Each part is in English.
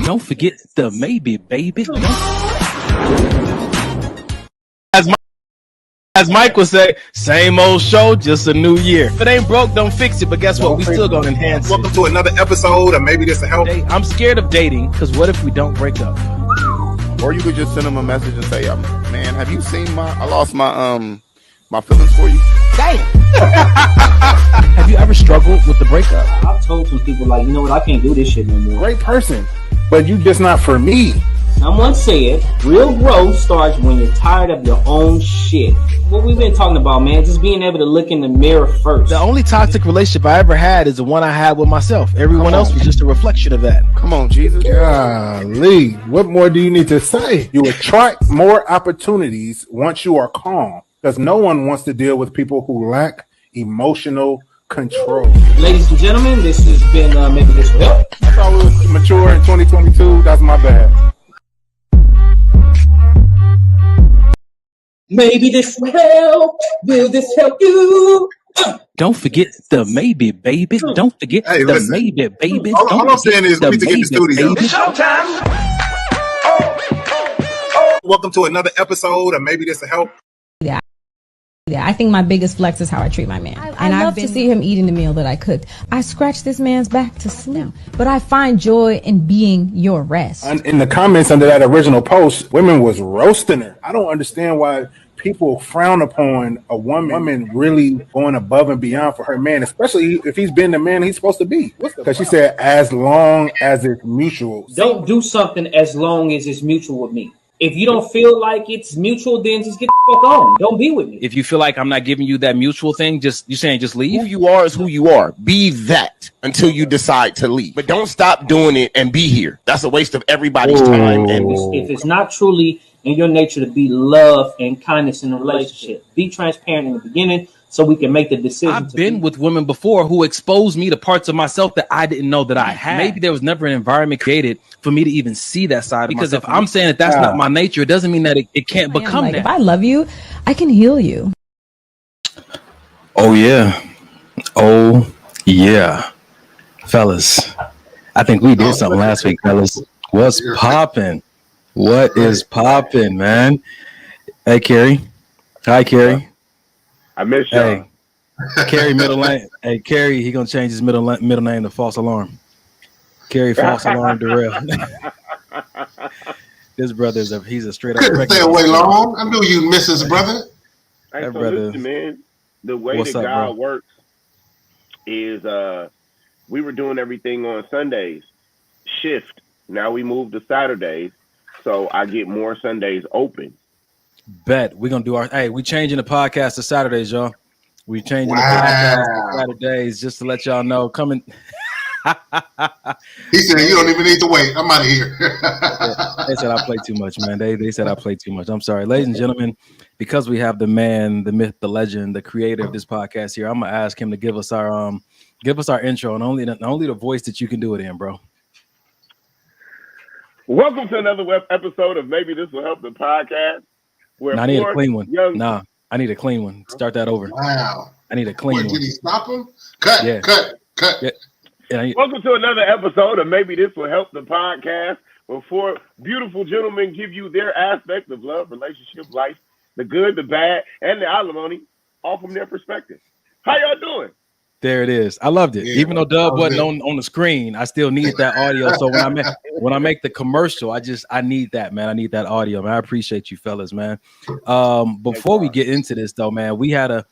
Don't forget the maybe, baby. As Mike would say, same old show, just a new year. If it ain't broke, don't fix it. But guess what? We still gonna enhance it. Welcome to another episode of Maybe This Will Help. I'm scared of dating, because what if we don't break up? Or you could just send them a message and say, man, have you seen I lost my feelings for you? Damn. Have you ever struggled with the breakup? I've told some people, like, you know what, I can't do this shit no more. Great person, but you just not for me. Someone said, real growth starts when you're tired of your own shit. What we've been talking about, man, just being able to look in the mirror first. The only toxic relationship I ever had is the one I had with myself. Everyone else was just a reflection of that. Come on, Jesus. Golly, what more do you need to say? You attract more opportunities once you are calm, because no one wants to deal with people who lack emotional control. Ladies and gentlemen, this has been Maybe This Will Help. I thought we was mature in 2022. That's my bad. Maybe this will help. Will this help you? Don't forget the maybe, baby. Don't forget the maybe, baby. All I'm saying is we need to get in the studio. Baby. It's showtime. Welcome to another episode of Maybe This Will Help. Yeah, I think my biggest flex is how I treat my man. I love to see him eating the meal that I cooked. I scratch this man's back to sleep, but I find joy in being your rest. In the comments under that original post, women was roasting her. I don't understand why people frown upon a woman really going above and beyond for her man, especially if he's been the man he's supposed to be. Because she said, as long as it's mutual. Don't do something as long as it's mutual with me. If you don't feel like it's mutual, then just get the fuck on. Don't be with me. If you feel like I'm not giving you that mutual thing, you're saying just leave? Who you are is who you are. Be that until you decide to leave. But don't stop doing it and be here. That's a waste of everybody's time. And if it's not truly in your nature to be love and kindness in a relationship, be transparent in the beginning so we can make the decision. I've been with women before who exposed me to parts of myself that I didn't know that I had. Maybe there was never an environment created for me to even see that side. Because if I'm saying that that's not my nature, it doesn't mean that it can't become that. If I love you, I can heal you. Oh, yeah. Oh, yeah. Fellas, I think we did something last week, fellas. What's popping? What is popping, man? Hey, Carrie. Hi, Carrie. I miss you. Hey, Carrie middle name. Hey, Carrie, he gonna change his middle name to False Alarm. Carrie False Alarm Darrell. This brother he's a straight up. Couldn't stay away long. I knew you'd miss his brother. Hey, That so brother. listen, man, the way What's that up, God bro? works is we were doing everything on Sundays, shift. Now we moved to Saturdays, so I get more Sundays open. Bet we're gonna do we changing the podcast to Saturdays, y'all. We changing the podcast to Saturdays just to let y'all know. Coming. He said, "You don't even need to wait. I'm out of here." They said I play too much, man. They said I play too much. I'm sorry, ladies and gentlemen. Because we have the man, the myth, the legend, the creator of this podcast here, I'm gonna ask him to give us our intro, and only the voice that you can do it in, bro. Welcome to another episode of Maybe This Will Help the podcast. I need a clean one. I need a clean one. Start that over. Wow. I need a clean one. Did he stop him? Cut. Yeah. Welcome to another episode of Maybe This Will Help the podcast, where four beautiful gentlemen give you their aspect of love, relationship, life, the good, the bad, and the alimony, all from their perspective. How y'all doing? There it is. I loved it. Yeah, even though Dub wasn't on the screen, I still need that audio. So when I make the commercial, I need that, man. I need that audio, man. I appreciate you fellas, man. Before we get into this though, man, we had an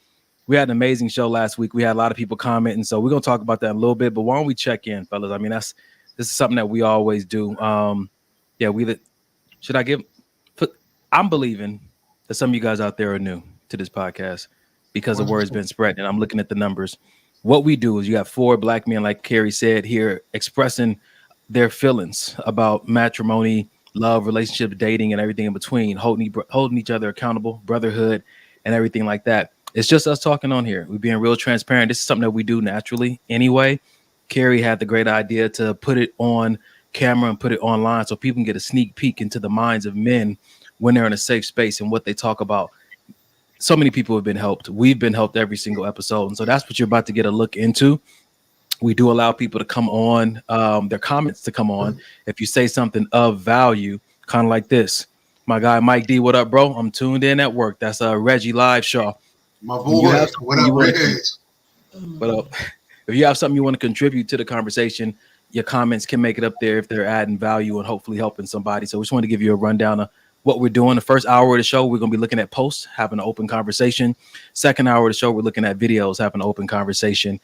amazing show last week. We had a lot of people commenting, so we're gonna talk about that in a little bit. But why don't we check in, fellas? I mean, this is something that we always do. I'm believing that some of you guys out there are new to this podcast because the word's been spread, and I'm looking at the numbers. What we do is you have 4 black men, like Carrie said here, expressing their feelings about matrimony, love, relationship, dating, and everything in between, holding each other accountable, brotherhood, and everything like that. It's just us talking on here. We're being real transparent. This is something that we do naturally anyway. Carrie had the great idea to put it on camera and put it online so people can get a sneak peek into the minds of men when they're in a safe space and what they talk about. So many people have been helped. We've been helped every single episode. And so that's what you're about to get a look into. We do allow people to come on, their comments to come on. If you say something of value, kind of like this. My guy, Mike D, what up, bro? I'm tuned in at work. That's Reggie Live Shaw. My boy, what up, Reg? But if you have something you want to contribute to the conversation, your comments can make it up there if they're adding value and hopefully helping somebody. So we just want to give you a rundown of what we're doing. The first hour of the show, we're going to be looking at posts, having an open conversation. Second hour of the show, we're looking at videos, having an open conversation.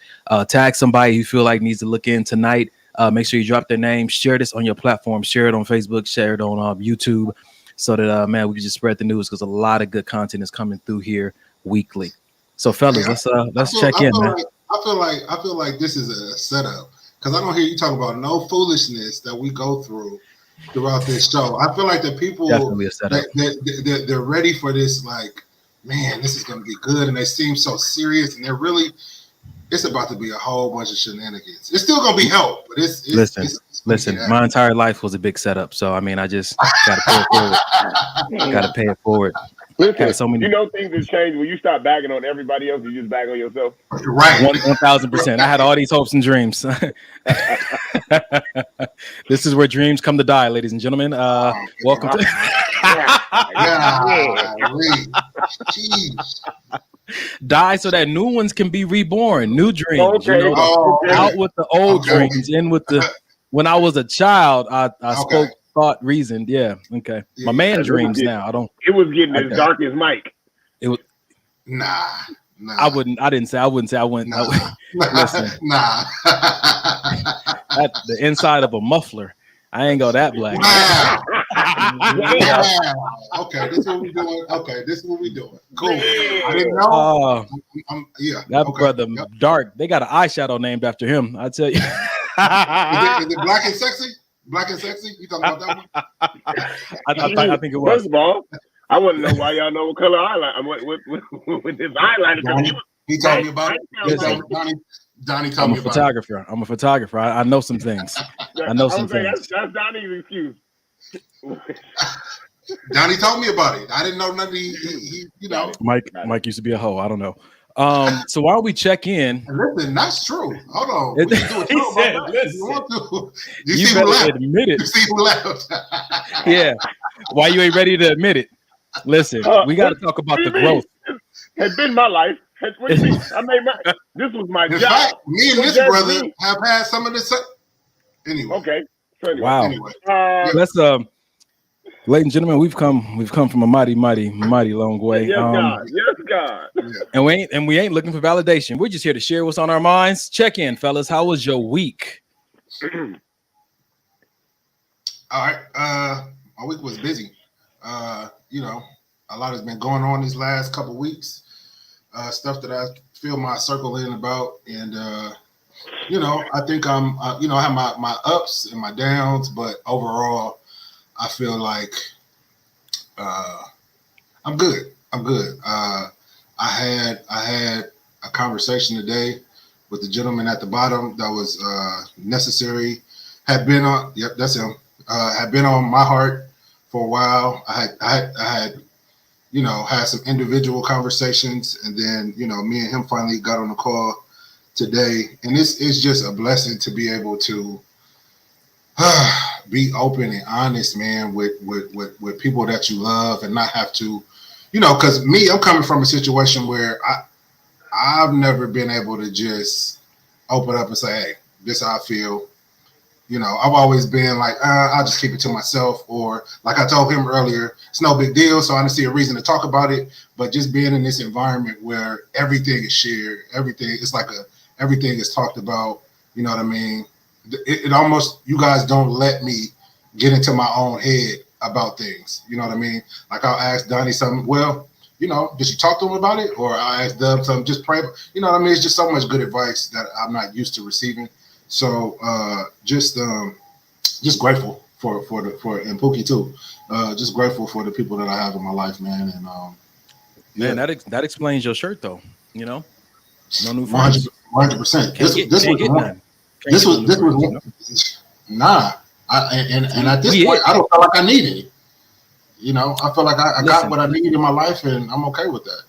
Tag somebody you feel like needs to look in tonight. Make sure you drop their name. Share this on your platform. Share it on Facebook. Share it on YouTube, so that man, we can just spread the news, because a lot of good content is coming through here weekly. So, fellas, let's check in, man. I feel like this is a setup, because I don't hear you talk about no foolishness that we go through throughout this show. I feel like the people they're ready for this. Like, man, this is going to be good, and they seem so serious, and it's about to be a whole bunch of shenanigans. It's still going to be help, but listen. My entire life was a big setup, so I mean, I just got to pay it forward. Got to pay it forward. Listen, so many, things have changed when you stop bagging on everybody else. You just bag on yourself. Right. 1,000%. I had all these hopes and dreams. This is where dreams come to die, ladies and gentlemen. Welcome to. Die so that new ones can be reborn. New dreams. Okay. Out with the old dreams. In with the. When I was a child, I spoke. Thought, reasoned, yeah, okay. My man dreams now. I don't. It was getting as dark as Mike. It was. Nah. I wouldn't say. I wouldn't. Listen. Nah. The inside of a muffler. I ain't go that black. Wow. Okay, this is what we doing. Cool. I didn't know. That brother dark. They got an eyeshadow named after him. I tell you. Is it Black and Sexy? Black and Sexy? You talking about that one? I think it was. First of all, I want to know why y'all know what color eyeliner. With this eyeliner. He told me about it. Donnie told me about it. I'm a photographer. I know some things. I know some things. That's Donnie's excuse. Donnie told me about it. I didn't know nothing. He you know. Mike used to be a hoe. I don't know. So while we check in, listen, that's true. Hold on. We can do it. You want to? You better admit it. You see who left? Yeah. Why you ain't ready to admit it? Listen, we got to talk about the growth. Has been my life. What do you mean? This was my job. Fact, me and this brother have had some of this. Anyway. Okay. So anyway, wow. Let's ladies and gentlemen, we've come from a mighty long way. Yes, God. Yeah. And we ain't looking for validation. We're just here to share what's on our minds. Check in, fellas. How was your week? All right. My week was busy. A lot has been going on these last couple weeks. Stuff that I feel my circle in about, and I think I have my ups and my downs, but overall, I feel like I'm good. I had a conversation today with the gentleman at the bottom that was necessary. Had been on. Yep, that's him. Had been on my heart for a while. I had had some individual conversations, and then me and him finally got on the call today, and it's just a blessing to be able to be open and honest, man, with people that you love, and not have to, because I'm coming from a situation where I've never been able to just open up and say, hey, this is how I feel. I've always been like, I'll just keep it to myself, or like I told him earlier, it's no big deal, so I don't see a reason to talk about it. But just being in this environment where everything is shared, everything is talked about, you know what I mean? It almost, you guys don't let me get into my own head about things, you know what I mean? Like I'll ask Donnie something, well, did you talk to him about it? Or I ask Dub something, just pray, you know what I mean? It's just so much good advice that I'm not used to receiving. So just grateful for and Pookie too. Just grateful for the people that I have in my life, man. And man, that explains your shirt though. No new friends. 100%. This was nah. And at this point, I don't feel like I need any. I feel like I got what I need in my life, and I'm okay with that.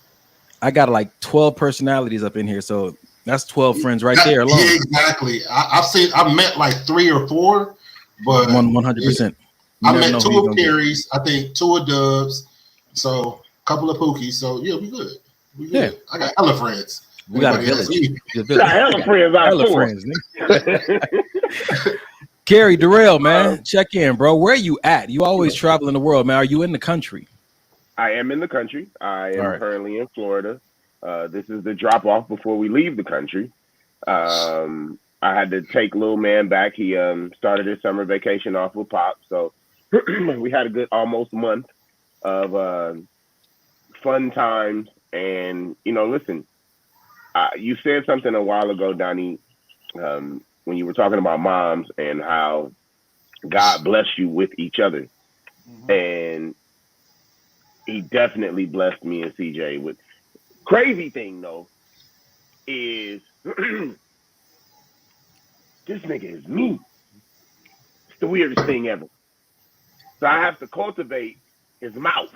I got like 12 personalities up in here, so That's 12 friends right there alone. Yeah, exactly. I've met like 3 or 4, but 100%. I met 2 of Carrie's, I think 2 of Dubs, so a couple of Pookies. So yeah, we good. We good. Yeah. I got hella friends. We got a village. Hella friends. Hella friends. Carrie Durrell, man, check in, bro. Where are you at? You always traveling the world, man. Are you in the country? I am in the country. I am currently in Florida. This is the drop off before we leave the country. I had to take little man back. He started his summer vacation off with Pop, so we had a good almost month of fun times. And listen, you said something a while ago, Donnie, when you were talking about moms and how God blessed you with each other. Mm-hmm. And he definitely blessed me and CJ with. Crazy thing though is this nigga is me. It's the weirdest thing ever. So I have to cultivate his mouth.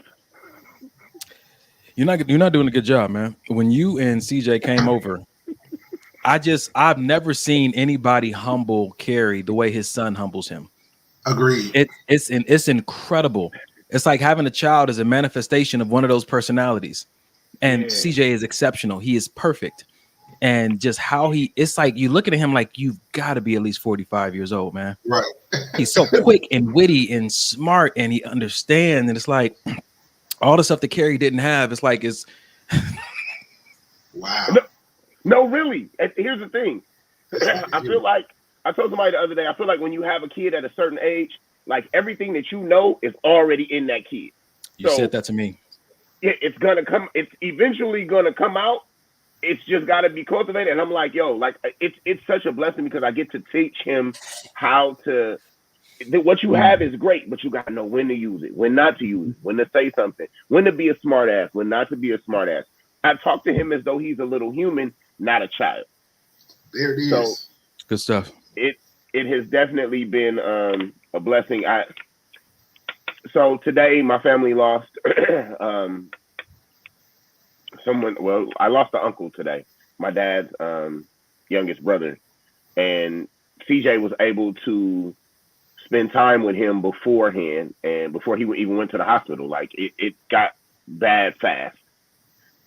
You're not doing a good job, man. When you and CJ came over, I've never seen anybody humble Carrie the way his son humbles him. Agreed. It's incredible. It's like having a child is a manifestation of one of those personalities. And CJ is exceptional. He is perfect. And just how it's like you looking at him like you've got to be at least 45 years old, man. Right. He's so quick and witty and smart, and he understands. And it's like all the stuff that Carrie didn't have. It's like wow. No, really. Here's the thing. I feel like I told somebody the other day. I feel like when you have a kid at a certain age, like everything that you know is already in that kid. You said that to me. It's gonna come. It's eventually gonna come out. It's just got to be cultivated. And I'm like, yo, like it's such a blessing because I get to teach him how to. What you have is great, but you got to know when to use it, when not to use it, when to say something, when to be a smart ass, when not to be a smart ass. I talk to him as though he's a little human, not a child. There it is. So good stuff. It has definitely been a blessing. So today my family lost someone. Well, I lost an uncle today, my dad's youngest brother, and CJ was able to spend time with him beforehand and before he even went to the hospital. Like it got bad fast.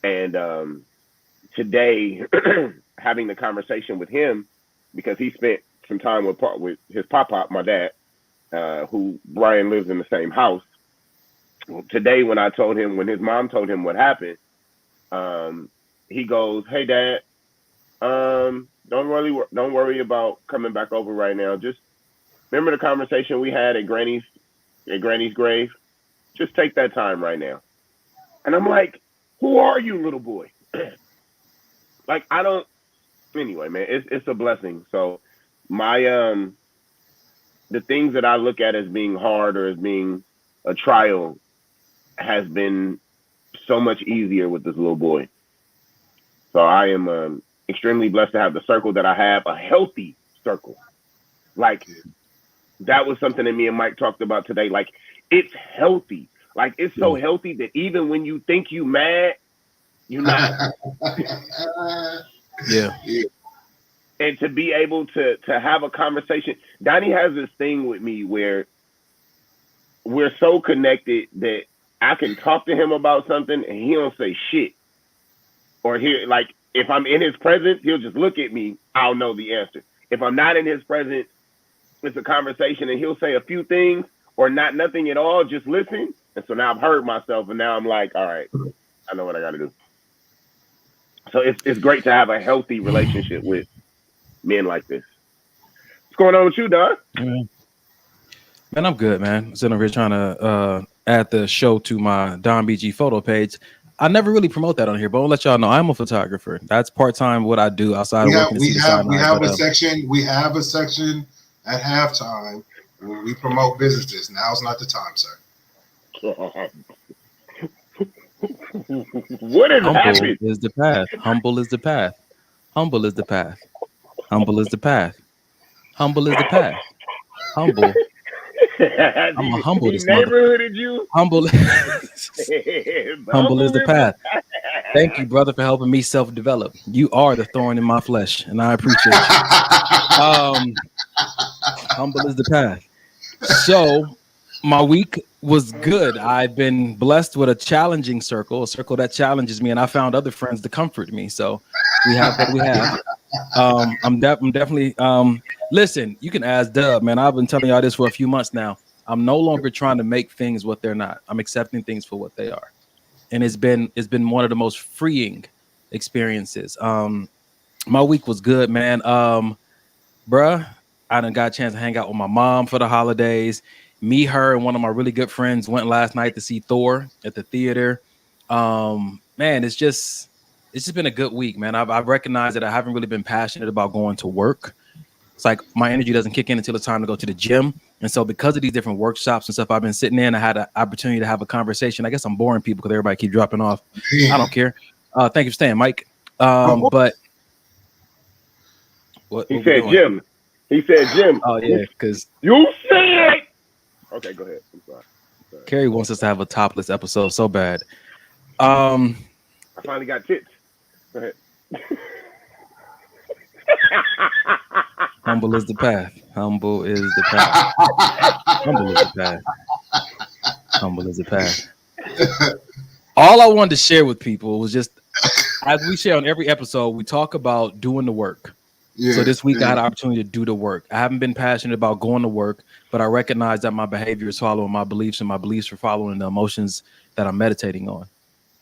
And today, having the conversation with him, because he spent some time with his pop, my dad, who Brian lives in the same house. Today, when his mom told him what happened, he goes, "Hey, Dad, don't worry about coming back over right now. Just remember the conversation we had at Granny's grave. Just take that time right now." And I'm like, "Who are you, little boy?" Like, I don't. Anyway, man, it's a blessing. So my the things that I look at as being hard or as being a trial has been so much easier with this little boy. So I am extremely blessed to have the circle that I have, a healthy circle. Like, that was something that me and Mike talked about today. Like, it's healthy. Like, it's so healthy that even when you think you mad, you're not. Yeah. And to be able to have a conversation. Donnie has this thing with me where we're so connected that I can talk to him about something and he don't say shit. Or like, if I'm in his presence, he'll just look at me. I'll know the answer. If I'm not in his presence, it's a conversation and he'll say a few things or not nothing at all, just listen. And so now I've heard myself and now I'm like, all right, I know what I got to do. So it's great to have a healthy relationship with men like this. What's going on with you, Don? Man, I'm good, man. Sitting over here trying to add the show to my Don BG photo page. I never really promote that on here, but I'll let y'all know I'm a photographer. That's part-time what I do outside of working. We have a section at halftime where we promote businesses. Now's not the time, sir. What is happening? Humble is the path. Humble is the path. Humble is the path. Humble is the path. Humble is the path. Humble. I'm a humble this neighborhooded you. Humble. Humble is the path. Thank you, brother, for helping me self-develop. You are the thorn in my flesh, and I appreciate you. Humble is the path. So my week was good. I've been blessed with a challenging circle, a circle that challenges me, and I found other friends to comfort me. So we have what we have. I'm definitely listen, you can ask Dub, man. I've been telling y'all this for a few months now. I'm no longer trying to make things what they're not. I'm accepting things for what they are. And it's been one of the most freeing experiences. My week was good, man. Bruh, I done got a chance to hang out with my mom for the holidays. Me, her, and one of my really good friends went last night to see Thor at the theater. Man, it's just been a good week, man. I've recognized that I haven't really been passionate about going to work. It's like my energy doesn't kick in until it's time to go to the gym. And so because of these different workshops and stuff I've been sitting in, I had an opportunity to have a conversation. I guess I'm boring people because everybody keep dropping off. I don't care. Thank you for staying, Mike. But what he said Jim. He said Jim. Oh, yeah, because you said. Okay, go ahead. I'm sorry. Carrie wants us to have a topless episode so bad. I finally got tits. Go ahead. Humble is the path. Humble is the path. Humble is the path. Humble is the path. All I wanted to share with people was just, as we share on every episode, we talk about doing the work. Yeah, so this week I had an opportunity to do the work. I haven't been passionate about going to work, but I recognize that my behavior is following my beliefs, and my beliefs are following the emotions that I'm meditating on.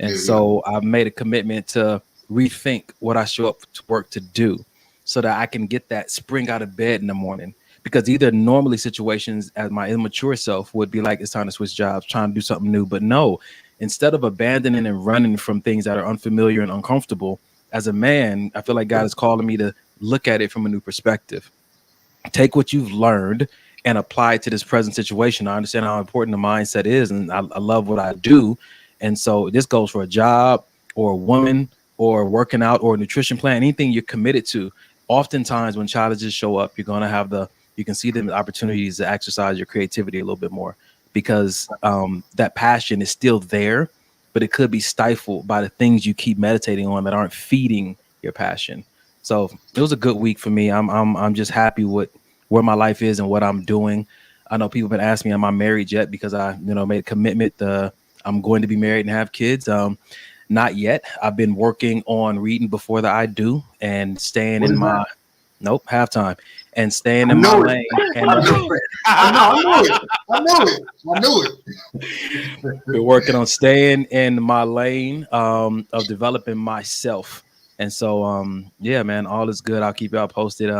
And so I've made a commitment to rethink what I show up to work to do, so that I can get that spring out of bed in the morning. Because either normally situations as my immature self would be like, it's time to switch jobs, trying to do something new. But no, instead of abandoning and running from things that are unfamiliar and uncomfortable, as a man, I feel like God is calling me to look at it from a new perspective. Take what you've learned and apply it to this present situation. I understand how important the mindset is, and I love what I do. And so this goes for a job or a woman or working out or a nutrition plan, anything you're committed to. Oftentimes when challenges show up, you're going to have you can see them opportunities to exercise your creativity a little bit more, because that passion is still there, but it could be stifled by the things you keep meditating on that aren't feeding your passion. So it was a good week for me. I'm just happy with where my life is and what I'm doing. I know people have been asking me, am I married yet? Because I, made a commitment. I'm going to be married and have kids. Not yet. I've been working on reading before I do and staying in my halftime and staying in my lane. I knew it. Been working on staying in my lane of developing myself. And so yeah, man, all is good. I'll keep y'all posted.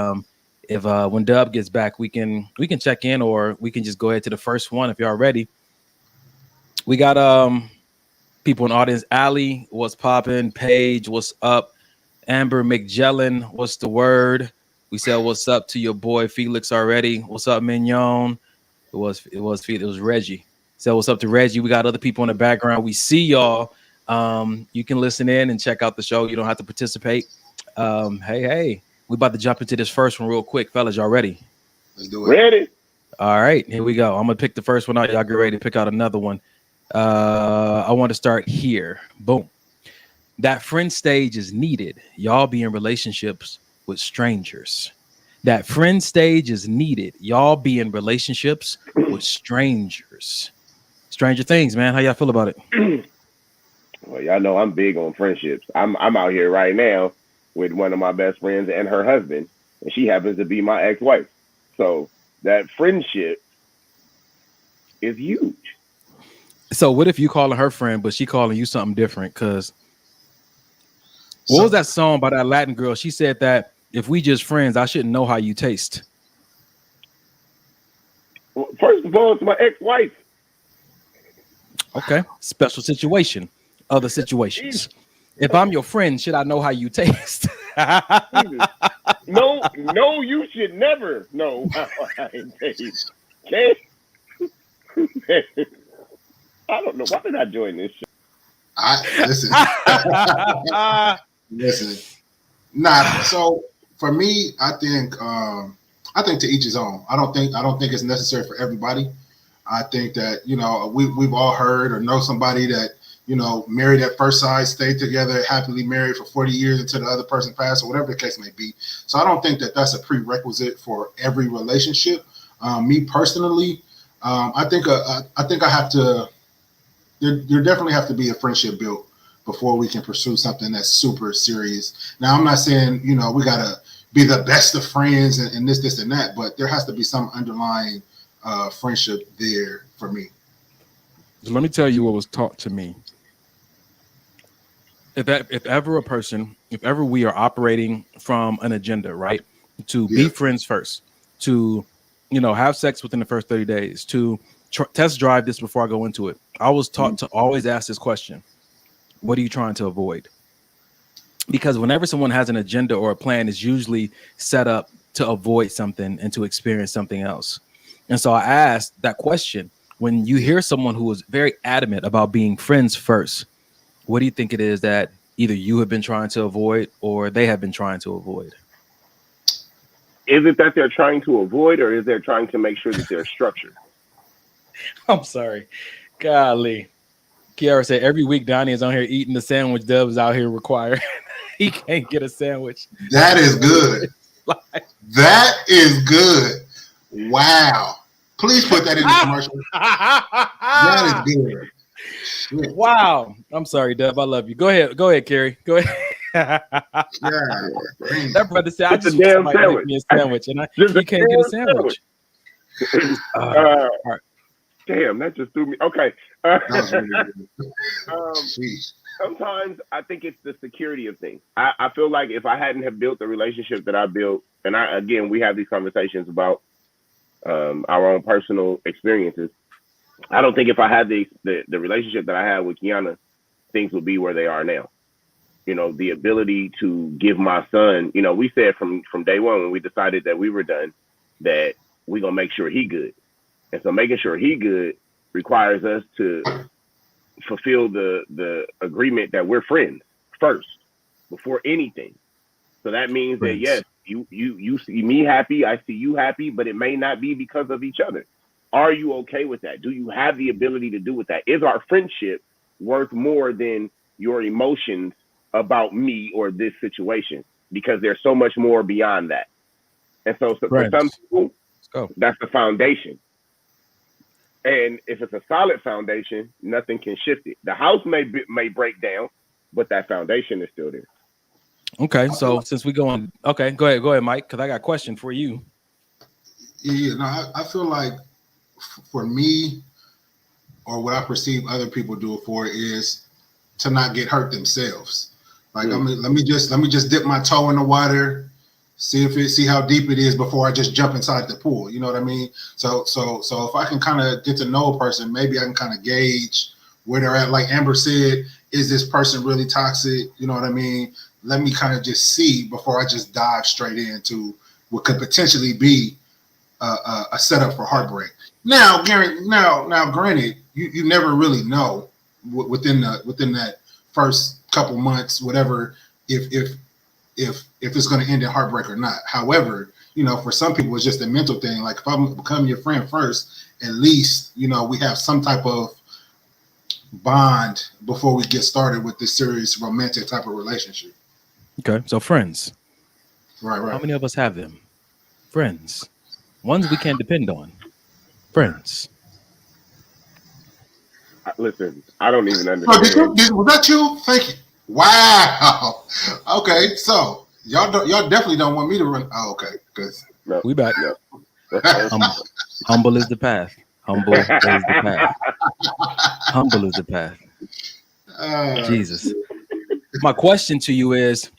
If when Dub gets back, we can check in, or we can just go ahead to the first one if y'all ready. We got people in the audience. Allie, what's popping? Paige, what's up? Amber McJellin, what's the word? We said what's up to your boy Felix already. What's up, Mignon? It was Reggie. So what's up to Reggie? We got other people in the background. We see y'all. You can listen in and check out the show. You don't have to participate. Hey, we about to jump into this first one real quick, fellas. Y'all ready? Let's do it. Ready? All right, here we go. I'm gonna pick the first one out. Y'all get ready to pick out another one. I want to start here. Boom. That friend stage is needed. Y'all be in relationships with strangers. That friend stage is needed. Y'all be in relationships with strangers. Stranger things, man. How y'all feel about it? Well, y'all know I'm big on friendships. I'm out here right now with one of my best friends and her husband, and she happens to be my ex-wife. So that friendship is huge. So what if you calling her friend, but she calling you something different? Because what was that song by that Latin girl? She said that if we just friends, I shouldn't know how you taste. Well, first of all, it's my ex-wife. Okay. Special situation. Other situations. If I'm your friend, should I know how you taste? No, you should never know how I taste. Okay? I don't know. Why did I join this show? Listen. Nah. So for me, I think to each his own. I don't think it's necessary for everybody. I think that we've all heard or know somebody that married at first sight, stayed together, happily married for 40 years until the other person passed, or whatever the case may be. So I don't think that that's a prerequisite for every relationship. Me personally, I think I have to. There definitely have to be a friendship built before we can pursue something that's super serious. Now, I'm not saying we gotta be the best of friends and this and that, but there has to be some underlying friendship there for me. So let me tell you what was taught to me. If ever we are operating from an agenda, right, to be friends first, to have sex within the first 30 days, to test drive this before I go into it, I was taught to always ask this question: what are you trying to avoid? Because whenever someone has an agenda or a plan, it's usually set up to avoid something and to experience something else. And so I asked that question: when you hear someone who is very adamant about being friends first, what do you think it is that either you have been trying to avoid or they have been trying to avoid? Is it that they're trying to avoid, or is they trying to make sure that they're structured? I'm sorry. Golly. Kiara said every week Donnie is on here eating the sandwich Dub's out here required. He can't get a sandwich. That is good. That is good. Wow. Please put that in the commercial. That is good. Shit. Wow. I'm sorry, Dub. I love you. Go ahead, Carrie. Go ahead. That brother said, I just want somebody to make me a sandwich, and he can't get a sandwich. All right. Damn, that just threw me. Okay. Sometimes I think it's the security of things. I feel like if I hadn't have built the relationship that I built, and we have these conversations about our own personal experiences. I don't think if I had the relationship that I had with Kiana, things would be where they are now. The ability to give my son, we said from day one when we decided that we were done, that we're going to make sure he good. And so making sure he good requires us to fulfill the agreement that we're friends first before anything. So that means that, yes, you see me happy, I see you happy, but it may not be because of each other. Are you okay with that? Do you have the ability to do with that? Is our friendship worth more than your emotions about me or this situation? Because there's so much more beyond that. And so for some people, that's the foundation. And if it's a solid foundation, nothing can shift it. The house may break down, but that foundation is still there. Okay, so since we go on, go ahead, Mike, because I got a question for you. Yeah, no, I feel like for me, or what I perceive other people do it for, is to not get hurt themselves. Like, let me just dip my toe in the water, see how deep it is before I just jump inside the pool. You know what I mean? So if I can kind of get to know a person, maybe I can kind of gauge where they're at. Like Amber said, is this person really toxic? You know what I mean? Let me kind of just see before I just dive straight into what could potentially be a setup for heartbreak. Now, granted, you never really know within that first couple months, whatever, if it's going to end in heartbreak or not. However, for some people, it's just a mental thing. Like, if I'm becoming your friend first, at least, we have some type of bond before we get started with this serious romantic type of relationship. Okay, so friends. Right. How many of us have them? Friends. Ones we can depend on. Friends. Listen, I don't even understand. Was that you? Thank you. Wow. Okay, so y'all definitely don't want me to run. Oh, okay, because we back. Humble is the path. Humble is the path. Humble is the path. Jesus. My question to you is,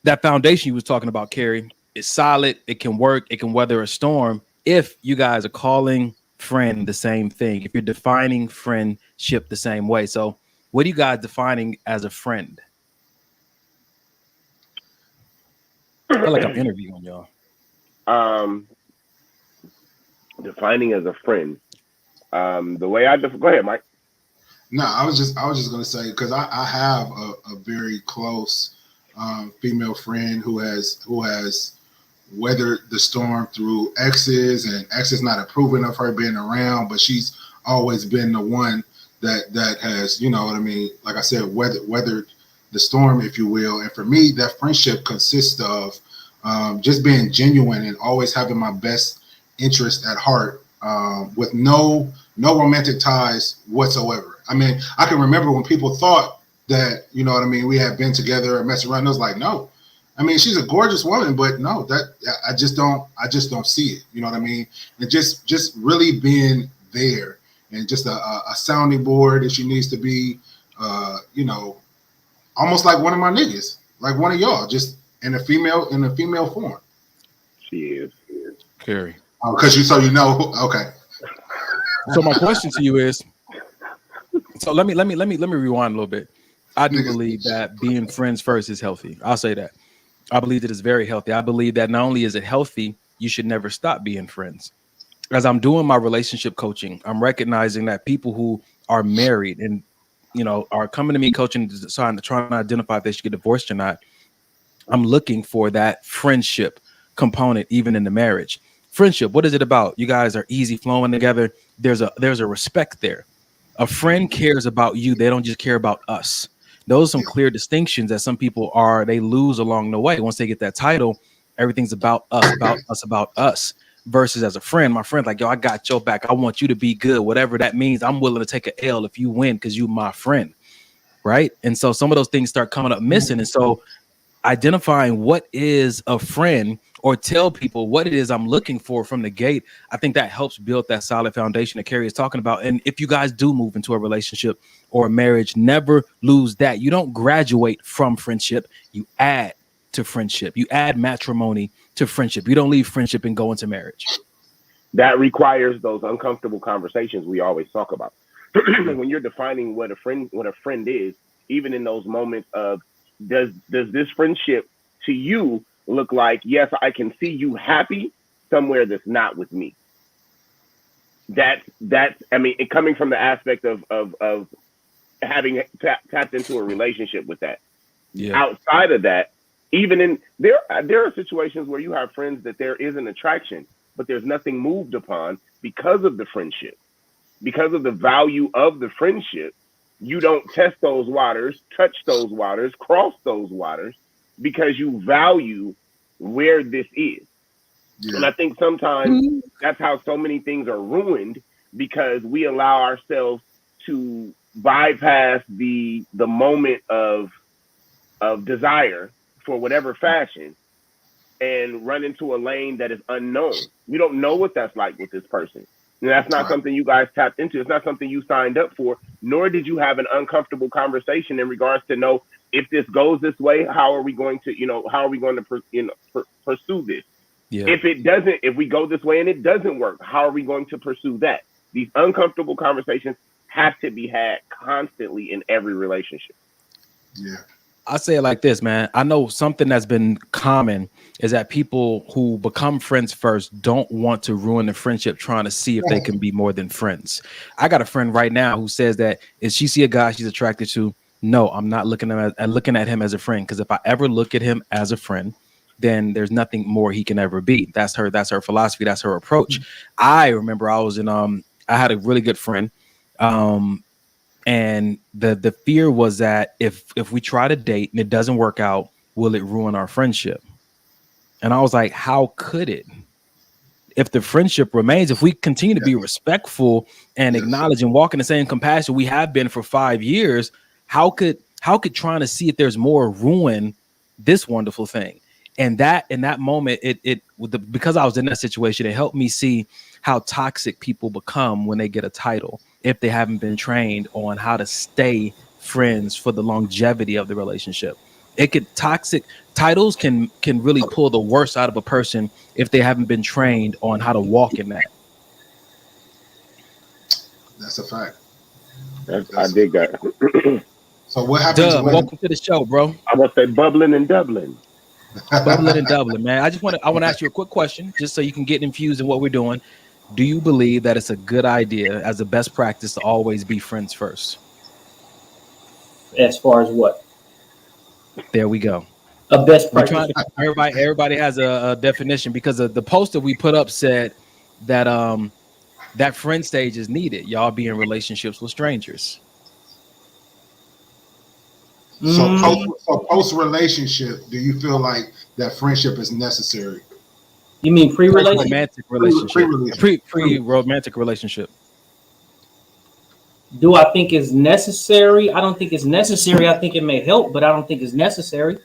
that foundation you was talking about, Carrie, is solid. It can work. It can weather a storm. If you guys are calling friend the same thing, if you're defining friendship the same way. So what are you guys defining as a friend? I feel like I'm interviewing y'all. Defining as a friend. The way go ahead, Mike. No, I was just gonna say, because I have a very close female friend who has weathered the storm through exes, and exes not approving of her being around, but she's always been the one that has, you know what I mean, like I said, weathered the storm, if you will. And for me, that friendship consists of just being genuine and always having my best interest at heart, with no romantic ties whatsoever. I mean, I can remember when people thought that, you know what I mean, we had been together and messed around. I was like, no. I mean, she's a gorgeous woman, but no, that I just don't see it. You know what I mean? And just really being there and just a sounding board if she needs to be, you know, almost like one of my niggas, like one of y'all, just in a female form. She is. Carrie. Because you know, okay. So my question to you is, so let me rewind a little bit. I do believe that being friends first is healthy. I'll say that. I believe that it's very healthy. I believe that not only is it healthy, you should never stop being friends. As I'm doing my relationship coaching, I'm recognizing that people who are married and, you know, are coming to me coaching, trying to identify if they should get divorced or not. I'm looking for that friendship component, even in the marriage. Friendship, what is it about? You guys are easy flowing together. There's a respect there. A friend cares about you. They don't just care about us. Those are some clear distinctions that some people they lose along the way. Once they get that title, everything's about us, about us. Versus as a friend, my friend, like, yo, I got your back. I want you to be good. Whatever that means, I'm willing to take an L if you win because you my friend, right? And so some of those things start coming up missing. And so identifying what is a friend, or tell people what it is I'm looking for from the gate, I think that helps build that solid foundation that Carrie is talking about. And if you guys do move into a relationship or a marriage, never lose that. You don't graduate from friendship. You add to friendship. You add matrimony to friendship. You don't leave friendship and go into marriage. That requires those uncomfortable conversations we always talk about. When you're defining what a friend is, even in those moments of, does this friendship to you look like, yes, I can see you happy somewhere that's not with me. That's I mean, it coming from the aspect of having tapped into a relationship with that. Yeah. Outside of that, even in there are situations where you have friends that there is an attraction, but there's nothing moved upon because of the friendship, because of the value of the friendship. You don't test those waters, touch those waters, cross those waters, because you value where this is. Yeah. And I think sometimes that's how so many things are ruined, because we allow ourselves to bypass the moment of desire for whatever fashion and run into a lane that is unknown. You don't know what that's like with this person. And that's not something you guys tapped into. It's not something you signed up for, nor did you have an uncomfortable conversation in regards to know, if this goes this way, how are we going to, pursue this? Yeah. If we go this way and it doesn't work, how are we going to pursue that? These uncomfortable conversations have to be had constantly in every relationship. Yeah. I say it like this, man. I know something that's been common is that people who become friends first don't want to ruin the friendship trying to see if they can be more than friends. I got a friend right now who says that if she see a guy she's attracted to, no, I'm not looking at him as a friend, because if I ever look at him as a friend, then there's nothing more he can ever be. That's her philosophy. That's her approach. I remember I was I had a really good friend. And the fear was that if we try to date and it doesn't work out, will it ruin our friendship? And I was like, how could it? If the friendship remains, if we continue to be respectful and acknowledge and walk in the same compassion we have been for 5 years, how could trying to see if there's more ruin this wonderful thing? And that in that moment, because I was in that situation, it helped me see how toxic people become when they get a title, if they haven't been trained on how to stay friends for the longevity of the relationship. Toxic titles can really pull the worst out of a person if they haven't been trained on how to walk in that. That's a fact. I dig that. So what happens? Welcome to the show, bro. I must say bubbling and doubling. Bubbling and doubling, man. I want to ask you a quick question, just so you can get infused in what we're doing. Do you believe that it's a good idea, as a best practice, to always be friends first? As far as what? There we go. A best practice. Everybody has a definition, because the post that we put up said that that friend stage is needed. Y'all be in relationships with strangers. So post relationship, do you feel like that friendship is necessary? You mean pre-relationship? Romantic relationship. Pre-romantic relationship. Do I think it's necessary? I don't think it's necessary. I think it may help, but I don't think it's necessary.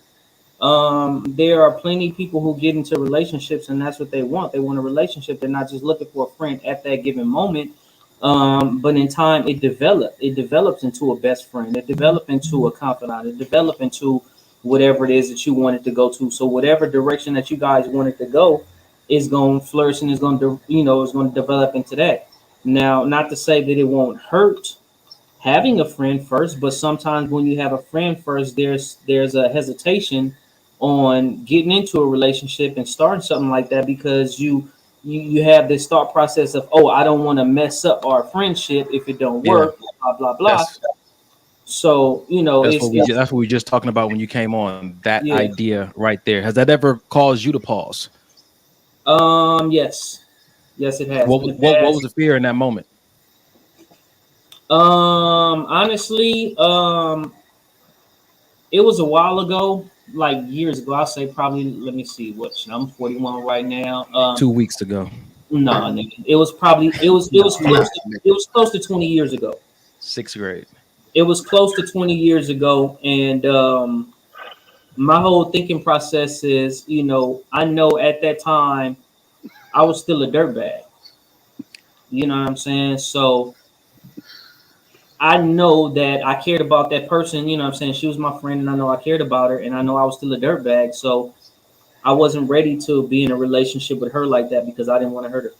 There are plenty of people who get into relationships and that's what they want. They want a relationship. They're not just looking for a friend at that given moment. But in time, it develops into a best friend. It develops into a confidant. It develops into whatever it is that you want it to go to. So whatever direction that you guys want it to go is going to flourish and is going to, is going to develop into that. Now, not to say that it won't hurt having a friend first, but sometimes when you have a friend first, there's a hesitation on getting into a relationship and starting something like that because you have this thought process of, oh, I don't want to mess up our friendship if it don't work, blah blah blah. So that's what we were just talking about when you came on. That idea right there, has that ever caused you to pause? Yes, it has. What was the fear in that moment? Honestly, it was a while ago, like years ago. I'll say probably. Let me see. I'm 41 right now. 2 weeks ago. No, it was probably it was close to 20 years ago. 6th grade. It was close to 20 years ago, and my whole thinking process is, I know at that time I was still a dirtbag. You know what I'm saying? So I know that I cared about that person. You know what I'm saying? She was my friend, and I know I cared about her, and I know I was still a dirtbag. So I wasn't ready to be in a relationship with her like that because I didn't want to hurt her.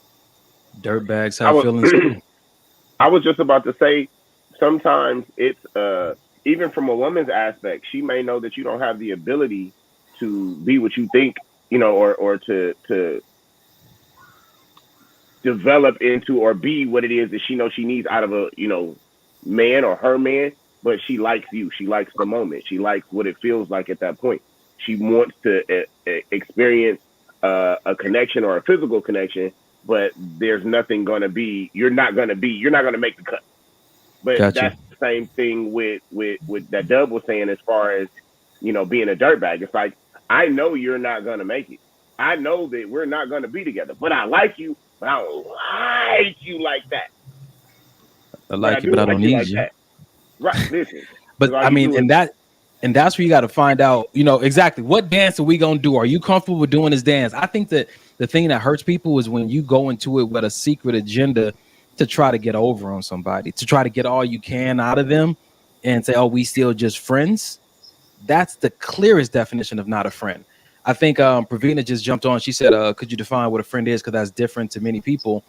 Dirtbags have feelings. I was just about to say, sometimes it's even from a woman's aspect, she may know that you don't have the ability to be what you think, or to develop into or be what it is that she knows she needs out of a man or her man, but she likes you. She likes the moment. She likes what it feels like at that point. She wants to experience a connection or a physical connection, but there's nothing going to be. You're not going to make the cut. But Gotcha. That's the same thing with that Dub was saying as far as being a dirtbag. It's like, I know you're not going to make it. I know that we're not going to be together, but I like you. But I don't like you like that. I like you, but I don't need you. That. Right, listen. But I mean, and that's where you got to find out, exactly what dance are we gonna do? Are you comfortable with doing this dance? I think that the thing that hurts people is when you go into it with a secret agenda to try to get over on somebody, to try to get all you can out of them, and say, "Oh, we still just friends." That's the clearest definition of not a friend. I think Pravina just jumped on. She said, "Could you define what a friend is? Because that's different to many people."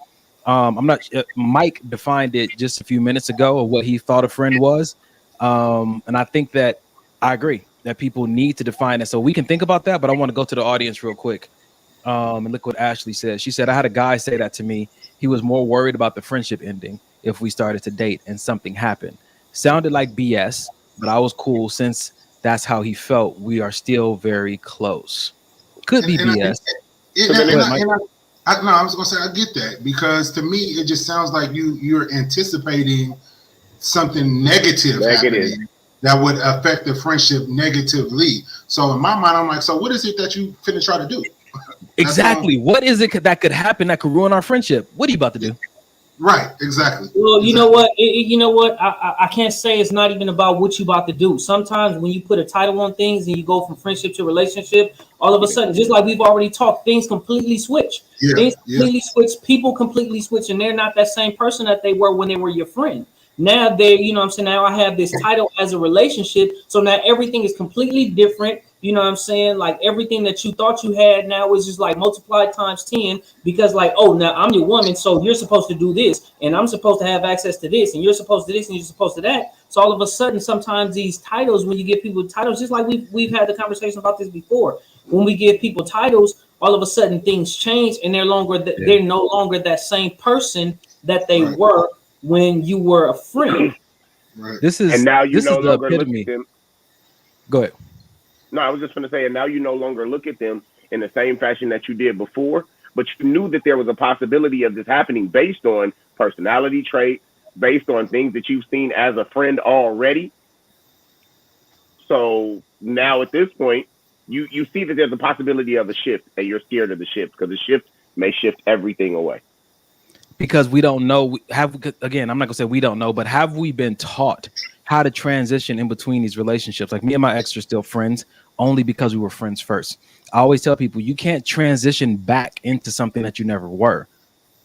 I'm not. Mike defined it just a few minutes ago of what he thought a friend was, and I think that I agree that people need to define it. So we can think about that, but I want to go to the audience real quick and look what Ashley said. She said, "I had a guy say that to me. He was more worried about the friendship ending if we started to date and something happened. Sounded like BS, but I was cool since that's how he felt. We are still very close. Could be BS." I was gonna say I get that, because to me it just sounds like you're anticipating something negative happening that would affect the friendship negatively. So in my mind, I'm like, so what is it that you finna try to do? Exactly. What is it that could happen that could ruin our friendship? What are you about to do? Right, exactly. Well, you know what? I can't say it's not even about what you about to do. Sometimes when you put a title on things and you go from friendship to relationship, all of a sudden, just like we've already talked, things completely switch. Things completely switch. People completely switch, and they're not that same person that they were when they were your friend. Now now I have this title as a relationship, so now everything is completely different. You know what I'm saying? Like everything that you thought you had now is just like multiplied times 10, because like, oh, now I'm your woman, so you're supposed to do this, and I'm supposed to have access to this, and you're supposed to this, and you're supposed to that. So all of a sudden, sometimes these titles, when you give people titles, just like we've had the conversation about this before, when we give people titles, all of a sudden things change, and they're no longer that same person that they were when you were a friend. Right. And now you no longer look at them. Go ahead. No, I was just going to say, and now you no longer look at them in the same fashion that you did before, but you knew that there was a possibility of this happening based on personality traits, based on things that you've seen as a friend already. So now at this point, you see that there's a possibility of a shift, and you're scared of the shift because the shift may shift everything away. Because we don't know. Again, I'm not gonna say we don't know, but have we been taught how to transition in between these relationships? Like me and my ex are still friends only because we were friends first. I always tell people you can't transition back into something that you never were.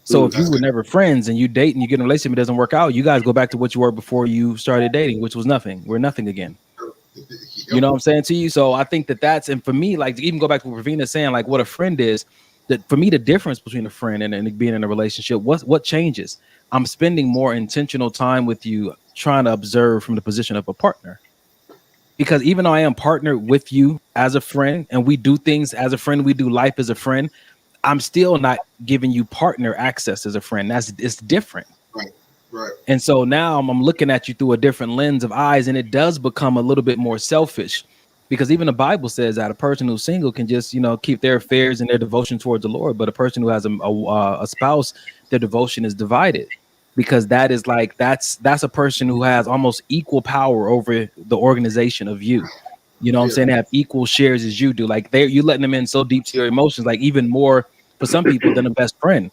So if you were never friends and you date and you get in a relationship, it doesn't work out, you guys go back to what you were before you started dating, which was nothing. We're nothing again. You know what I'm saying to you? So I think that's, and for me, like to even go back to what Ravina's saying, like what a friend is, that for me, the difference between a friend and being in a relationship, what changes? I'm spending more intentional time with you, trying to observe from the position of a partner. Because even though I am partnered with you as a friend and we do things as a friend, we do life as a friend, I'm still not giving you partner access as a friend. It's different. Right. And so now I'm looking at you through a different lens of eyes, and it does become a little bit more selfish, because even the Bible says that a person who's single can just, keep their affairs and their devotion towards the Lord. But a person who has a spouse, their devotion is divided, because that is like, that's a person who has almost equal power over the organization of you. You know what I'm saying? They have equal shares as you do. Like you letting them in so deep to your emotions, like even more for some people than a best friend.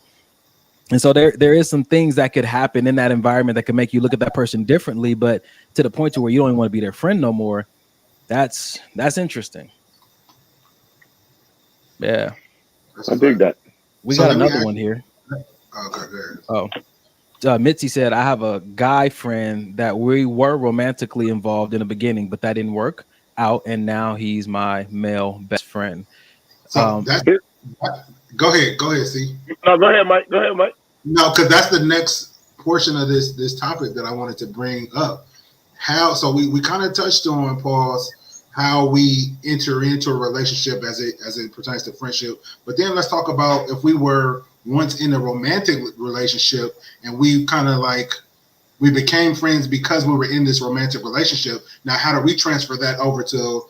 And so there is some things that could happen in that environment that could make you look at that person differently, but to the point to where you don't even want to be their friend no more. That's interesting. Yeah. I dig that. We got another one here. Okay, Mitzi said, I have a guy friend that we were romantically involved in the beginning, but that didn't work out, and now he's my male best friend. So go ahead, see. No, go ahead, Mike. No, because that's the next portion of this topic that I wanted to bring up. So we kind of touched on, pause, how we enter into a relationship as it pertains to friendship. But then let's talk about if we were once in a romantic relationship and we kind of like we became friends because we were in this romantic relationship. Now, how do we transfer that over to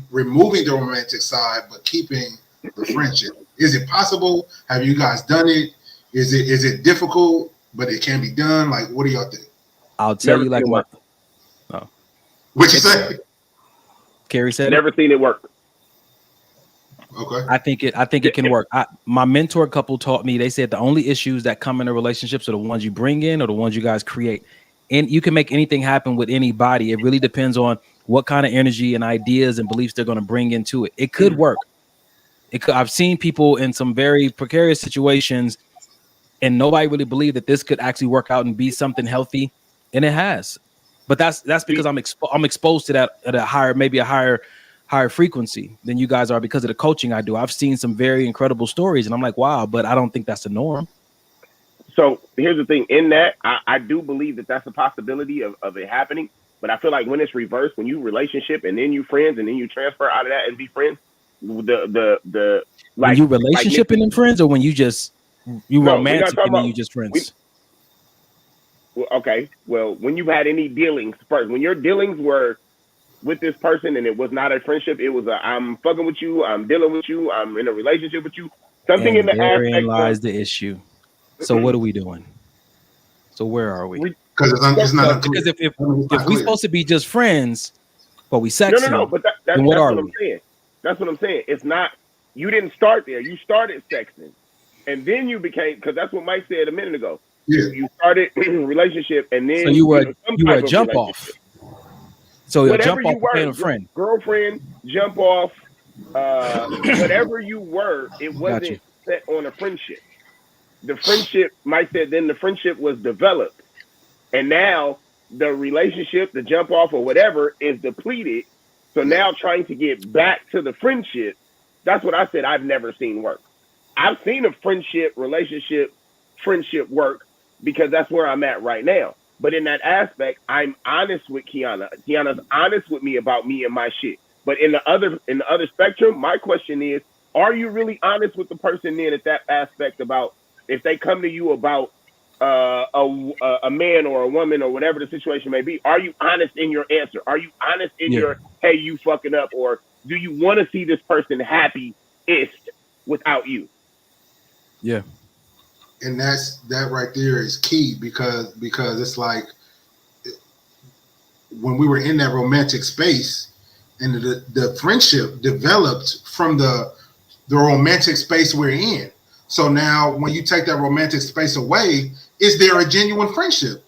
removing the romantic side but keeping the friendship? Is it possible? Have you guys done it? Is it difficult, but it can be done? Like, what do y'all think? I'll tell you like what. Oh. What you say? Carrie said. Never seen it work. Okay. I think it can work. My mentor couple taught me. They said the only issues that come in a relationships are the ones you bring in or the ones you guys create. And you can make anything happen with anybody. It really depends on what kind of energy and ideas and beliefs they're going to bring into it. It could work. I've seen people in some very precarious situations, and nobody really believed that this could actually work out and be something healthy, and it has. But that's because I'm exposed to that at a higher frequency than you guys are because of the coaching I do. I've seen some very incredible stories, and I'm like, wow, but I don't think that's the norm. So here's the thing. In that, I do believe that that's a possibility of it happening. But I feel like when it's reversed, when you relationship and then you friends and then you transfer out of that and be friends, the like when you relationship and then friends, or when you romantic and then you just friends. Okay, well, when you've had any dealings first, when your dealings were with this person and it was not a friendship, it was I'm fucking with you, I'm dealing with you, I'm in a relationship with you. Something in the aspect. Therein lies the issue. So what are we doing? So where are we? Because it's not because if we're supposed to be just friends, but we sexing, no, but that's what I'm saying. That's what I'm saying. It's not. You didn't start there. You started sexting, and then you became, because that's what Mike said a minute ago. Yeah. You started relationship, and then so you were a jump off. So a jump off became a friend, girlfriend, jump off, whatever you were. It wasn't set on a friendship. The friendship, Mike said, then the friendship was developed, and now the relationship, the jump off or whatever, is depleted. So now trying to get back to the friendship, that's what I said I've never seen work. I've seen a friendship work because that's where I'm at right now. But in that aspect, I'm honest with Kiana. Kiana's honest with me about me and my shit. But in the other spectrum, my question is, are you really honest with the person then at that aspect about if they come to you about a man or a woman or whatever the situation may be, are you honest in your answer? Are you honest in your, hey, you fucking up? Or do you want to see this person happy-ist without you? Yeah. And that right there is key because it's like when we were in that romantic space and the friendship developed from the romantic space we're in. So now when you take that romantic space away, is there a genuine friendship?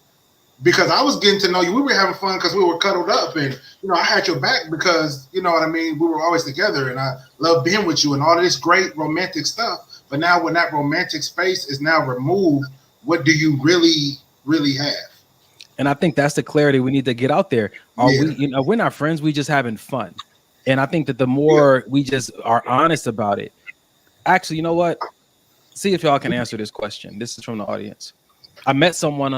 Because I was getting to know you. We were having fun because we were cuddled up and, I had your back because, you know what I mean? We were always together and I loved being with you and all of this great romantic stuff. But now when that romantic space is now removed, what do you really, really have? And I think that's the clarity we need to get out there. We're not friends. We just having fun. And I think that the more we just are honest about it. Actually, you know what? See if y'all can answer this question. This is from the audience. I met someone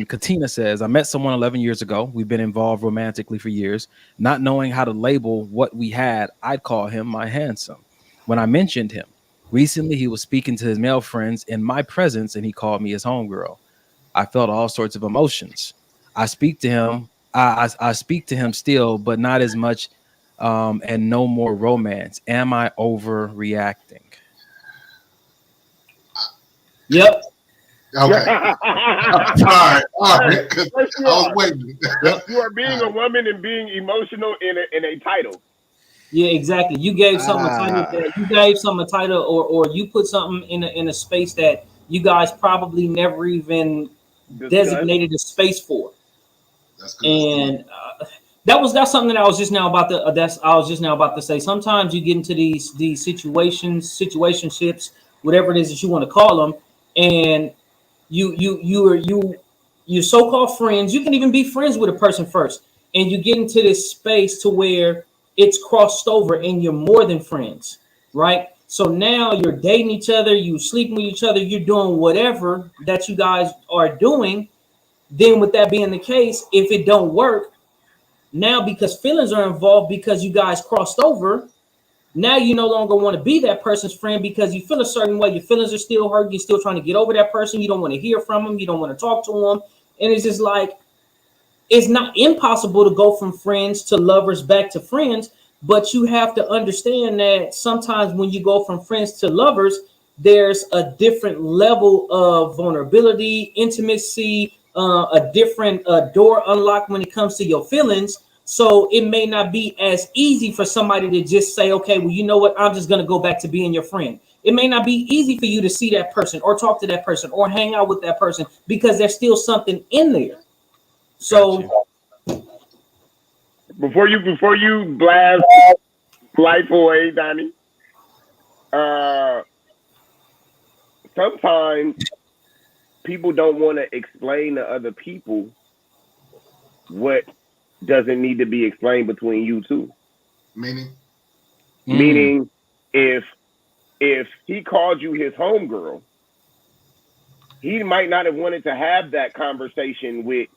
Katina says, I met someone 11 years ago. We've been involved romantically for years. Not knowing how to label what we had, I'd call him my handsome. When I mentioned him, recently he was speaking to his male friends in my presence and he called me his homegirl. I felt all sorts of emotions. I speak to him. I speak to him still, but not as much and no more romance. Am I overreacting? Yep. Okay. All right. I was waiting. You are being a woman and being emotional in a title. Yeah, exactly. You gave something a title. You gave something a title, or you put something in a space that you guys probably never even designated a space for. That's good. And that's something that I was just now about to say. Sometimes you get into these situationships, whatever it is that you want to call them, and you're so-called friends. You can even be friends with a person first, and you get into this space to where it's crossed over and you're more than friends, right? So now you're dating each other, you sleeping with each other, you're doing whatever that you guys are doing. Then with that being the case, if it don't work, now because feelings are involved because you guys crossed over, now you no longer want to be that person's friend because you feel a certain way. Your feelings are still hurt. You're still trying to get over that person. You don't want to hear from them. You don't want to talk to them. And it's just like, it's not impossible to go from friends to lovers back to friends, but you have to understand that sometimes when you go from friends to lovers, there's a different level of vulnerability, intimacy, a different door unlocked when it comes to your feelings. So it may not be as easy for somebody to just say, okay, well, you know what? I'm just going to go back to being your friend. It may not be easy for you to see that person or talk to that person or hang out with that person because there's still something in there. So before you blast life away, Donnie, sometimes people don't want to explain to other people what doesn't need to be explained between you two. Meaning, if he called you his homegirl, he might not have wanted to have that conversation with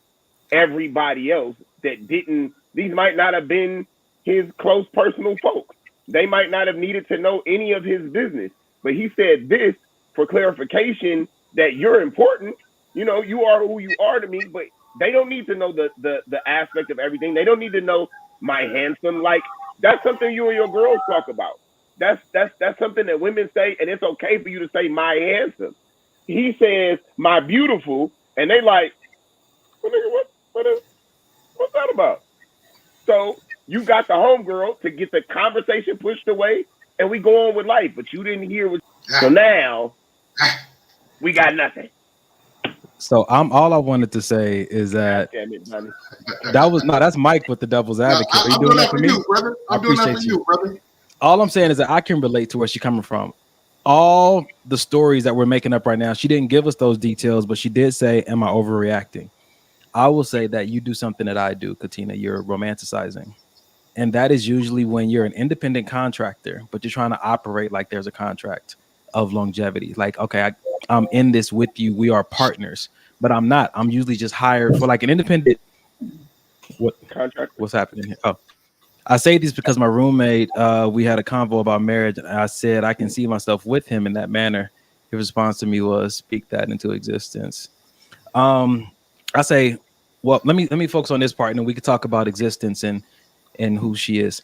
everybody else that didn't. These might not have been his close personal folks. They might not have needed to know any of his business. But he said this for clarification that you're important. You know, you are who you are to me, but they don't need to know the aspect of everything. They don't need to know my handsome. Like, that's something you and your girls talk about. That's something that women say, and it's okay for you to say my handsome. He says my beautiful, and they like, well, nigga, what's that about? So you got the homegirl to get the conversation pushed away, and we go on with life. But you didn't hear what. So now we got nothing. So all I wanted to say is that that's Mike with the Devil's Advocate. Are you doing that for me, brother? I'm doing that for you, brother. All I'm saying is that I can relate to where she's coming from. All the stories that we're making up right now, she didn't give us those details, but she did say, am I overreacting? I will say that you do something that I do, Katina. You're romanticizing. And that is usually when you're an independent contractor, but you're trying to operate like there's a contract of longevity. Like, okay, I'm in this with you. We are partners, but I'm not. I'm usually just hired for like an independent. What's happening here? Oh, I say this because my roommate, we had a convo about marriage, and I said I can see myself with him in that manner. His response to me was, "Speak that into existence." I say, well, let me focus on this part, and then we could talk about existence and who she is.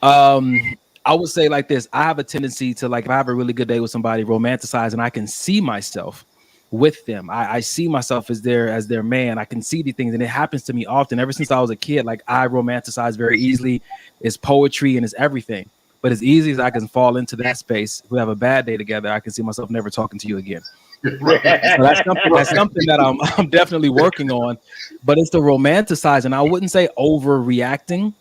I I would say like this. I have a tendency to, like, if I have a really good day with somebody, romanticize, and I can see myself with them. I see myself as their man. I can see the things, and it happens to me often. Ever since I was a kid, like, I romanticize very easily. It's poetry and it's everything. But as easy as I can fall into that space, if we have a bad day together, I can see myself never talking to you again. Right. So that's something that I'm definitely working on. But it's the romanticize, and I wouldn't say overreacting.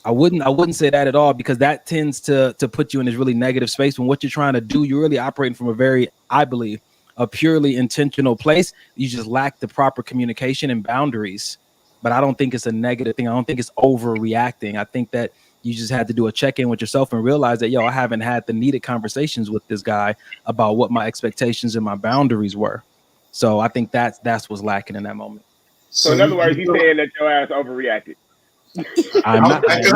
I wouldn't say that at all, because that tends to put you in this really negative space when what you're trying to do, you're really operating from a very, I believe, a purely intentional place. You just lack the proper communication and boundaries. But I don't think it's a negative thing. I don't think it's overreacting. I think that you just had to do a check-in with yourself and realize that, I haven't had the needed conversations with this guy about what my expectations and my boundaries were. So I think that's what's lacking in that moment. So in other words, you're saying that your ass overreacted. I'm not. Because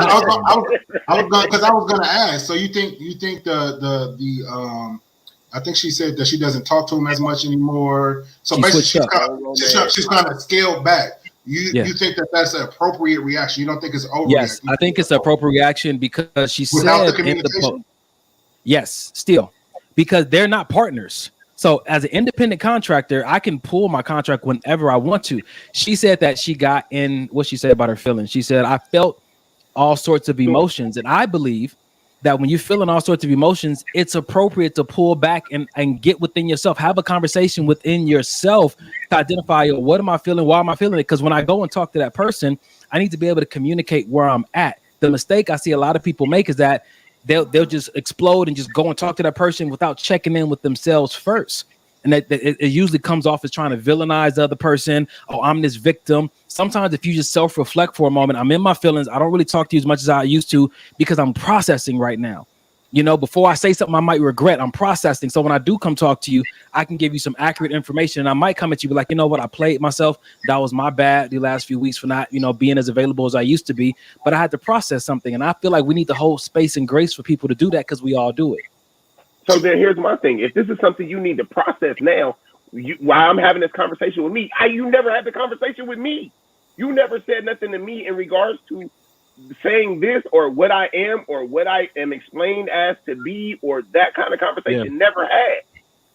I was gonna ask. So you think the I think she said that she doesn't talk to him as much anymore. So basically, she's kind of scaled back. You think that that's an appropriate reaction? You don't think it's overreaction? Yes, I think it's an appropriate reaction, because she Without said the communication? yes, still, because they're not partners. So as an independent contractor, I can pull my contract whenever I want to. She said that she got in what she said about her feelings. She said, I felt all sorts of emotions. And I believe that when you're feeling all sorts of emotions, it's appropriate to pull back and get within yourself. Have a conversation within yourself to identify, what am I feeling? Why am I feeling it? Because when I go and talk to that person, I need to be able to communicate where I'm at. The mistake I see a lot of people make is that they'll just explode and just go and talk to that person without checking in with themselves first. And that it usually comes off as trying to villainize the other person. Oh, I'm this victim. Sometimes if you just self-reflect for a moment, I'm in my feelings. I don't really talk to you as much as I used to because I'm processing right now. Before I say something I might regret, I'm processing. So when I do come talk to you, I can give you some accurate information. And I might come at you, be like, I played myself. That was my bad the last few weeks for not, being as available as I used to be. But I had to process something. And I feel like we need to hold space and grace for people to do that, because we all do it. So then here's my thing. If this is something you need to process now, while I'm having this conversation with me, you never had the conversation with me. You never said nothing to me in regards to saying this or what I am or what I am explained as to be, or that kind of conversation. Yeah. Never had.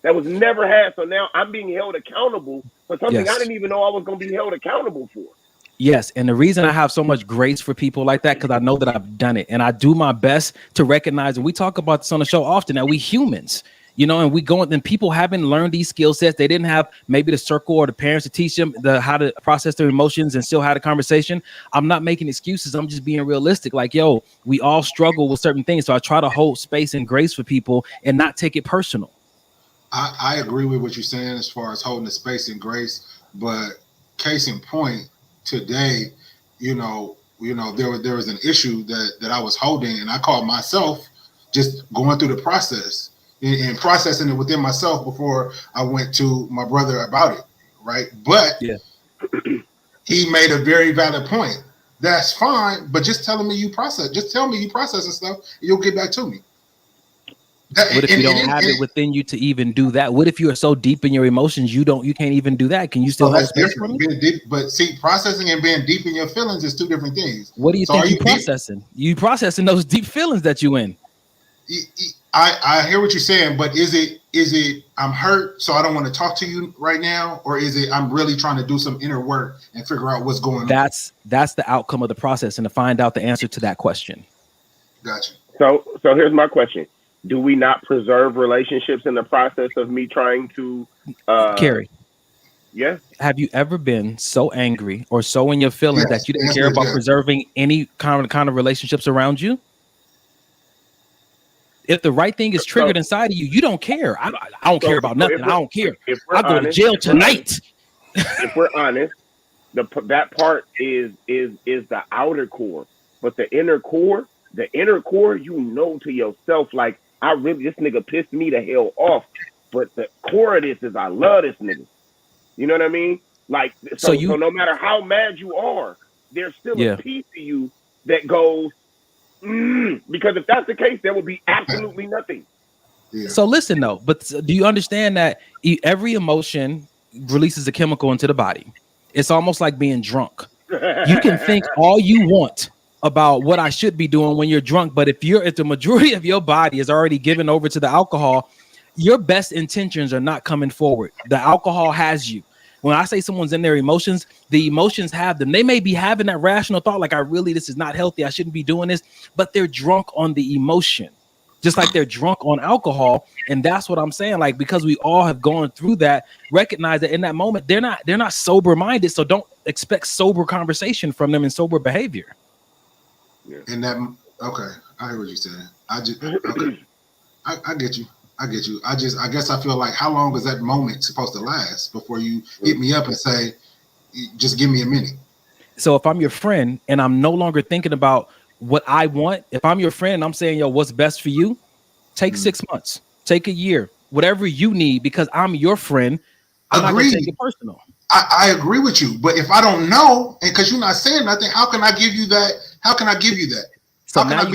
That was never had. So now I'm being held accountable for something I didn't even know I was going to be held accountable for. Yes. And the reason I have so much grace for people like that, because I know that I've done it, and I do my best to recognize, and we talk about this on the show often, that we humans, and we go, and people haven't learned these skill sets. They didn't have maybe the circle or the parents to teach them how to process their emotions and still have a conversation. I'm not making excuses. I'm just being realistic. Like, we all struggle with certain things. So I try to hold space and grace for people and not take it personal. I agree with what you're saying as far as holding the space and grace, but case in point, today, there was an issue that I was holding, and I called myself just going through the process and processing it within myself before I went to my brother about it, right? But he made a very valid point. That's fine, but just telling me you process, just tell me you processing stuff, and you'll get back to me. What if you don't have it within you to even do that? What if you are so deep in your emotions you can't even do that? Can you still hold space for me? Being deep, but see, processing and being deep in your feelings is two different things. What do you think you're processing? You processing those deep feelings that you in. I hear what you're saying, but is it I'm hurt, so I don't want to talk to you right now, or is it I'm really trying to do some inner work and figure out what's going on? That's the outcome of the process, and to find out the answer to that question. Gotcha. So here's my question. Do we not preserve relationships in the process of me trying to Carrie? Yeah. Have you ever been so angry or so in your feelings that you didn't care about preserving any kind of relationships around you? If the right thing is triggered inside of you, you don't care. I don't care about nothing. I don't care. I go to jail tonight. If we're honest, that part is the outer core, but the inner core, to yourself, like, this nigga pissed me the hell off, but the core of this is I love this nigga. You know what I mean? Like, so no matter how mad you are, there's still a piece of you that goes, because if that's the case, there would be absolutely nothing. Yeah. So listen though, but do you understand that every emotion releases a chemical into the body? It's almost like being drunk. You can think all you want about what I should be doing when you're drunk. But if the majority of your body is already given over to the alcohol, your best intentions are not coming forward. The alcohol has you. When I say someone's in their emotions, the emotions have them. They may be having that rational thought, like, this is not healthy, I shouldn't be doing this, but they're drunk on the emotion, just like they're drunk on alcohol. And that's what I'm saying. Like, because we all have gone through that, recognize that in that moment, they're not sober minded. So don't expect sober conversation from them and sober behavior. Yeah. And that, okay, I hear what you said. I get you. I guess I feel like, how long is that moment supposed to last before you hit me up and say, just give me a minute? So if I'm your friend and I'm no longer thinking about what I want, if I'm your friend and I'm saying, yo, what's best for you? Take 6 months, take a year, whatever you need, because I'm your friend. I'm not going to take it personal. I agree with you, but if I don't know, and because you're not saying nothing, how can I give you that? So how can I be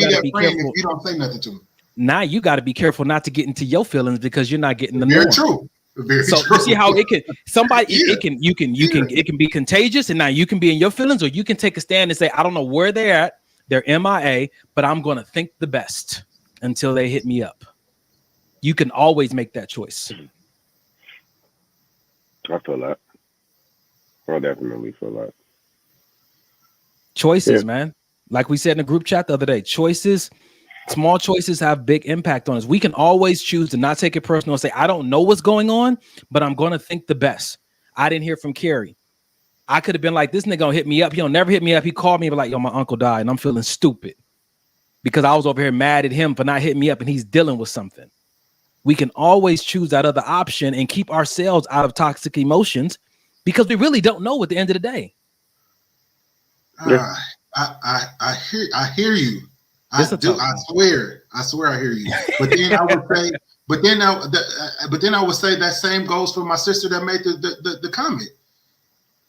that friend careful. if you don't say nothing to me? Now you got to be careful not to get into your feelings because you're not getting the Very norm. true. Very so true. You see how it can it can be contagious, and now you can be in your feelings, or you can take a stand and say, I don't know where they're at, they're MIA, but I'm going to think the best until they hit me up. You can always make that choice. I feel that. I definitely feel that. Choices, man. Like we said in the group chat the other day, choices. Small choices have big impact on us. We can always choose to not take it personal and say, I don't know what's going on, but I'm going to think the best. I didn't hear from Carrie. I could have been like, this nigga gonna hit me up. He don't never hit me up. He called me and be like, yo, my uncle died and I'm feeling stupid because I was over here mad at him for not hitting me up and he's dealing with something. We can always choose that other option and keep ourselves out of toxic emotions because we really don't know at the end of the day. I hear you. I swear I hear you. But then I would say, but then I would say that same goes for my sister that made the comment.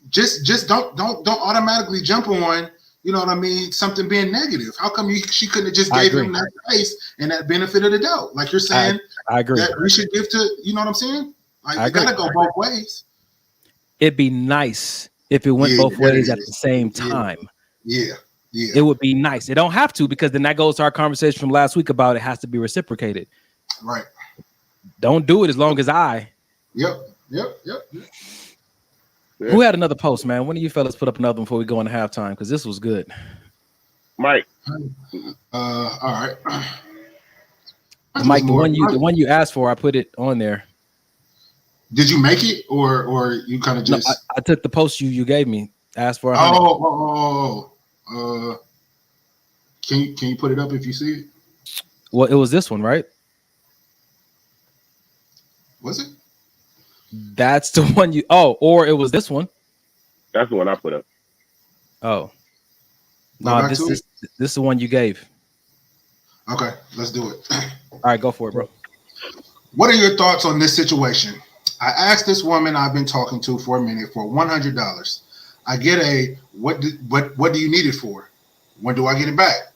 Just don't automatically jump on, you know what I mean, something being negative. How come she couldn't have just gave him that space and that benefit of the doubt? Like you're saying, I agree. That we should give to, you know what I'm saying? Like it gotta go both ways. It'd be nice if it went both ways at the same time. Yeah. It would be nice. It don't have to, because then that goes to our conversation from last week about it has to be reciprocated. Right. Don't do it as long as I. Yep. Who had another post, man? When do you fellas put up another one before we go into halftime? Because this was good. Mike. All right. Mike, the one you asked for, I put it on there. Did you make it, or you kind of just? No, I took the post you gave me. Asked for. Can you put it up if you see it? Well, it was this one, right? Was it? That's the one you. Oh, or it was this one. That's the one I put up. Oh. No, this is the one you gave. Okay, let's do it. All right, go for it, bro. What are your thoughts on this situation? I asked this woman I've been talking to for a minute for $100. I get a what do you need it for? When do I get it back?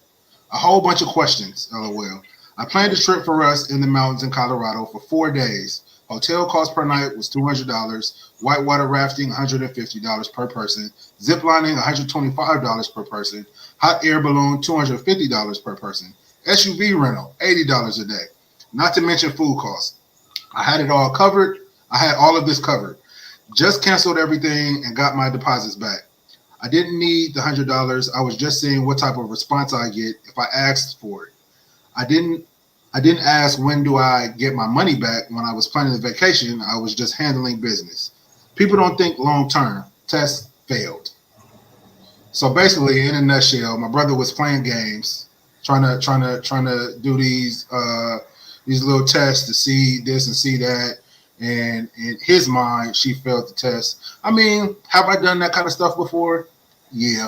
A whole bunch of questions. LOL. I planned a trip for us in the mountains in Colorado for 4 days. Hotel cost per night was $200. Whitewater rafting $150 per person. Zip lining $125 per person. Hot air balloon $250 per person. SUV rental $80 a day. Not to mention food costs. I had it all covered. I had all of this covered. Just canceled everything and got my deposits back. I didn't need the $100. I was just seeing what type of response I get if I asked for it. I didn't ask when do I get my money back when I was planning the vacation. I was just handling business. People don't think long term. Test failed. So basically, in a nutshell, my brother was playing games, trying to do these little tests to see this and see that. And in his mind, she failed the test. I mean, have I done that kind of stuff before? Yeah.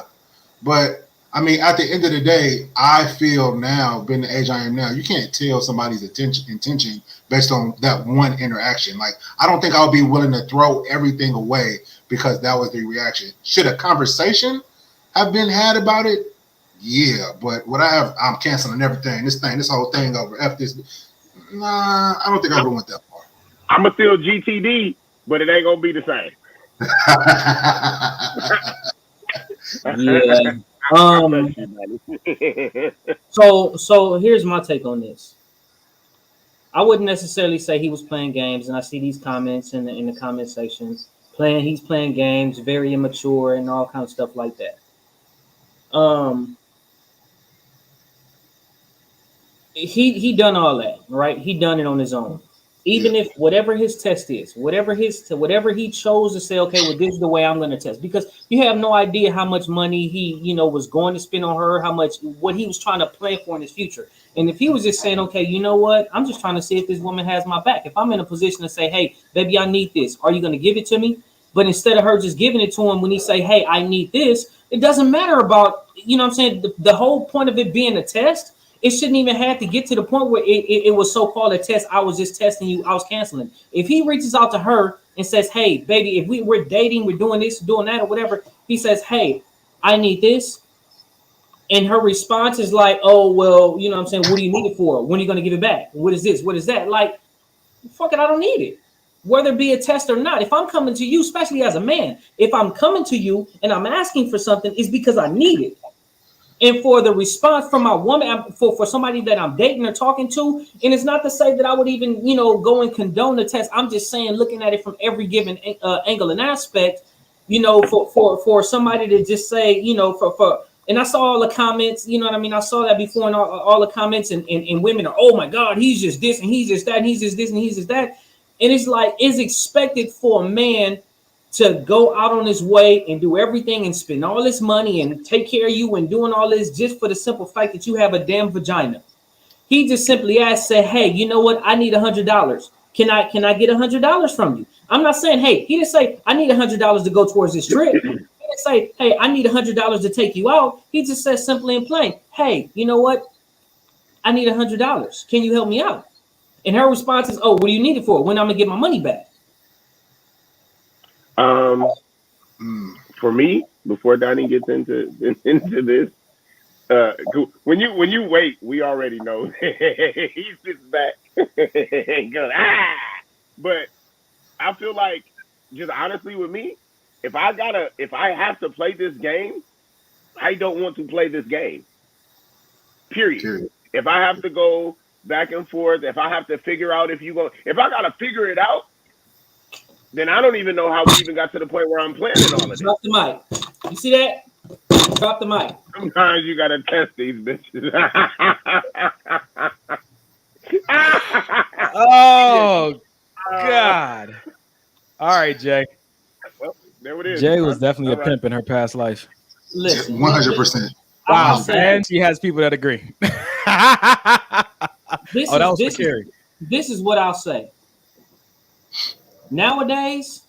But I mean, at the end of the day, I feel now, being the age I am now, you can't tell somebody's intention based on that one interaction. Like, I don't think I would be willing to throw everything away because that was the reaction. Should a conversation have been had about it? Yeah. But what I'm canceling everything. This whole thing over. F this. Nah, I don't think I would have went that far. I'm going to still GTD, but it ain't going to be the same. Yeah. Um, so here's my take on this. I wouldn't necessarily say he was playing games, and I see these comments in the comment section he's playing games, very immature, and all kind of stuff like that. He done all that, right? He done it on his own. Even if whatever his test is, whatever he chose to say, okay, well, this is the way I'm going to test, because you have no idea how much money he, was going to spend on her, what he was trying to plan for in his future. And if he was just saying, okay, you know what, I'm just trying to see if this woman has my back. If I'm in a position to say, hey, baby, I need this, are you going to give it to me? But instead of her just giving it to him when he say, hey, I need this, it doesn't matter about, what I'm saying, the whole point of it being a test. It shouldn't even have to get to the point where it was so-called a test. I was just testing you. I was canceling. If he reaches out to her and says, hey, baby, if we're dating, we're doing this, doing that, or whatever, he says, hey, I need this. And her response is like, oh, well, what do you need it for? When are you going to give it back? What is this? What is that? Like, fuck it, I don't need it. Whether it be a test or not, if I'm coming to you, especially as a man, if I'm coming to you and I'm asking for something, it's because I need it. And for the response from my woman, for somebody that I'm dating or talking to, and it's not to say that I would even, go and condone the test. I'm just saying, looking at it from every given angle and aspect, for somebody to just say, and I saw all the comments, I saw that before, and all the comments and women are, oh my God, he's just this and he's just that and he's just this and he's just that. And it's like, it's expected for a man to go out on his way and do everything and spend all this money and take care of you and doing all this just for the simple fact that you have a damn vagina. He just simply asked, said, hey, you know what? I need $100. Can I get $100 from you? I'm not saying, hey, he didn't say, I need $100 to go towards this trip. He didn't say, hey, I need $100 to take you out. He just said simply and plain, hey, you know what? I need $100. Can you help me out? And her response is, oh, what do you need it for? When I'm gonna get my money back? For me, before Donnie gets into this, when you wait, we already know he sits back and goes, ah. But I feel like, just honestly with me, if I have to play this game, I don't want to play this game. Period. If I have to go back and forth, if I have to figure out if I gotta figure it out, then I don't even know how we even got to the point where I'm planning all of this. Drop the mic. You see that? Drop the mic. Sometimes you gotta test these bitches. Oh God! All right, Jay. Well, there it is. Jay was definitely a pimp in her past life. Listen, 100%. Wow, and she has people that agree. This is what I'll say. Nowadays,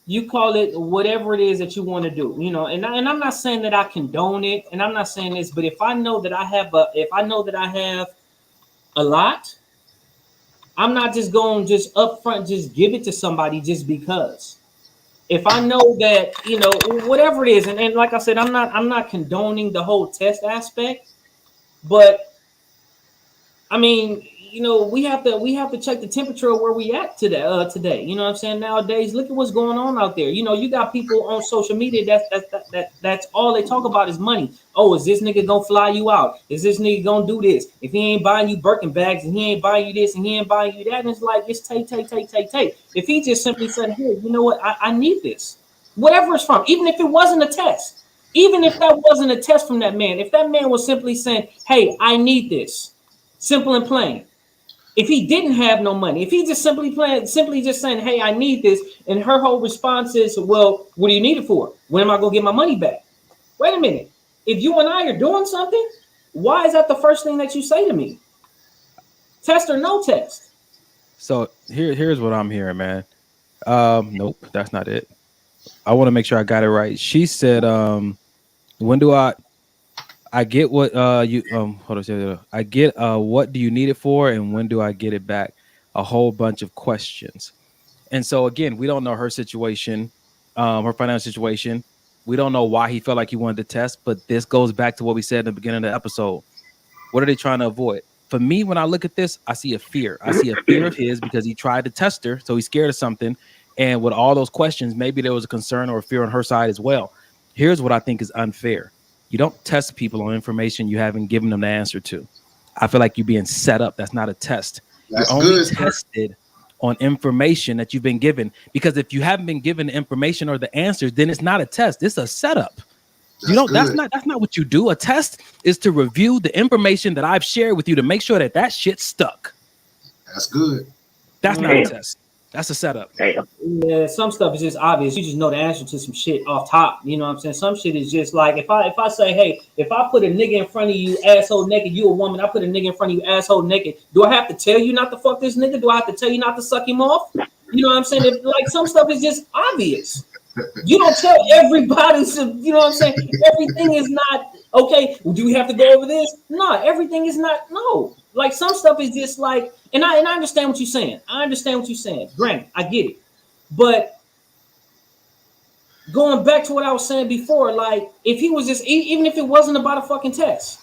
you call it whatever it is that you want to do, and I'm not saying that I condone it, and I'm not saying this, but if I know that I have a lot, I'm not just going just up front, just give it to somebody just because. If I know that, whatever it is, and like I said, I'm not condoning the whole test aspect, but I mean, we have to check the temperature of where we at today. You know what I'm saying? Nowadays, look at what's going on out there. You got people on social media that's all they talk about is money. Oh, is this nigga gonna fly you out? Is this nigga gonna do this? If he ain't buying you Birkin bags and he ain't buying you this and he ain't buying you that, and it's like, it's take. If he just simply said, hey, you know what? I need this. Whatever it's from, even if it wasn't a test, even if that wasn't a test from that man, if that man was simply saying, hey, I need this, simple and plain. If he didn't have no money, if he just simply just saying, hey, I need this, and her whole response is, well, what do you need it for? When am I going to get my money back? Wait a minute. If you and I are doing something, why is that the first thing that you say to me? Test or no test? So here's what I'm hearing, man. Nope, that's not it. I want to make sure I got it right. She said, when do I get what you hold on. I get what do you need it for, and when do I get it back? A whole bunch of questions. And so again, we don't know her situation, her financial situation. We don't know why he felt like he wanted to test, but this goes back to what we said in the beginning of the episode. What are they trying to avoid? For me, when I look at this, I see a fear. I see a fear of his because he tried to test her, so he's scared of something. And with all those questions, maybe there was a concern or a fear on her side as well. Here's what I think is unfair. You don't test people on information you haven't given them the answer to. I feel like you're being set up. That's not a test. That's you're only good, tested on information that you've been given. Because if you haven't been given the information or the answers, then it's not a test. It's a setup. That's not what you do. A test is to review the information that I've shared with you to make sure that shit stuck. That's good. That's not a test. That's a setup. Damn. Yeah, some stuff is just obvious. You just know the answer to some shit off top. You know what I'm saying? Some shit is just like if I say, hey, if I put a nigga in front of you, asshole naked, you a woman, I put a nigga in front of you, asshole naked. Do I have to tell you not to fuck this nigga? Do I have to tell you not to suck him off? You know what I'm saying? Like some stuff is just obvious. You don't tell everybody, you know what I'm saying? Everything is not okay. Well, do we have to go over this? No, everything is not. No, like some stuff is just like, and I understand what you're saying. I understand what you're saying. Granted, I get it. But going back to what I was saying before, like if he was just, even if it wasn't about a fucking test,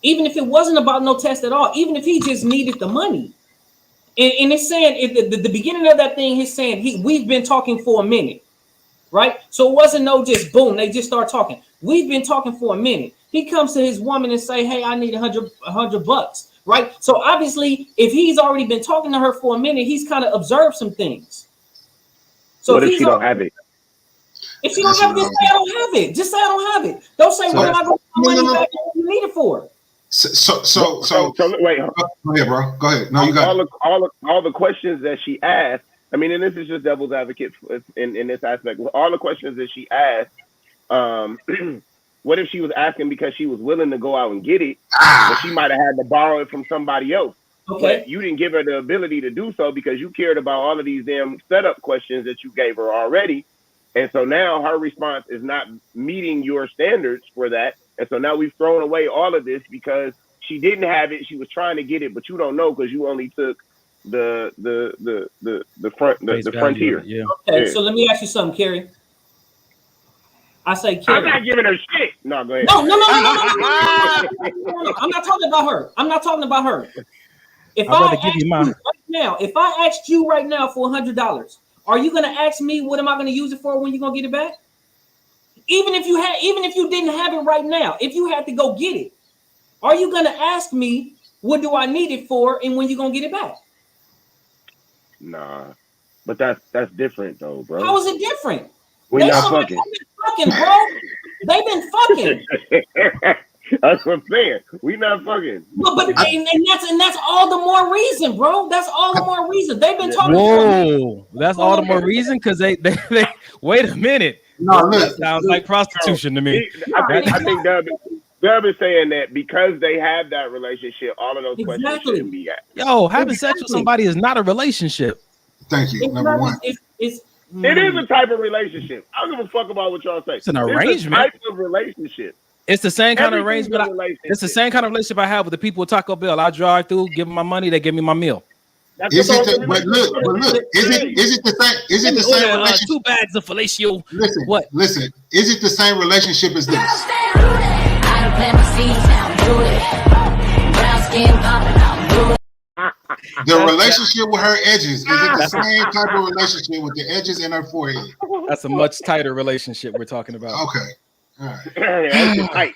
even if it wasn't about no test at all, even if he just needed the money, and it's saying at the beginning of that thing, he's saying we've been talking for a minute. Right, so it wasn't no just boom. They just start talking. We've been talking for a minute. He comes to his woman and say, "Hey, I need $100." Right. So obviously, if he's already been talking to her for a minute, he's kind of observed some things. So what if she don't have it? If she don't have it, just say I don't have it. Just say I don't have it. Don't say what am I going to put money back you need it for. So wait. Go ahead, bro. Go ahead. No, you got all the questions that she asked. I mean, and this is just devil's advocate in this aspect. All the questions that she asked, what if she was asking because she was willing to go out and get it, but she might have had to borrow it from somebody else? Okay. But you didn't give her the ability to do so because you cared about all of these damn setup questions that you gave her already. And so now her response is not meeting your standards for that. And so now we've thrown away all of this because she didn't have it. She was trying to get it, but you don't know because you only took the frontier. Yeah. Okay, so let me ask you something, Carrie. I say, Carrie. I'm not giving her shit. No, go ahead. No. I'm not talking about her. I'm not talking about her. If I give you mine right now, if I asked you right now for $100, are you gonna ask me what am I gonna use it for when you gonna get it back? Even if you didn't have it right now, if you had to go get it, are you gonna ask me what do I need it for and when you gonna get it back? Nah, but that's different though, bro. How is it different? We're not fucking. They've been fucking. That's what I'm saying. We not fucking. And that's all the more reason, bro. That's all the more reason. They've been talking. Whoa, that's all the more reason because they wait a minute. No, that sounds like prostitution to me. I think Dub is saying that because they have that relationship, all of those questions shouldn't be asked. Yo, having sex with somebody is not a relationship. Thank you. Number one. It is a type of relationship. I don't give a fuck about what y'all say. It's an arrangement. It's a type of relationship. It's the same kind of arrangement. It's the same kind of relationship I have with the people at Taco Bell. I drive through, give them my money, they give me my meal. But look, is it the same? Is it the same relationship? 2 bags of fellatio. Listen, what? Listen, is it the same relationship as this? The relationship with her edges, is it the same type of relationship with the edges in her forehead? That's a much tighter relationship we're talking about. Okay. All right.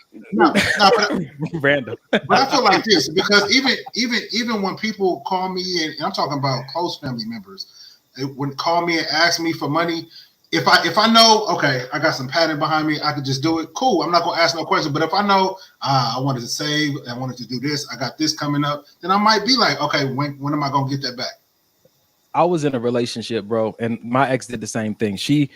Random. But I feel like this because even when people call me and I'm talking about close family members, when call me and ask me for money, if I know, okay, I got some pattern behind me, I could just do it. Cool. I'm not gonna ask no question. But if I know I wanted to save, I wanted to do this, I got this coming up, then I might be like, okay, when am I gonna get that back? I was in a relationship, bro, and my ex did the same thing. She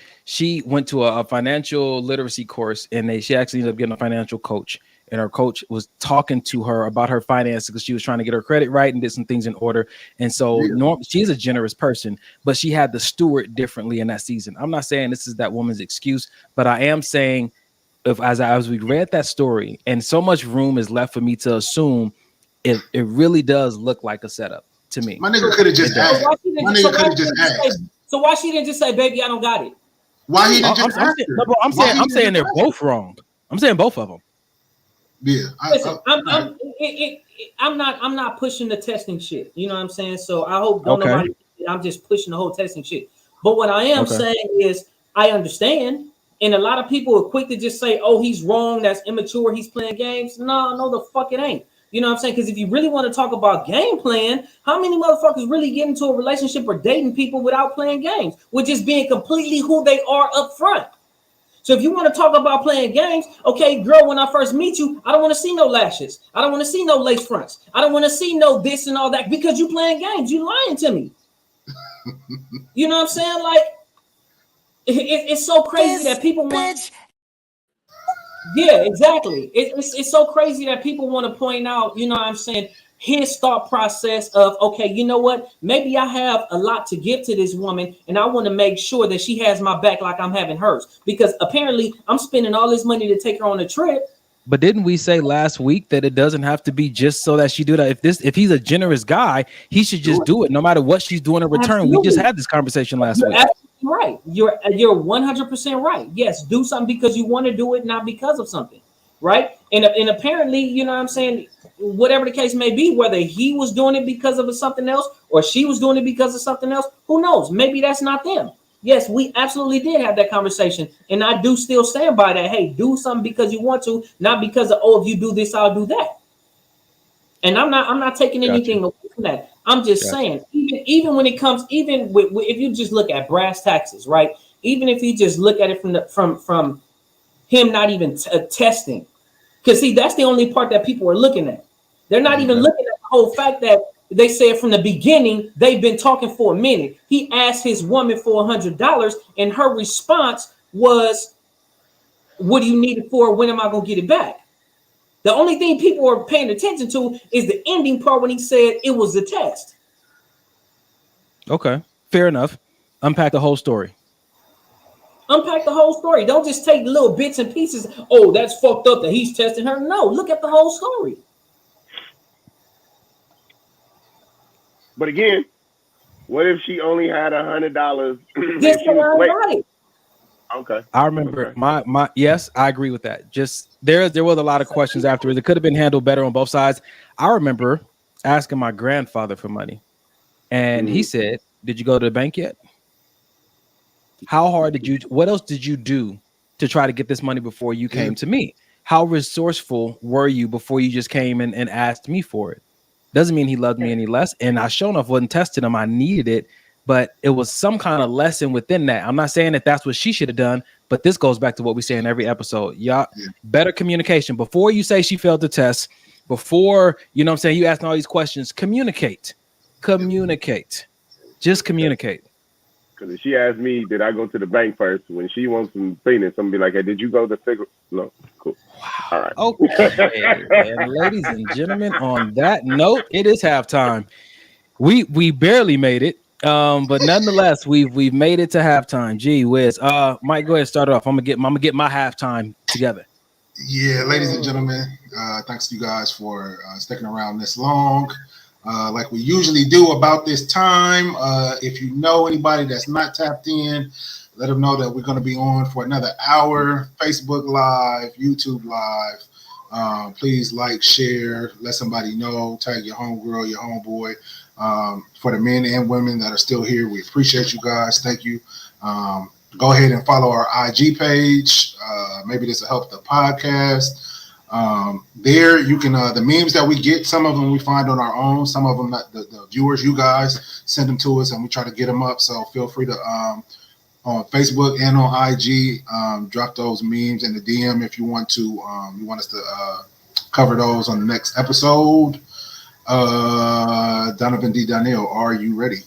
went to a financial literacy course, and she actually ended up getting a financial coach. And her coach was talking to her about her finances because she was trying to get her credit right and did some things in order. And so she's a generous person, but she had to steward differently in that season. I'm not saying this is that woman's excuse, but I am saying as we read that story, and so much room is left for me to assume it really does look like a setup. To me, my nigga could have just asked. So why she didn't just say, "Baby, I don't got it"? Why he didn't just ask her? No, bro, I'm saying they're both wrong. I'm saying both of them. Yeah, I'm not pushing the testing shit. You know what I'm saying? So I hope nobody. I'm just pushing the whole testing shit. But what I am saying is I understand. And a lot of people are quick to just say, oh, he's wrong. That's immature. He's playing games. No, the fuck it ain't. You know what I'm saying? Because if you really want to talk about game plan, how many motherfuckers really get into a relationship or dating people without playing games? With just being completely who they are up front. So if you want to talk about playing games, okay, girl, when I first meet you, I don't want to see no lashes. I don't want to see no lace fronts. I don't want to see no this and all that because you playing games. You lying to me. You know what I'm saying? Like, it's so crazy that people want. Yeah, exactly. It's so crazy that people want to point out, you know what I'm saying, his thought process of, okay, you know what? Maybe I have a lot to give to this woman and I want to make sure that she has my back like I'm having hers. Because apparently I'm spending all this money to take her on a trip. But didn't we say last week that it doesn't have to be just so that she do that? If he's a generous guy, he should just do it no matter what she's doing in return. Absolutely. We just had this conversation last week. Absolutely right. You're 100% right. Yes, do something because you want to do it, not because of something. Right. And apparently, you know what I'm saying, whatever the case may be, whether he was doing it because of something else or she was doing it because of something else, who knows? Maybe that's not them. Yes, we absolutely did have that conversation. And I do still stand by that. Hey, do something because you want to, not because of, oh, if you do this, I'll do that. And I'm not taking anything away from that. I'm just saying, even when it comes, even with, if you just look at brass taxes, right? Even if you just look at it from him not even testing, because see, that's the only part that people are looking at. They're not even looking at the whole fact that they said from the beginning they've been talking for a minute. He asked his woman for $100, and her response was, "What do you need it for? When am I gonna get it back?" The only thing people are paying attention to is the ending part when he said it was a test. Okay, fair enough. Unpack the whole story. Unpack the whole story. Don't just take little bits and pieces. Oh, that's fucked up that he's testing her. No, look at the whole story. But again, what if she only had $100? Right. Okay. I remember my yes, I agree with that. Just there was a lot of questions afterwards. It could have been handled better on both sides. I remember asking my grandfather for money, and he said, "Did you go to the bank yet? How hard did you? What else did you do to try to get this money before you came to me? How resourceful were you before you just came and asked me for it?" Doesn't mean he loved me any less. And I sure enough wasn't testing him. I needed it, but it was some kind of lesson within that. I'm not saying that that's what she should have done, but this goes back to what we say in every episode. Y'all, better communication. Before you say she failed the test, before, you know what I'm saying, you asking all these questions, communicate. Just communicate. Because if she asked me, did I go to the bank first? When she wants some peanuts, I'm gonna be like, hey, did you go to figure? No, cool. Wow. All right. Okay. And ladies and gentlemen, on that note, it is halftime. We barely made it, but nonetheless, we've made it to halftime. Gee whiz. Mike, go ahead and start it off. I'm gonna get my halftime together. Yeah, ladies and gentlemen, thanks to you guys for sticking around this long. Like we usually do about this time. If you know anybody that's not tapped in, let them know that we're going to be on for another hour. Facebook Live, YouTube Live. Please like, share, let somebody know, tag your homegirl, your homeboy. For the men and women that are still here, we appreciate you guys. Thank you. Go ahead and follow our IG page. Maybe this will help the podcast. There you can the memes that we get, some of them we find on our own, some of them that the viewers, you guys, send them to us and we try to get them up. So feel free to on Facebook and on IG drop those memes in the DM if you want to. You want us to cover those on the next episode. Donovan D. Daniel, are you ready?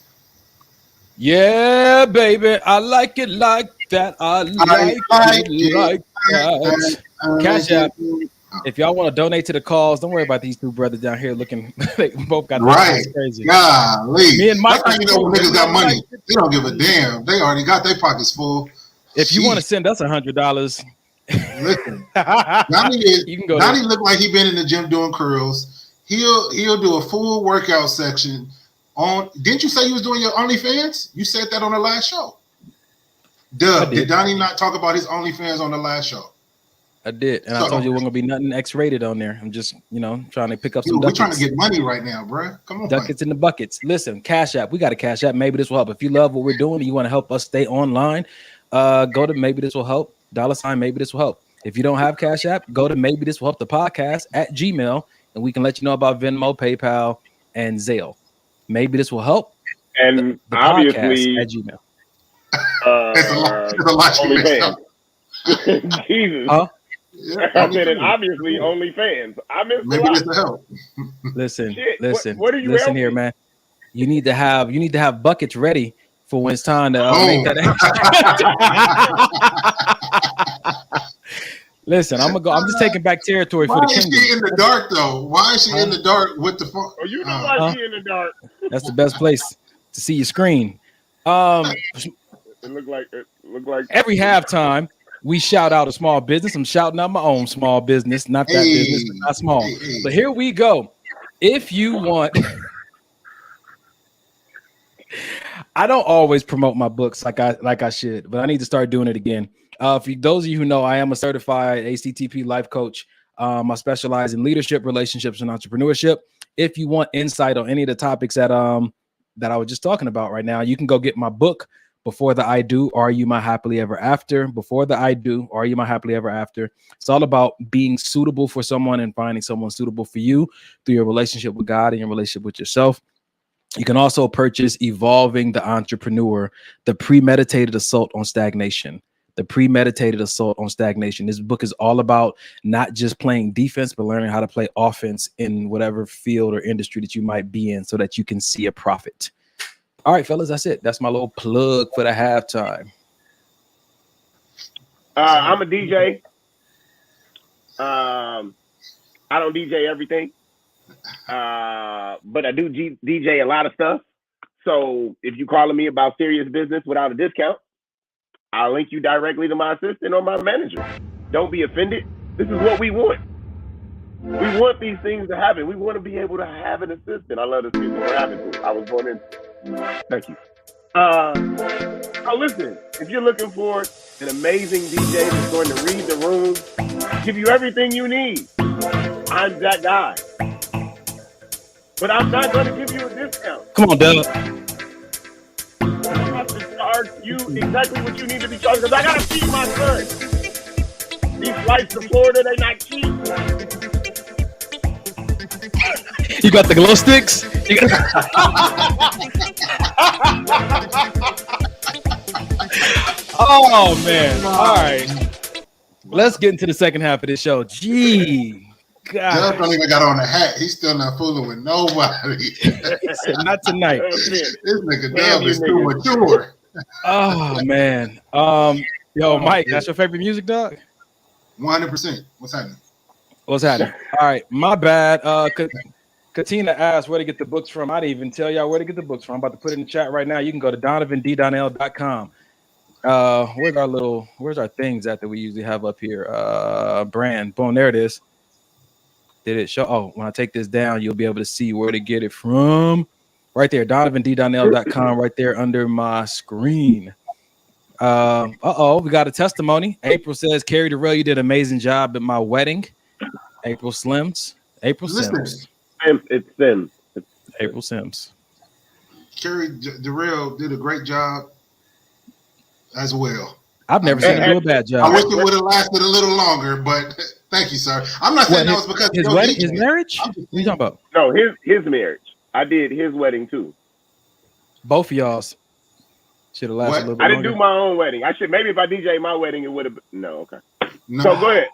Yeah, baby, I like it like that. I like it like that. Cash App. If y'all want to donate to the cause, don't worry about these two brothers down here looking. They both got right. Crazy. Golly. Me and Mike. That's how you know when niggas got money. They don't give a damn. They already got their pockets full. If you want to send us $100, listen. Donnie look like he been in the gym doing curls. He'll do a full workout section on. Didn't you say you was doing your OnlyFans? You said that on the last show. Did Donnie not talk about his OnlyFans on the last show? I did, and I told you it wasn't gonna be nothing X-rated on there. I'm just, trying to pick up some We're trying ducats. to get money right now, bro. Come on, Ducats in the buckets. Listen, Cash App. We got a Cash App. Maybe this will help. If you love what we're doing and you want to help us stay online, go to Maybe This Will Help. $ Maybe This Will Help. If you don't have Cash App, go to Maybe This Will Help the podcast at Gmail, and we can let you know about Venmo, PayPal, and Zelle. Maybe this will help. And The obviously, podcast at Gmail. It's a lot you missed OnlyFans. up. Jesus. Huh? Yeah, I said, and obviously OnlyFans. I missed a maybe lot. this will help. Listen, Shit, listen, what are you listen helping? here, man. You need to have buckets ready for when it's time to make Boom. that. Listen, I'm just taking back territory for Why the is kingdom. she in the dark though? Why is she in the dark with the phone? Oh, you know why she in the dark? That's the best place to see your screen. It looked like Every halftime we shout out a small business. I'm shouting out my own small business, not that business, but not small. Hey. But here we go. If you want, I don't always promote my books like I should, but I need to start doing it again. For those of you who know, I am a certified ACTP life coach. I specialize in leadership, relationships, and entrepreneurship. If you want insight on any of the topics that I was just talking about right now, you can go get my book, Before the I Do, Are You My Happily Ever After? Before the I Do, Are You My Happily Ever After? It's all about being suitable for someone and finding someone suitable for you through your relationship with God and your relationship with yourself. You can also purchase Evolving the Entrepreneur, the premeditated assault on stagnation. The premeditated assault on stagnation. This book is all about not just playing defense, but learning how to play offense in whatever field or industry that you might be in so that you can see a profit. All right, fellas, that's it. That's my little plug for the halftime. I'm a DJ. I don't DJ everything, but I do DJ a lot of stuff. So if you're calling me about serious business without a discount, I'll link you directly to my assistant or my manager. Don't be offended. This is what we want. We want these things to happen. We want to be able to have an assistant. I love this kid. We're having to. I was born in. Thank you. So listen, if you're looking for an amazing DJ that's going to read the room, give you everything you need, I'm that guy. But I'm not going to give you a discount. Come on, Doug. I have to charge you exactly what you need to be charged because I got to feed my son. These flights to Florida, they're not cheap. You got the glow sticks? Oh, man. All right. Let's get into the second half of this show. Gee. God. Doug don't even got on a hat. He's still not fooling with nobody. Not tonight. This nigga Doug is too mature. Oh, man. Yo, Mike, that's your favorite music, dog? 100%. What's happening? What's happening? All right, my bad. Katina asked where to get the books from. I didn't even tell y'all where to get the books from. I'm about to put it in the chat right now. You can go to DonovanDonnell.com. Where's our things that we usually have up here? Brand. Boom, there it is. Did it show? Oh, when I take this down, you'll be able to see where to get it from. Right there, DonovanDonnell.com, right there under my screen. We got a testimony. April says, Carrie Durrell, you did an amazing job at my wedding. April Sims. It's Sims. April Sims. Carrie Durrell did a great job as well. I've never seen her do a bad job. I wish it would have lasted a little longer, but thank you, sir. I'm not saying that was because his wedding, his marriage? What are you talking about? No, his marriage. I did his wedding too. Both of y'all's should have lasted a little bit I didn't longer. do my own wedding. I should maybe if I DJ my wedding, it would have. No, okay. No, so go ahead.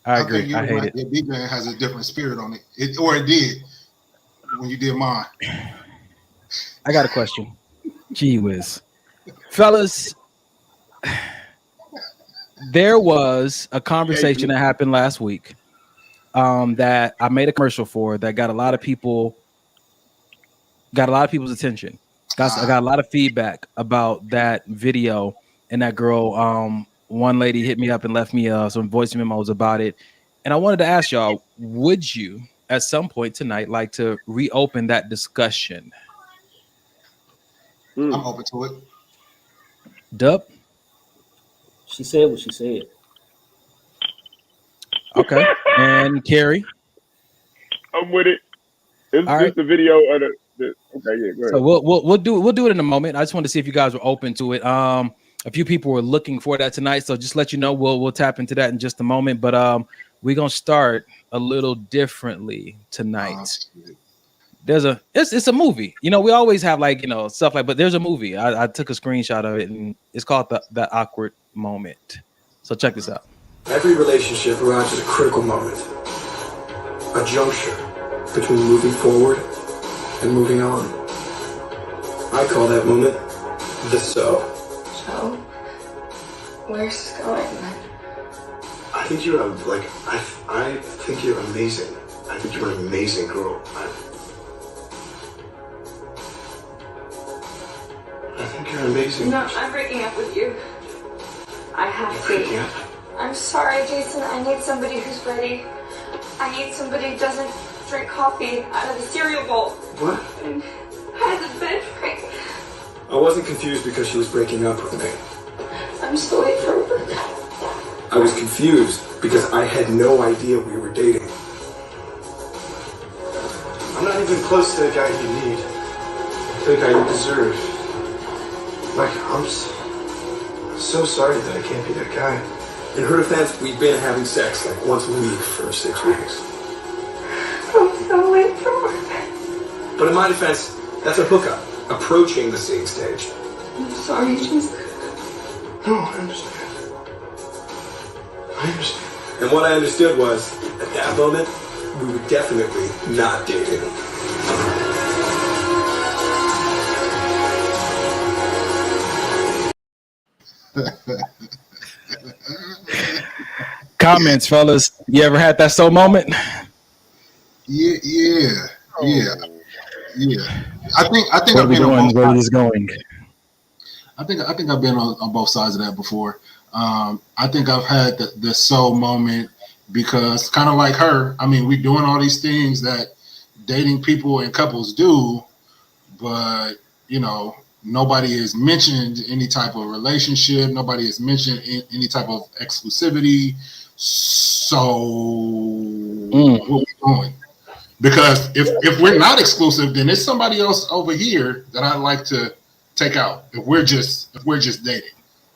I agree. I hate it. Your DJ has a different spirit on it. It did when you did mine. I got a question. Gee whiz. Fellas, there was a conversation that happened last week that I made a commercial for that got a lot of people's attention. I got a lot of feedback about that video, and that girl, one lady hit me up and left me some voice memos about it. And I wanted to ask y'all, would you at some point tonight like to reopen that discussion? I'm open to it. Dub? She said what she said. Okay. And Carrie. I'm with it. It's All just right. the video of the. Okay, yeah, go ahead. So we'll do it in a moment. I just want to see if you guys were open to it. A few people were looking for that tonight, so just let you know we'll tap into that in just a moment. But we're gonna start a little differently tonight. It's a movie. You know, we always have like, you know, stuff like, but there's a movie. I took a screenshot of it, and it's called the Awkward Moment. So check this out. Every relationship arrives at a critical moment, a juncture between moving forward and moving on. I call that moment the so. So, where's this going? I think you're I think you're amazing. I think you're an amazing girl. I think you're amazing. No, I'm breaking up with you. I have to. Breaking up? I'm sorry, Jason. I need somebody who's ready. I need somebody who doesn't drink coffee out of the cereal bowl. What? And has a bed frame. I wasn't confused because she was breaking up with me. I'm still late for work. I was confused because I had no idea we were dating. I'm not even close to the guy you need, the guy you deserve. Like, I'm so sorry that I can't be that guy. In her defense, we've been having sex like once a week for 6 weeks. I'm so late for work. But in my defense, that's a hookup, approaching the scene stage. I'm sorry, Jason. No, I understand. I understand. And what I understood was, at that moment, we were definitely not dating. Comments, fellas. You ever had that so moment? Yeah. I think Where I've we been on going? both Where sides. is going? I think I've been on both sides of that before. I think I've had the soul moment because kind of like her. I mean, we're doing all these things that dating people and couples do, but you know, nobody has mentioned any type of relationship. Nobody has mentioned any type of exclusivity. So what we doing? Because if we're not exclusive, then it's somebody else over here that I'd like to take out. If we're just dating.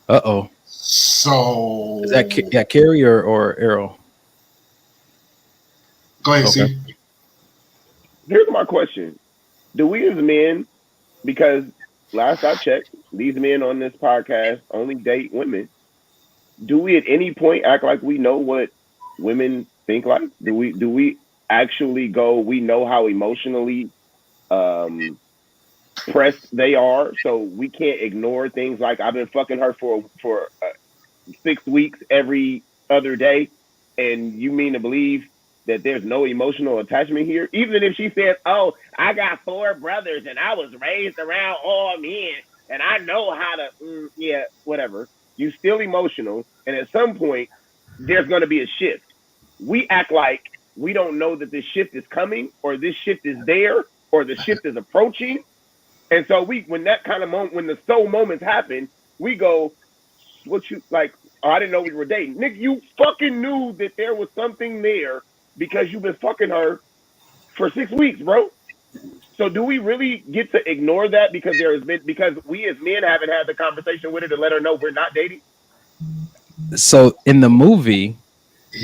Uh-oh. So Is that Carrie or Errol? Go ahead, Okay. see. Here's my question: do we as men, because last I checked, these men on this podcast only date women. Do we at any point act like we know what women think like? Do we actually go? We know how emotionally pressed they are, so we can't ignore things like I've been fucking her for 6 weeks every other day, and you mean to believe that there's no emotional attachment here? Even if she says, "Oh, I got 4 brothers and I was raised around all men and I know how to," yeah, whatever. You still emotional, and at some point there's going to be a shift. We act like we don't know that this shift is coming, or this shift is there, or the shift is approaching. And so when that kind of moment, when the soul moments happen, we go, "What you like? Oh, I didn't know we were dating." Nick, you fucking knew that there was something there because you've been fucking her for 6 weeks, bro. So do we really get to ignore that because because we as men haven't had the conversation with her to let her know we're not dating? So in the movie,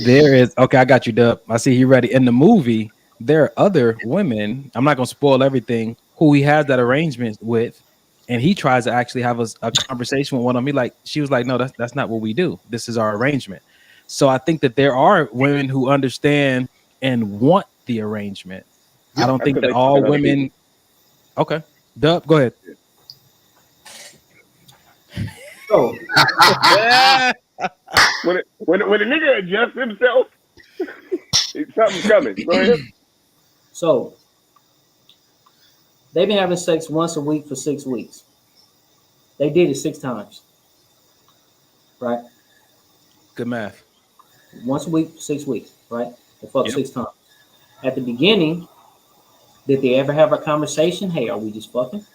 there is I got you, Dub. I see you ready. In the movie, there are other women. I'm not gonna spoil everything. Who he has that arrangement with, and he tries to actually have a conversation with one of them. She was like, "No, that's not what we do. This is our arrangement." So I think that there are women who understand and want the arrangement. I don't think that all women. Okay, Dub, go ahead. So when a nigga adjusts himself, something's coming. Go ahead. So they've been having sex once a week for 6 weeks. They did it 6 times. Right? Good math. Once a week for 6 weeks, right? They fucked 6 times. At the beginning, did they ever have a conversation? Hey, are we just fucking?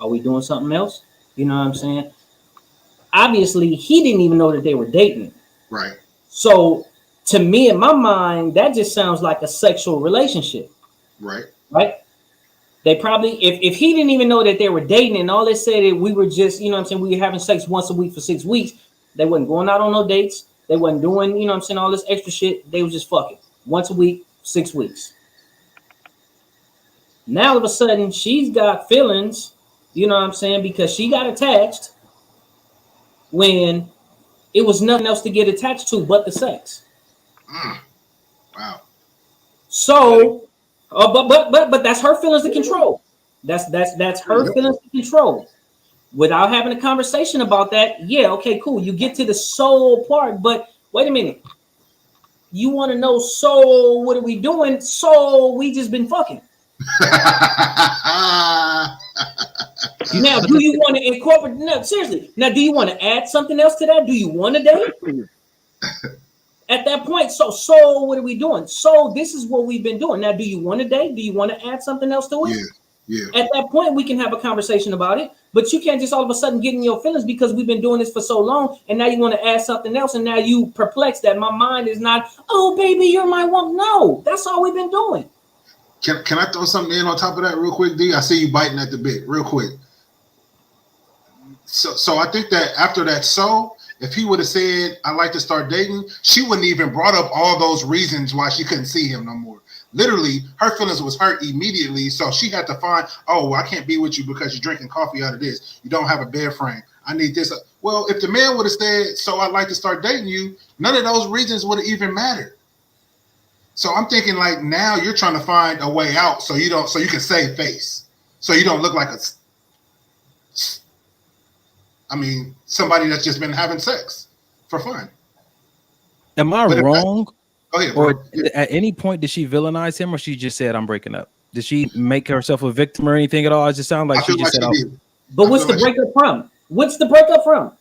Are we doing something else? You know what I'm saying? Obviously, he didn't even know that they were dating. Right. So To me, in my mind, that just sounds like a sexual relationship. Right. Right? They probably, if he didn't even know that they were dating and all they said that we were just, you know what I'm saying, we were having sex once a week for 6 weeks, they wasn't going out on no dates. They wasn't doing, you know what I'm saying, all this extra shit. They was just fucking once a week, 6 weeks. Now all of a sudden she's got feelings, you know what I'm saying, because she got attached when it was nothing else to get attached to but the sex. Wow. So, but that's her feelings to control. That's her feelings to control. Without having a conversation about that, yeah, okay, cool. You get to the soul part, but wait a minute. You want to know, so what are we doing? So we just been fucking. Now, do you want to incorporate? No, seriously. Now, do you want to add something else to that? Do you want to date? At that point, so what are we doing? So this is what we've been doing. Now, do you want to date? Do you want to add something else to it? Yeah. At that point, we can have a conversation about it. But you can't just all of a sudden get in your feelings because we've been doing this for so long, and now you want to add something else, and now you perplexed that my mind is not, oh baby, you're my one. No, that's all we've been doing. Can I throw something in on top of that real quick, D? I see you biting at the bit real quick. So I think that after that, if he would have said, I'd like to start dating, she wouldn't even brought up all those reasons why she couldn't see him no more. Literally, her feelings was hurt immediately. So she had to find, oh, I can't be with you because you're drinking coffee out of this. You don't have a bed frame. I need this. Well, if the man would have said, so I'd like to start dating you, none of those reasons would have even mattered. So I'm thinking like now you're trying to find a way out so you can save face. So you don't look like somebody that's just been having sex for fun. Am I wrong? Go ahead, or at any point did she villainize him, or she just said I'm breaking up? Did she make herself a victim or anything at all? It just sounded like she just said, but what's the breakup from? What's the breakup from?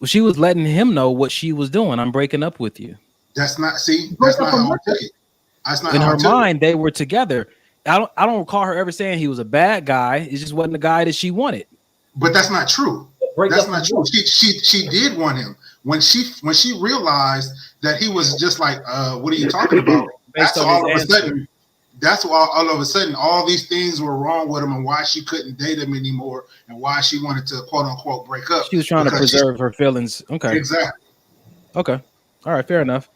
Well, she was letting him know what she was doing. I'm breaking up with you. That's not how I take it. That's not in her mind. They were together. I don't recall her ever saying he was a bad guy. It just wasn't the guy that she wanted. But that's not true. That's not true. She did want him when she realized that he was just like, what are you talking about? That's all of a sudden all these things were wrong with him and why she couldn't date him anymore and why she wanted to quote unquote break up. She was trying to preserve her feelings. Okay. Exactly. Okay. All right. Fair enough.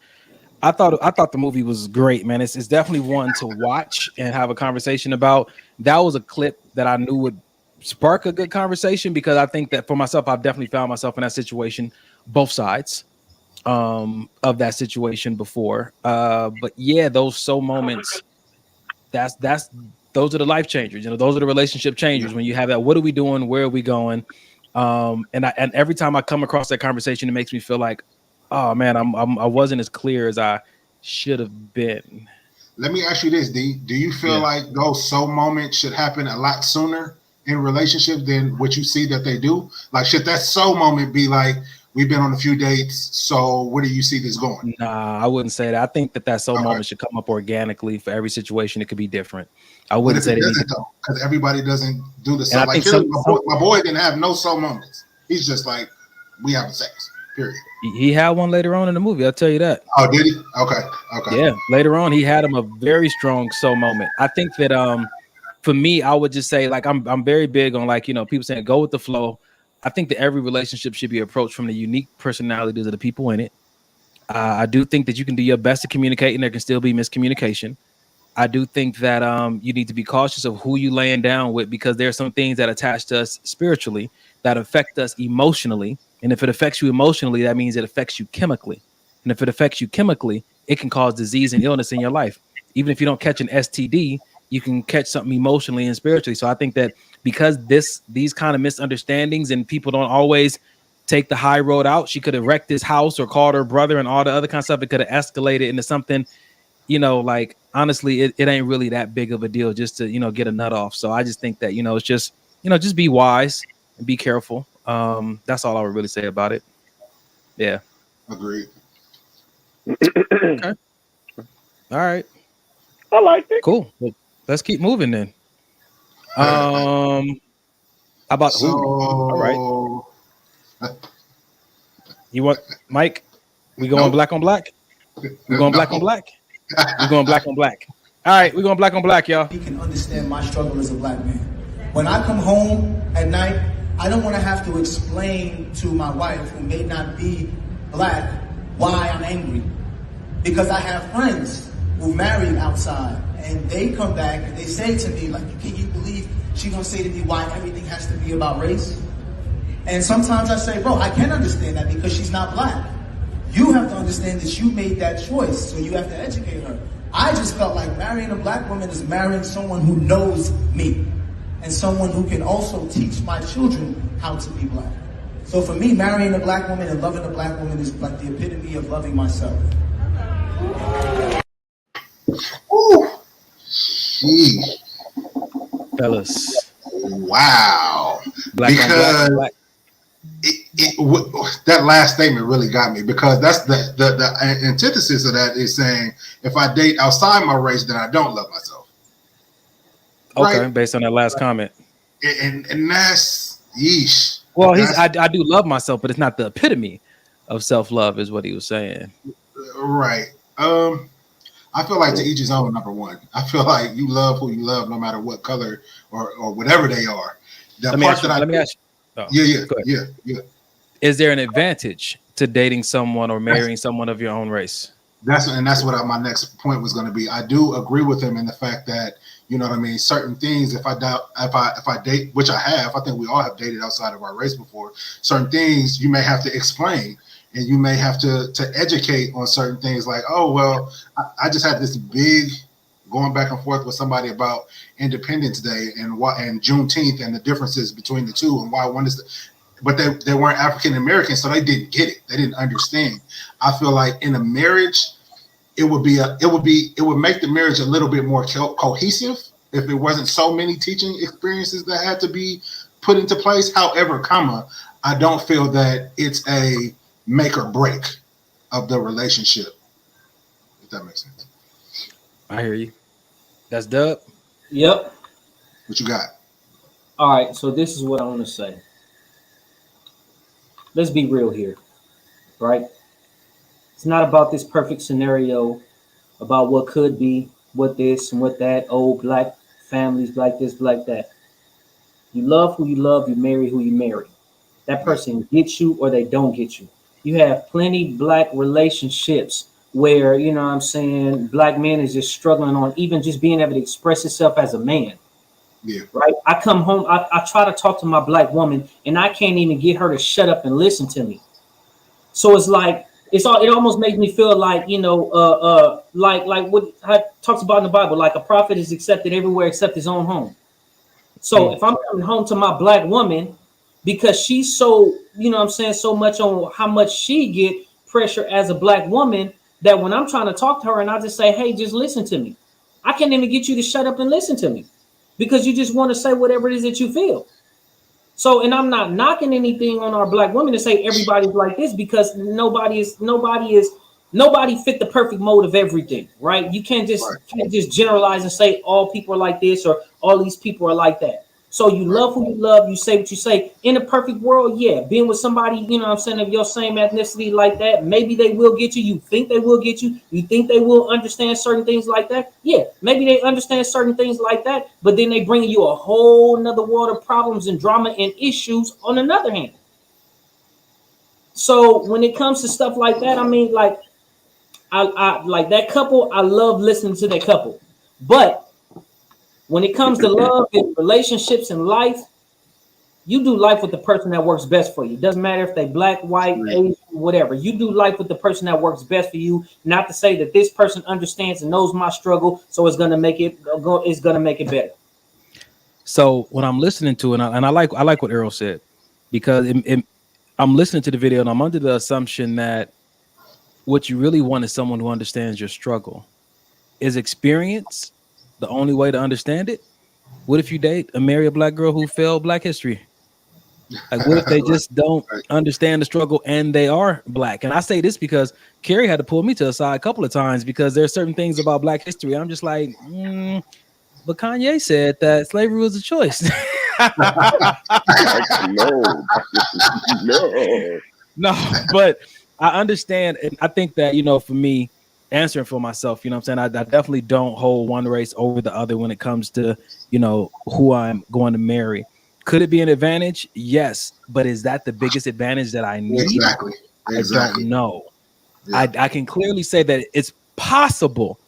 I thought the movie was great, man. It's definitely one to watch and have a conversation about. That was a clip that I knew would spark a good conversation because I think that for myself, I've definitely found myself in that situation, both sides of that situation before. But yeah, those moments, those are the life changers. Those are the relationship changers. When you have that, what are we doing? Where are we going? And every time I come across that conversation, it makes me feel like, oh man, I wasn't as clear as I should have been. Let me ask you this, D. Do you feel like those moments should happen a lot sooner in relationships than what you see that they do? Like, should that moment be like, we've been on a few dates, so where do you see this going? Nah, I wouldn't say that. I think that moment should come up organically. For every situation, it could be different. I wouldn't say that though, because everybody doesn't do the so. Like my boy didn't have no moments. He's just like, we having sex. Period. He had one later on in the movie. I'll tell you that. Oh, did he? Okay. Yeah, later on, he had him a very strong moment. I think that for me, I would just say like I'm very big on like people saying go with the flow. I think that every relationship should be approached from the unique personalities of the people in it. I do think that you can do your best to communicate, and there can still be miscommunication. I do think that you need to be cautious of who you laying down with because there are some things that attach to us spiritually that affect us emotionally. And if it affects you emotionally, that means it affects you chemically. And if it affects you chemically, it can cause disease and illness in your life. Even if you don't catch an STD, you can catch something emotionally and spiritually. So I think that because these kind of misunderstandings and people don't always take the high road out, she could have wrecked his house or called her brother and all the other kind of stuff. It could have escalated into something, like honestly, it ain't really that big of a deal just to, get a nut off. So I just think that, it's just, just be wise and be careful. That's all I would really say about it. Yeah. Agreed. Okay. All right. I like it. Cool. Well, let's keep moving then. How about who? All right. You want Mike? We going black on black? We're going black on black. We're going black on black. All right, we're going black on black, y'all. You can understand my struggle as a black man. When I come home at night, I don't want to have to explain to my wife, who may not be black, why I'm angry. Because I have friends who married outside, and they come back and they say to me, like, can you believe she's gonna say to me why everything has to be about race? And sometimes I say, bro, I can understand that because she's not black. You have to understand that you made that choice, so you have to educate her. I just felt like marrying a black woman is marrying someone who knows me and someone who can also teach my children how to be black. So for me, marrying a black woman and loving a black woman is like the epitome of loving myself. Ooh. Sheesh. Fellas. Wow. Black because on black. That last statement really got me, because that's the antithesis of that is saying if I date outside my race, then I don't love myself. Okay, right? Based on that last comment. And that's yeesh. Well, I do love myself, but it's not the epitome of self-love, is what he was saying. Right. I feel like to each his own, number one. I feel like you love who you love, no matter what color or whatever they are. Let me ask you. Oh, yeah. Is there an advantage to dating someone or marrying someone of your own race? That's what my next point was going to be. I do agree with him in the fact that, you know what I mean, certain things, if I date, which I have, I think we all have dated outside of our race before, certain things you may have to explain, and you may have to educate on certain things, like, oh, well, I just had this big going back and forth with somebody about Independence Day and Juneteenth and the differences between the two and why one is but they weren't African American, so they didn't get it. They didn't understand. I feel like in a marriage, it would make the marriage a little bit more cohesive if it wasn't so many teaching experiences that had to be put into place. However, I don't feel that it's a make or break of the relationship, if that makes sense. I hear you. That's Dub. Yep. What you got? All right, so this is what I want to say. Let's be real here, right? It's not about this perfect scenario, about what could be, what this and what that, black families, like this, like that. You love who you love, you marry who you marry. That person gets you or they don't get you. You have plenty black relationships where, you know what I'm saying, black men is just struggling on even just being able to express itself as a man. Yeah. Right. I come home, I try to talk to my black woman and I can't even get her to shut up and listen to me. So it's like it almost makes me feel like, you know, like what it talks about in the Bible, like a prophet is accepted everywhere except his own home. So if I'm coming home to my black woman because she's so, you know what I'm saying, so much on how much she get pressure as a black woman, that when I'm trying to talk to her and I just say, hey, just listen to me, I can't even get you to shut up and listen to me because you just want to say whatever it is that you feel. So, and I'm not knocking anything on our black women to say everybody's like this, because nobody fit the perfect mold of everything, right? You can't just generalize and say all people are like this or all these people are like that. So you love who you love, you say what you say. In a perfect world, yeah, being with somebody, you know what I'm saying, of your same ethnicity like that, maybe they will get you. You think they will get you. You think they will understand certain things like that. Yeah, maybe they understand certain things like that, but then they bring you a whole nother world of problems and drama and issues on another hand. So when it comes to stuff like that, I mean, like, I like that couple. I love listening to that couple, but when it comes to love and relationships and life, you do life with the person that works best for you. It doesn't matter if they black, white, Asian, whatever. You do life with the person that works best for you. Not to say that this person understands and knows my struggle, so it's gonna make it better. So when I'm listening to it, and I like what Errol said, because I'm listening to the video and I'm under the assumption that what you really want is someone who understands your struggle. Is experience the only way to understand it? What if you marry a black girl who failed Black history? Like, what if they just don't understand the struggle and they are black? And I say this because Carrie had to pull me to the side a couple of times because there's certain things about Black history I'm just like, but Kanye said that slavery was a choice. No, but I understand, and I think that, you know, for me, answering for myself. You know what I'm saying? I definitely don't hold one race over the other when it comes to, you know, who I'm going to marry. Could it be an advantage? Yes. But is that the biggest advantage that I need? Exactly. I don't know. Yeah. I can clearly say that it's possible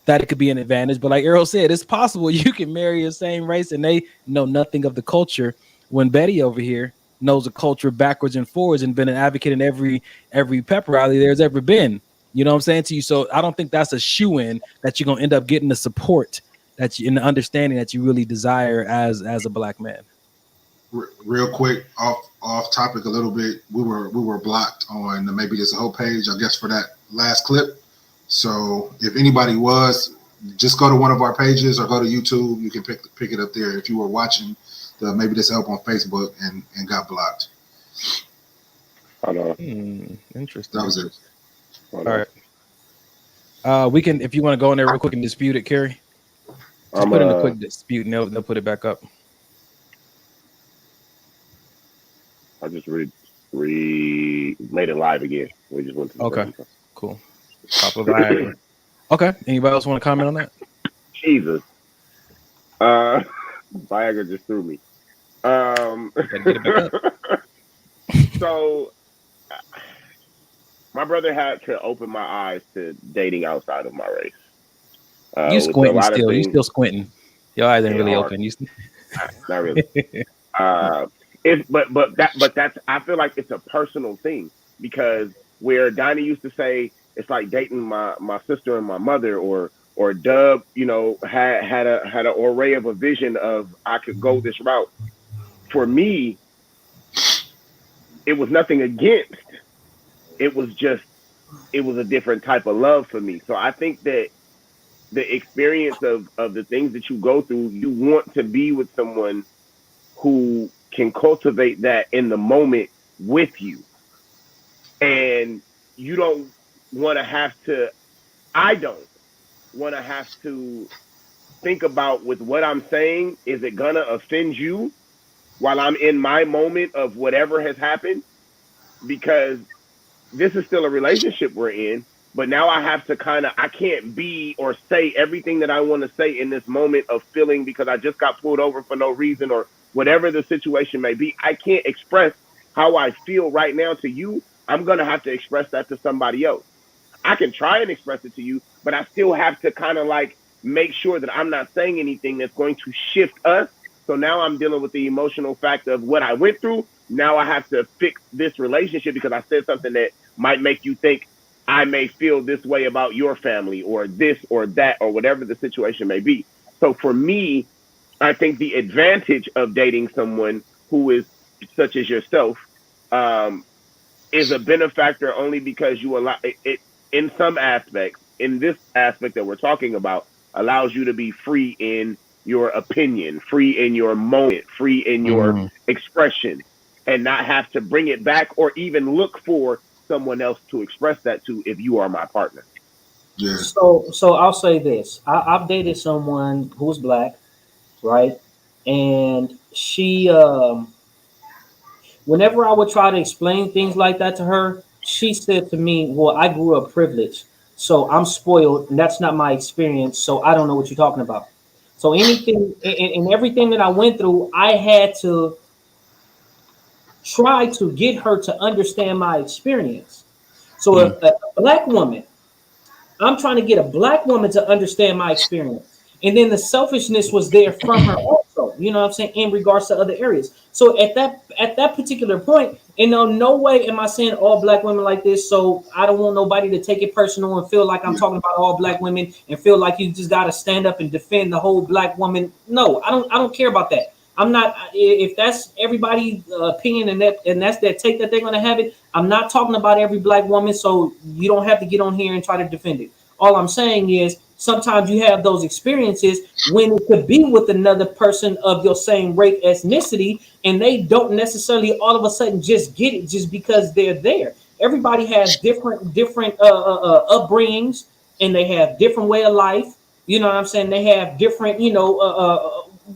that it could be an advantage. But like Errol said, it's possible you can marry the same race and they know nothing of the culture, when Betty over here knows the culture backwards and forwards and been an advocate in every pep rally there's ever been. You know what I'm saying to you? So I don't think that's a shoe-in that you're going to end up getting the support that you, in the understanding that you really desire as a black man. Real quick, off topic a little bit. We were blocked on the Maybe This a Whole page, I guess, for that last clip. So if anybody was, just go to one of our pages or go to YouTube. You can pick it up there. If you were watching the Maybe This Help on Facebook and got blocked. Hold on. Interesting. That was it. All right. We can, if you want to go in there real quick and dispute it, Kerry. Just put in a quick dispute and they'll put it back up. I just made it live again. We just went to okay. Cool. Top of Viagra. Okay. Anybody else want to comment on that? Jesus. Viagra just threw me. So my brother had to open my eyes to dating outside of my race. You squinting still. You still squinting. Your eyes ain't really open. You not really. But that's, I feel like it's a personal thing, because where Donnie used to say it's like dating my sister and my mother, or Dub, you know, had an array of a vision of I could go this route. For me, it was nothing against. It was a different type of love for me. So I think that the experience of the things that you go through, you want to be with someone who can cultivate that in the moment with you. And you don't want to have to, I don't want to have to think about with what I'm saying, is it gonna offend you while I'm in my moment of whatever has happened? Because this is still a relationship we're in, but now I have to I can't be or say everything that I want to say in this moment of feeling because I just got pulled over for no reason, or whatever the situation may be. I can't express how I feel right now to you. I'm going to have to express that to somebody else. I can try and express it to you, but I still have to make sure that I'm not saying anything that's going to shift us. So now I'm dealing with the emotional fact of what I went through. Now I have to fix this relationship because I said something that might make you think I may feel this way about your family, or this or that, or whatever the situation may be. So for me, I think the advantage of dating someone who is such as yourself is a benefactor only because you allow it in some aspects, in this aspect that we're talking about, allows you to be free in your opinion, free in your moment, free in your expression, and not have to bring it back or even look for someone else to express that to if you are my partner. Yeah. So I'll say this. I've dated someone who's black, right? And she, whenever I would try to explain things like that to her, she said to me, well, I grew up privileged, so I'm spoiled, and that's not my experience, so I don't know what you're talking about. So anything and everything that I went through, I had to try to get her to understand my experience. So a black woman, I'm trying to get a black woman to understand my experience. And then the selfishness was there from her also, you know what I'm saying, in regards to other areas. So at that particular point, no way am I saying all black women like this. So I don't want nobody to take it personal and feel like I'm talking about all black women and feel like you just got to stand up and defend the whole black woman. No, I don't care about that. I'm not, if that's everybody's opinion and that's their take that they're going to have it. I'm not talking about every black woman. So you don't have to get on here and try to defend it. All I'm saying is sometimes you have those experiences when it could be with another person of your same race, ethnicity, and they don't necessarily all of a sudden just get it just because they're there. Everybody has different upbringings, and they have different way of life. You know what I'm saying? They have different,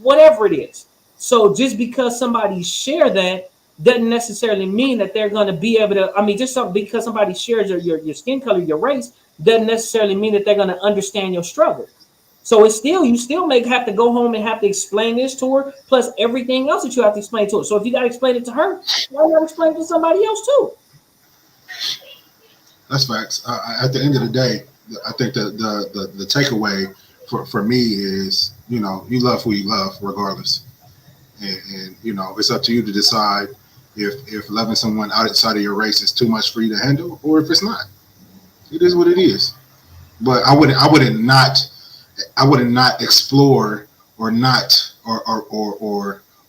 whatever it is. So just because somebody share that doesn't necessarily mean that they're going to be able to. I mean, because somebody shares your skin color, your race, doesn't necessarily mean that they're going to understand your struggle. So you still may have to go home and have to explain this to her, plus everything else that you have to explain to her. So if you got to explain it to her, why not explain it to somebody else too? That's facts. At the end of the day, I think the takeaway for me is, you love who you love regardless. And it's up to you to decide if loving someone outside of your race is too much for you to handle, or if it's not. It is what it is. But I wouldn't not explore or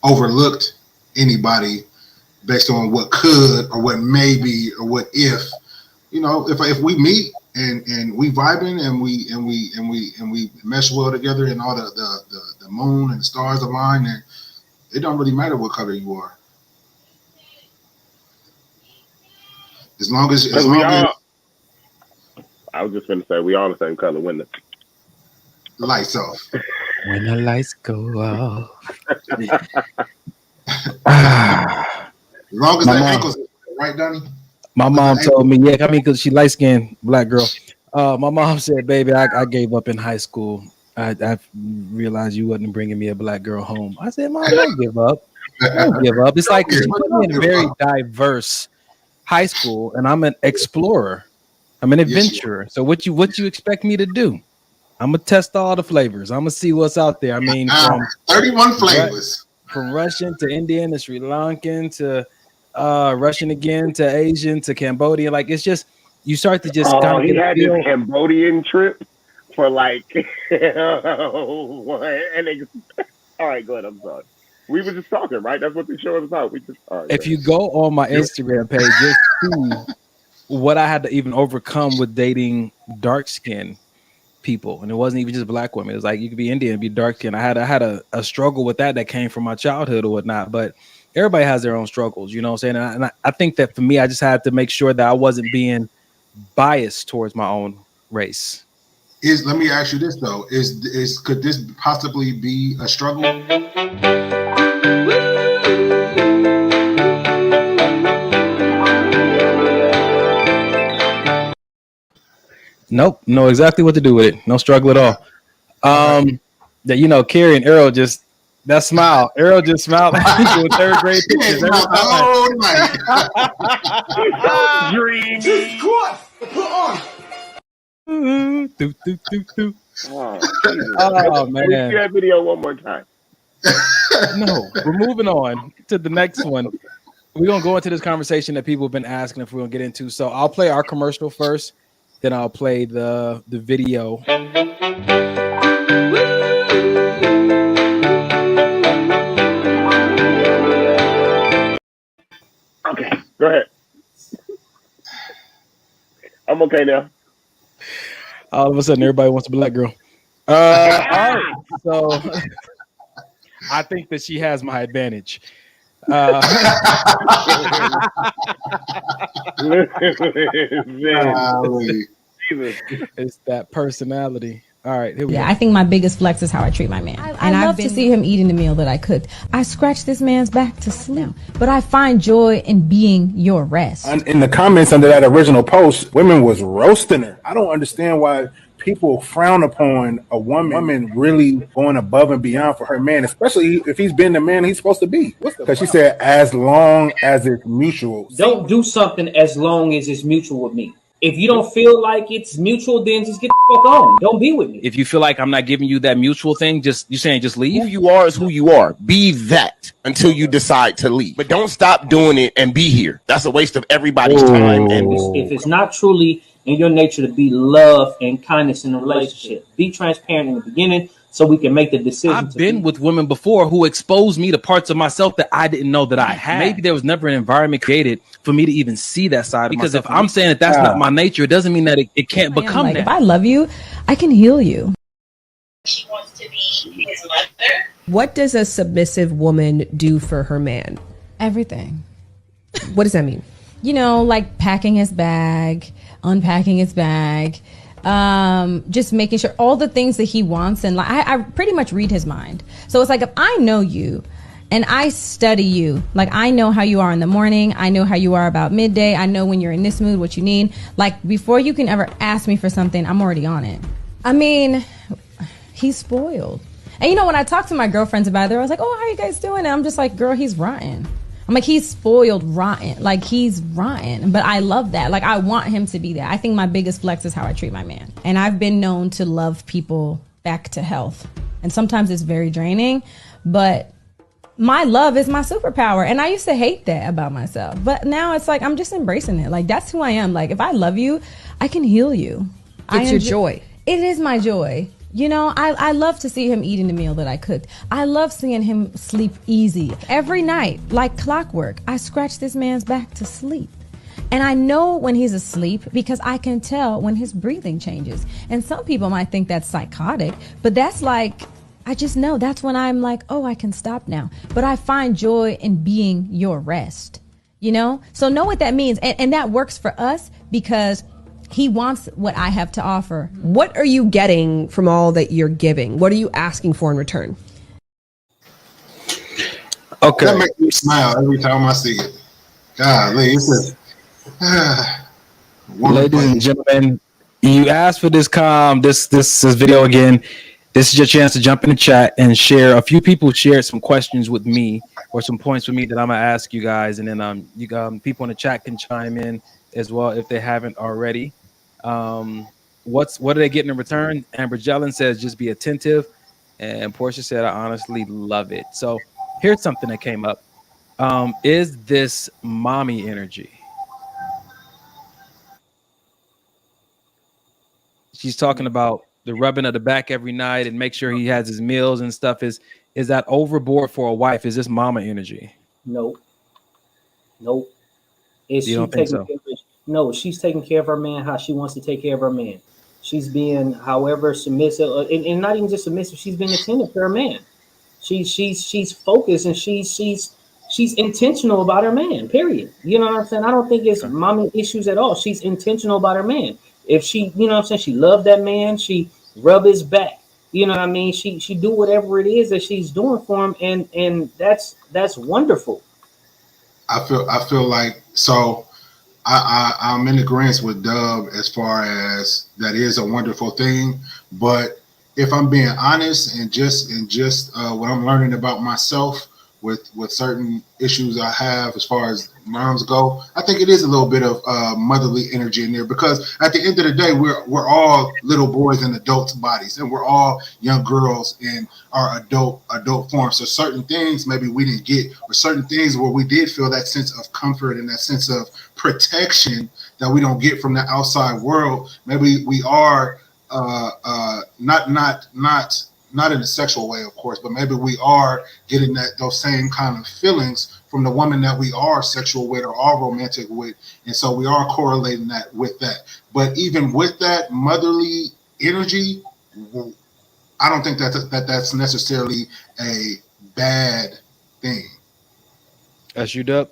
overlooked anybody based on what could or what maybe or what if. If we meet and we vibing and we mesh well together and all the moon and the stars align, and it don't really matter what color you are. As long as I was just going to say, we all the same color when the lights off. When the lights go off. As long as that ankle's right, Donnie. My mom told me, because she light-skinned black girl. My mom said, baby, I gave up in high school. I realized you wasn't bringing me a black girl home. I said, Mom, don't give up. Don't give up. It's like she put me in a very diverse high school, and I'm an explorer. I'm an adventurer. So what you expect me to do? I'm gonna test all the flavors. I'm gonna see what's out there. I mean, from 31 flavors, from Russian to Indian to Sri Lankan to Russian again to Asian to Cambodian. Like, it's just, you start to just kind of he had this Cambodian trip for like all right, go ahead. I'm sorry. We were just talking, right? That's what the show is about. If you go on my Instagram page, you'll see what I had to even overcome with dating dark skinned people. And it wasn't even just black women. It was like, you could be Indian and be dark skinned. I had a struggle with that came from my childhood or whatnot. But everybody has their own struggles, you know what I'm saying? And I think that for me, I just had to make sure that I wasn't being biased towards my own race. Let me ask you this though: could this possibly be a struggle? Nope, know exactly what to do with it. No struggle at all. Carrie and Errol just that smile. Errol just smiled like he was third grade pictures. Dream. Jesus Christ! Put on. Oh man! Let's see that video one more time. No, we're moving on to the next one. We're gonna go into this conversation that people have been asking if we're gonna get into. So I'll play our commercial first, then I'll play the video. Okay, go ahead. I'm okay now. All of a sudden, everybody wants a black girl. All right, so I think that she has my advantage. It's that personality. All right, here we go. I think my biggest flex is how I treat my man. I love to see him eating the meal that I cooked. I scratch this man's back to sleep, but I find joy in being your rest. In the comments under that original post, women was roasting her. I don't understand why people frown upon a woman really going above and beyond for her man, especially if he's been the man he's supposed to be. Because she said, as long as it's mutual. Don't do something as long as it's mutual with me. If you don't feel like it's mutual, then just get the fuck on. Don't be with me. If you feel like I'm not giving you that mutual thing, just leave. Who you are is who you are. Be that until you decide to leave. But don't stop doing it and be here. That's a waste of everybody's time. And if it's not truly in your nature to be love and kindness in a relationship, be transparent in the beginning so we can make the decision. I've been with women before who exposed me to parts of myself that I didn't know that I had. Maybe there was never an environment created for me to even see that side of myself. Because if I'm saying that that's not my nature, it doesn't mean that it can't become that. If I love you, I can heal you. She wants to be his mother. What does a submissive woman do for her man? Everything. What does that mean? Like packing his bag, unpacking his bag, just making sure all the things that he wants. And I pretty much read his mind. So it's like, if I know you And I study you. Like, I know how you are in the morning. I know how you are about midday. I know when you're in this mood, what you need. Like, before you can ever ask me for something, I'm already on it. I mean, he's spoiled. And you know, when I talk to my girlfriends about it, they're always like, oh, how you guys doing? And I'm just like, girl, he's rotten. I'm like, he's spoiled rotten. Like, he's rotten. But I love that. Like, I want him to be that. I think my biggest flex is how I treat my man. And I've been known to love people back to health. And sometimes it's very draining, but my love is my superpower. And I used to hate that about myself. But now it's like, I'm just embracing it. Like, that's who I am. Like, if I love you, I can heal you. It's your joy. It is my joy. You know, I love to see him eating the meal that I cooked. I love seeing him sleep easy. Every night, like clockwork, I scratch this man's back to sleep. And I know when he's asleep because I can tell when his breathing changes. And some people might think that's psychotic, but that's like, I just know that's when I'm like, oh, I can stop now. But I find joy in being your rest, you know? So know what that means. And that works for us because he wants what I have to offer. What are you getting from all that you're giving? What are you asking for in return? Okay. That makes me smile every time I see it. Golly, it's ladies and gentlemen, you asked for this this video again. This is your chance to jump in the chat and share. A few people shared some questions with me or some points with me that I'm gonna ask you guys, and then people in the chat can chime in as well if they haven't already. What are they getting in return? Amber Jellin says just be attentive, and Portia said I honestly love it. So here's something that came up. Is this mommy energy? She's talking about the rubbing of the back every night and make sure he has his meals and stuff. Is that overboard for a wife? Is this mama energy? Nope. You don't think so? No, she's taking care of her man how she wants to take care of her man. She's being, however, submissive, and not even just submissive. She's being attentive to her man. She's focused and she's intentional about her man. Period. You know what I'm saying? I don't think it's mommy issues at all. She's intentional about her man. If she, you know what I'm saying, she loved that man. She rub his back. You know what I mean? She do whatever it is that she's doing for him, and that's wonderful. I feel like so. I'm in agreement with Dub as far as that is a wonderful thing, but if I'm being honest and just what I'm learning about myself with certain issues I have as far as moms go, I think it is a little bit of motherly energy in there, because at the end of the day, we're all little boys in adult bodies, and we're all young girls in our adult form. So certain things maybe we didn't get, or certain things where we did feel that sense of comfort and that sense of protection that we don't get from the outside world. Maybe we are not in a sexual way, of course, but maybe we are getting those same kind of feelings from the woman that we are sexual with or are romantic with, and so we are correlating that with that. But even with that motherly energy, I don't think that's necessarily a bad thing. That's you, Dub?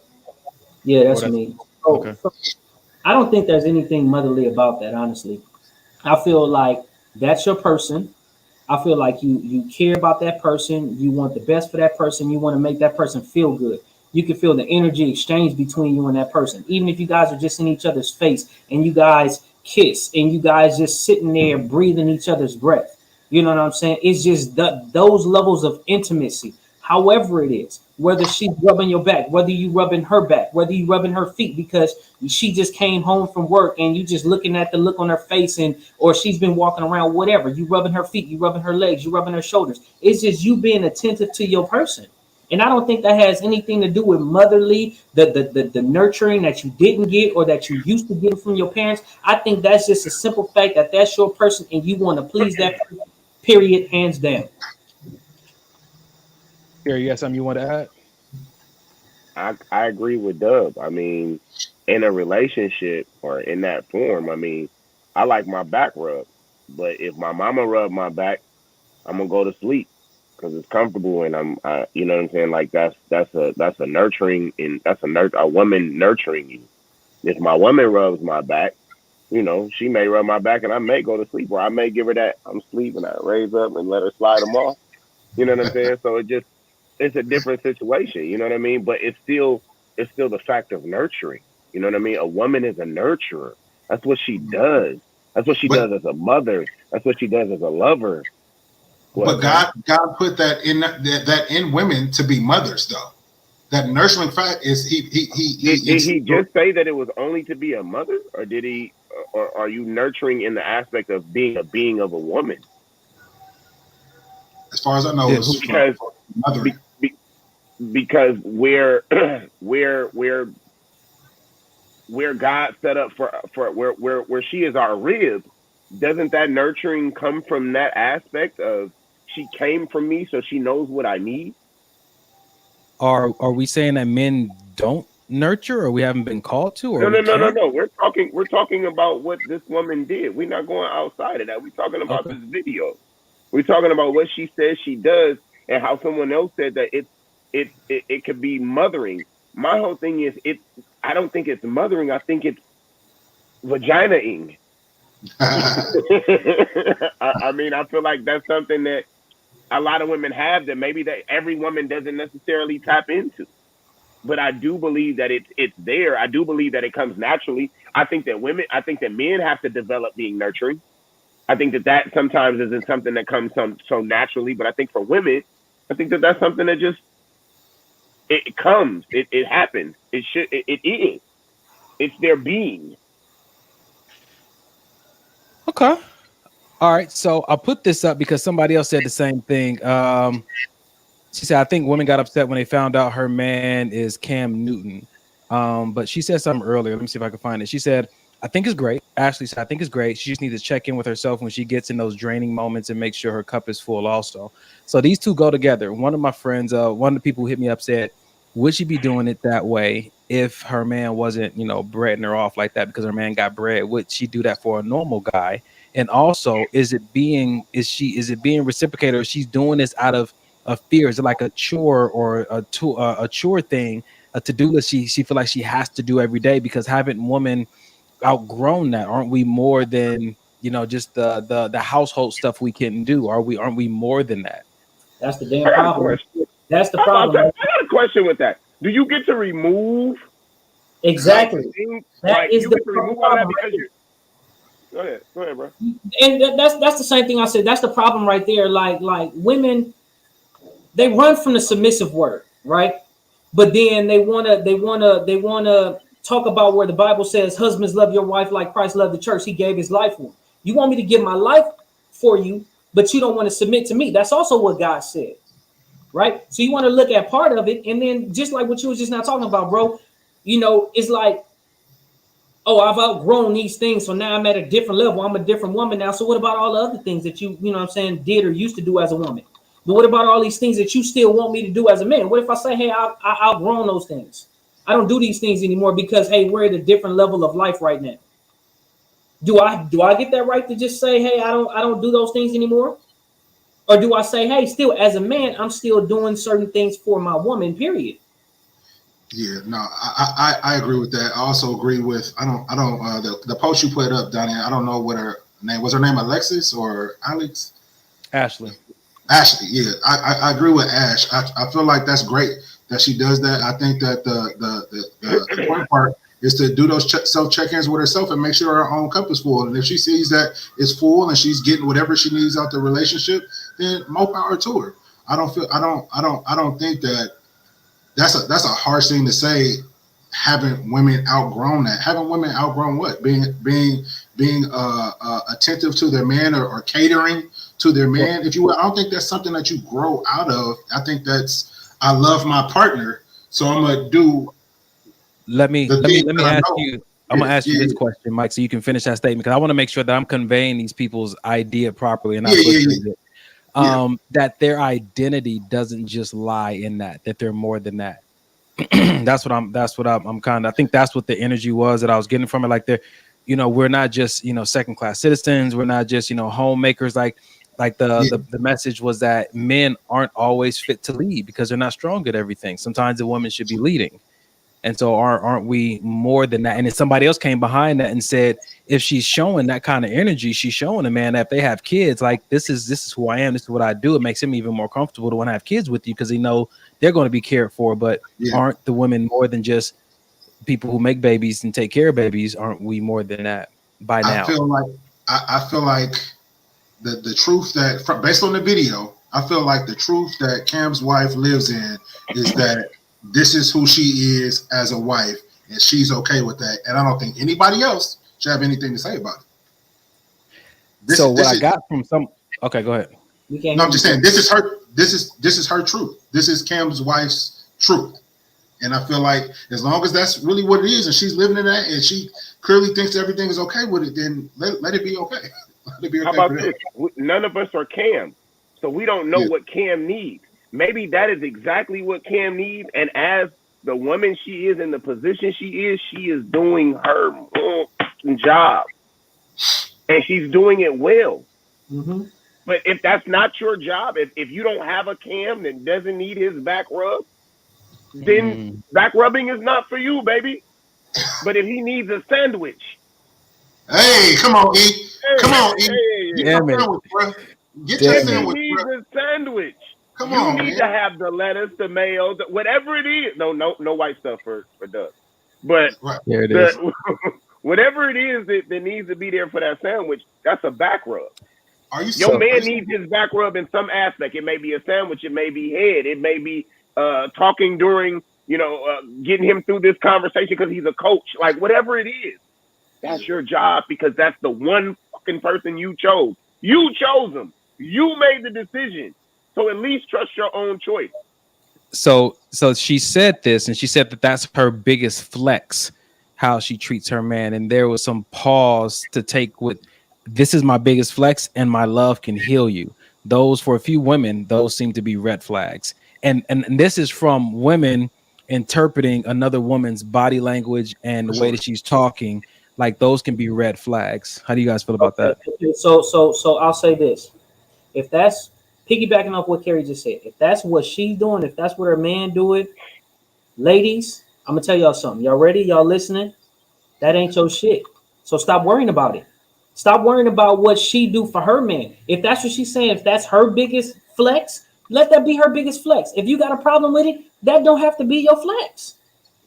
Yeah, that's me. Okay. So I don't think there's anything motherly about that, honestly. I feel like that's your person. I feel like you care about that person. You want the best for that person. You want to make that person feel good. You can feel the energy exchange between you and that person. Even if you guys are just in each other's face and you guys kiss and you guys just sitting there breathing each other's breath. You know what I'm saying? It's just those levels of intimacy, however it is, whether she's rubbing your back, whether you rubbing her back, whether you rubbing her feet because she just came home from work and you just looking at the look on her face, or she's been walking around, whatever, you rubbing her feet, you rubbing her legs, you rubbing her shoulders. It's just you being attentive to your person. And I don't think that has anything to do with motherly, the nurturing that you didn't get or that you used to get from your parents. I think that's just a simple fact that that's your person and you want to please that person, period, hands down. Gary, you got something you want to add? I agree with Dub. I mean, in a relationship or in that form, I mean, I like my back rubbed. But if my mama rubbed my back, I'm gonna go to sleep because it's comfortable and you know what I'm saying? Like that's a nurturing, and that's a woman nurturing you. If my woman rubs my back, you know, she may rub my back and I may go to sleep, or I may give her that I'm sleeping, I raise up and let her slide them off. You know what I'm saying? So it's a different situation. You know what I mean? But it's still the fact of nurturing. You know what I mean? A woman is a nurturer. That's what she does. That's what she does as a mother. That's what she does as a lover. But God put that in women to be mothers, though. That nurturing fact is did he just say that it was only to be a mother, or did he, or are you nurturing in the aspect of being a being of a woman? As far as I know, it's because mothering. Because where God set up for where she is our rib, doesn't that nurturing come from that aspect of she came from me, so she knows what I need? Are we saying that men don't nurture, or we haven't been called to? Or no. We're talking about what this woman did. We're not going outside of that. We're talking about this video. We're talking about what she says she does, and how someone else said that it could be mothering. My whole thing is I don't think it's mothering. I think it's vagina-ing. I mean, I feel like that's something that a lot of women have that maybe that every woman doesn't necessarily tap into. But I do believe that it's there. I do believe that it comes naturally. I think that men have to develop being nurturing. I think that sometimes isn't something that comes so naturally. But I think for women, I think that's something that just it comes. It happens. It is. It's their being. Okay. All right. So I'll put this up because somebody else said the same thing. She said, I think women got upset when they found out her man is Cam Newton. But she said something earlier. Let me see if I can find it. She said, I think it's great. Ashley said, I think it's great. She just needs to check in with herself when she gets in those draining moments and make sure her cup is full also. So these two go together. One of my friends, one of the people who hit me up said, would she be doing it that way if her man wasn't, breading her off like that because her man got bread? Would she do that for a normal guy? And also, is it being reciprocated, or she's doing this out of fear? Is it like a chore or a chore thing, a to-do list she feel like she has to do every day? Because haven't women outgrown that? Aren't we more than just the household stuff we can do? Aren't we more than that? That's the damn problem. That's the problem. I got a question with that. Do you get to remove exactly that is the problem? Go ahead, bro. And that's the same thing I said. That's the problem right there. Like women, they run from the submissive word, right? But then they wanna talk about where the Bible says, husbands, love your wife like Christ loved the church. He gave his life for him. You want me to give my life for you, but you don't want to submit to me. That's also what God said, right? So you want to look at part of it, and then just like what you was just now talking about, bro, it's like, oh, I've outgrown these things, so now I'm at a different level. I'm a different woman now. So what about all the other things that you know what I'm saying, did or used to do as a woman? But what about all these things that you still want me to do as a man? What if I say, hey, I outgrown those things? I don't do these things anymore because, hey, we're at a different level of life right now. Do I get that right to just say, hey, I don't do those things anymore? Or do I say, hey, still as a man, I'm still doing certain things for my woman, period? Yeah, no, I agree with that. I also agree with the post you put up, Donnie. I don't know what her name was. Her name Alexis or Alex? Ashley, yeah. I agree with Ash. I feel like that's great that she does that. I think that the important part is to do those self check-ins with herself and make sure her own cup is full. And if she sees that it's full and she's getting whatever she needs out the relationship, then more power to her. I don't think that that's a harsh thing to say. Haven't women outgrown that? Haven't women outgrown what? Being attentive to their man or catering to their man, if you will. I don't think that's something that you grow out of. I think that's, I love my partner, so I'm gonna do. Let me ask you. I'm gonna ask you this question, Mike, so you can finish that statement, because I want to make sure that I'm conveying these people's idea properly and not butchering it. That their identity doesn't just lie in that they're more than that. That's what I'm kind of, I think that's what the energy was that I was getting from it. Like we're not just, second class citizens. We're not just, homemakers. Like the message was that men aren't always fit to lead because they're not strong at everything. Sometimes the woman should be leading. And so aren't we more than that? And if somebody else came behind that and said, if she's showing that kind of energy, she's showing a man that if they have kids, like this is who I am, this is what I do. It makes him even more comfortable to want to have kids with you because he know they're going to be cared for. But aren't the women more than just people who make babies and take care of babies? Aren't we more than that by now? I feel like the truth that based on the video, I feel like the truth that Cam's wife lives in is that this is who she is as a wife, and she's okay with that. And I don't think anybody else should have anything to say about it. Okay, go ahead. No, I'm just saying this is her truth. This is Cam's wife's truth. And I feel like as long as that's really what it is, and she's living in that, and she clearly thinks everything is okay with it, then let it be okay. Let it be okay. How about this? None of us are Cam, so we don't know what Cam needs. Maybe that is exactly what Cam needs, and as the woman she is in the position she is doing her job, and she's doing it well. Mm-hmm. But if that's not your job, if you don't have a Cam that doesn't need his back rub, then back rubbing is not for you, baby. But if he needs a sandwich, hey, come on, E. Come on, E. Get your sandwich, bro. Get your sandwich, he needs a sandwich. Come on, you need to have the lettuce, the mayo, whatever it is. No white stuff for Doug. But there it is. Whatever it is that needs to be there for that sandwich, that's a back rub. Your man needs his back rub in some aspect. It may be a sandwich. It may be head. It may be talking during, getting him through this conversation because he's a coach. Like, whatever it is, that's your job because that's the one fucking person you chose. You chose him. You made the decision. So at least trust your own choice. So she said this, and she said that that's her biggest flex, how she treats her man. And there was some pause to take with, this is my biggest flex, and my love can heal you. Those, for a few women, those seem to be red flags. And this is from women interpreting another woman's body language and the way that she's talking. Like, those can be red flags. How do you guys feel about that? So I'll say this. If that's piggybacking off what Carrie just said, if that's what she's doing, if that's what her man doing, ladies, I'm gonna tell y'all something. Y'all ready? Y'all listening? That ain't your shit. So stop worrying about it. Stop worrying about what she do for her man. If that's what she's saying, if that's her biggest flex, let that be her biggest flex. If you got a problem with it, that don't have to be your flex.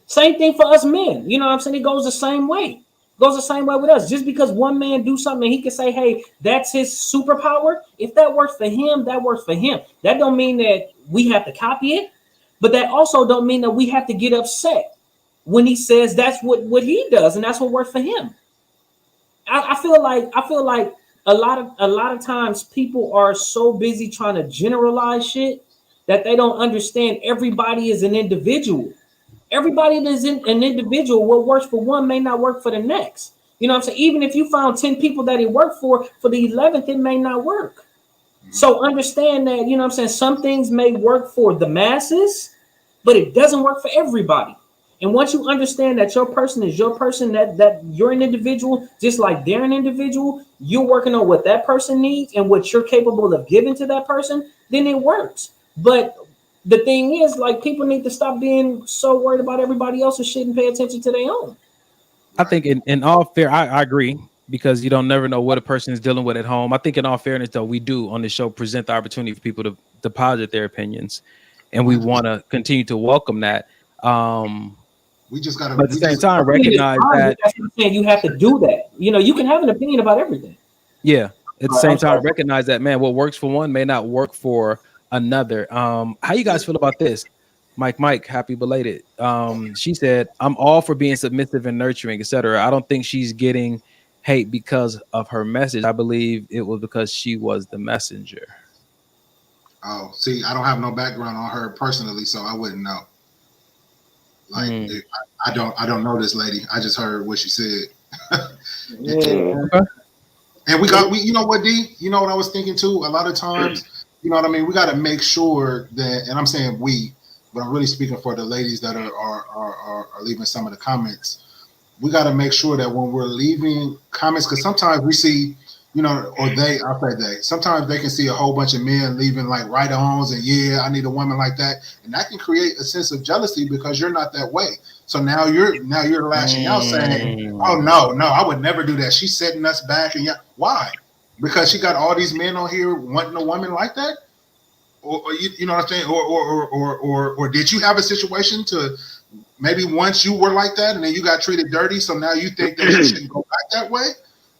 Same thing for us men. You know what I'm saying? It goes the same way. Goes the same way with us. Just because one man do something, he can say, hey, that's his superpower. If that works for him, that works for him. That don't mean that we have to copy it, but that also don't mean that we have to get upset when he says that's what he does and that's what works for him. I feel like a lot of times people are so busy trying to generalize shit that they don't understand everybody is an individual. Everybody is an individual. What works for one may not work for the next. You know what I'm saying? Even if you found 10 people that it worked for the 11th, it may not work. So understand that, you know what I'm saying? Some things may work for the masses, but it doesn't work for everybody. And once you understand that your person is your person, that you're an individual, just like they're an individual, you're working on what that person needs and what you're capable of giving to that person, then it works. But the thing is, like, people need to stop being so worried about everybody else's shit and pay attention to their own. I think in all fair, I agree, because you don't never know what a person is dealing with at home. I think in all fairness, though, we do on the show present the opportunity for people to deposit their opinions, and we want to continue to welcome that. We just got to, but at the same time, recognize that. That's what I'm saying. You have to do that. You know, you can have an opinion about everything. Yeah. At the same time, recognize that, man, what works for one may not work for another. How you guys feel about this? Mike, happy belated. She said, I'm all for being submissive and nurturing, etc. I don't think she's getting hate because of her message. I believe it was because she was the messenger. Oh, see, I don't have no background on her personally, so I wouldn't know. Like, I don't know this lady. I just heard what she said. And we you know what, D? You know what I was thinking too? A lot of times, you know what I mean? We got to make sure that, and I'm saying we, but I'm really speaking for the ladies that are leaving some of the comments. We got to make sure that when we're leaving comments, because sometimes we see you know, or I'll say they. Sometimes they can see a whole bunch of men leaving like right-ons, and yeah, I need a woman like that, and that can create a sense of jealousy because you're not that way. So now you're lashing out saying, "Oh no, I would never do that. She's setting us back." And yeah, why? Because she got all these men on here wanting a woman like that, or you know what I'm saying, or did you have a situation to maybe once you were like that and then you got treated dirty, so now you think that you shouldn't go back that way?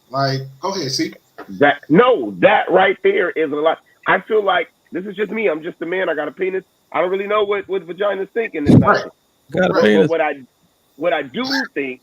Like, go ahead, see. That right there is a lot. I feel like this is just me. I'm just a man. I got a penis. I don't really know what vaginas think in this matter. Got a But penis. what I do think,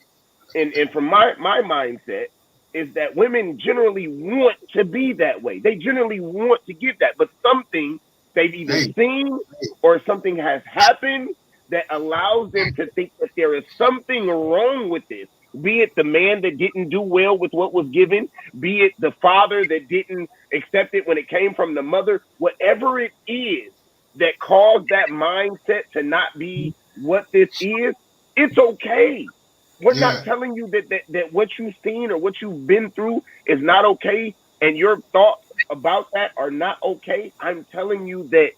and from my mindset, is that women generally want to be that way. They generally want to give that, but something they've either seen or something has happened that allows them to think that there is something wrong with this. Be it the man that didn't do well with what was given, be it the father that didn't accept it when it came from the mother, whatever it is that caused that mindset to not be what this is, it's okay. We're not telling you that what you've seen or what you've been through is not okay and your thoughts about that are not okay. I'm telling you that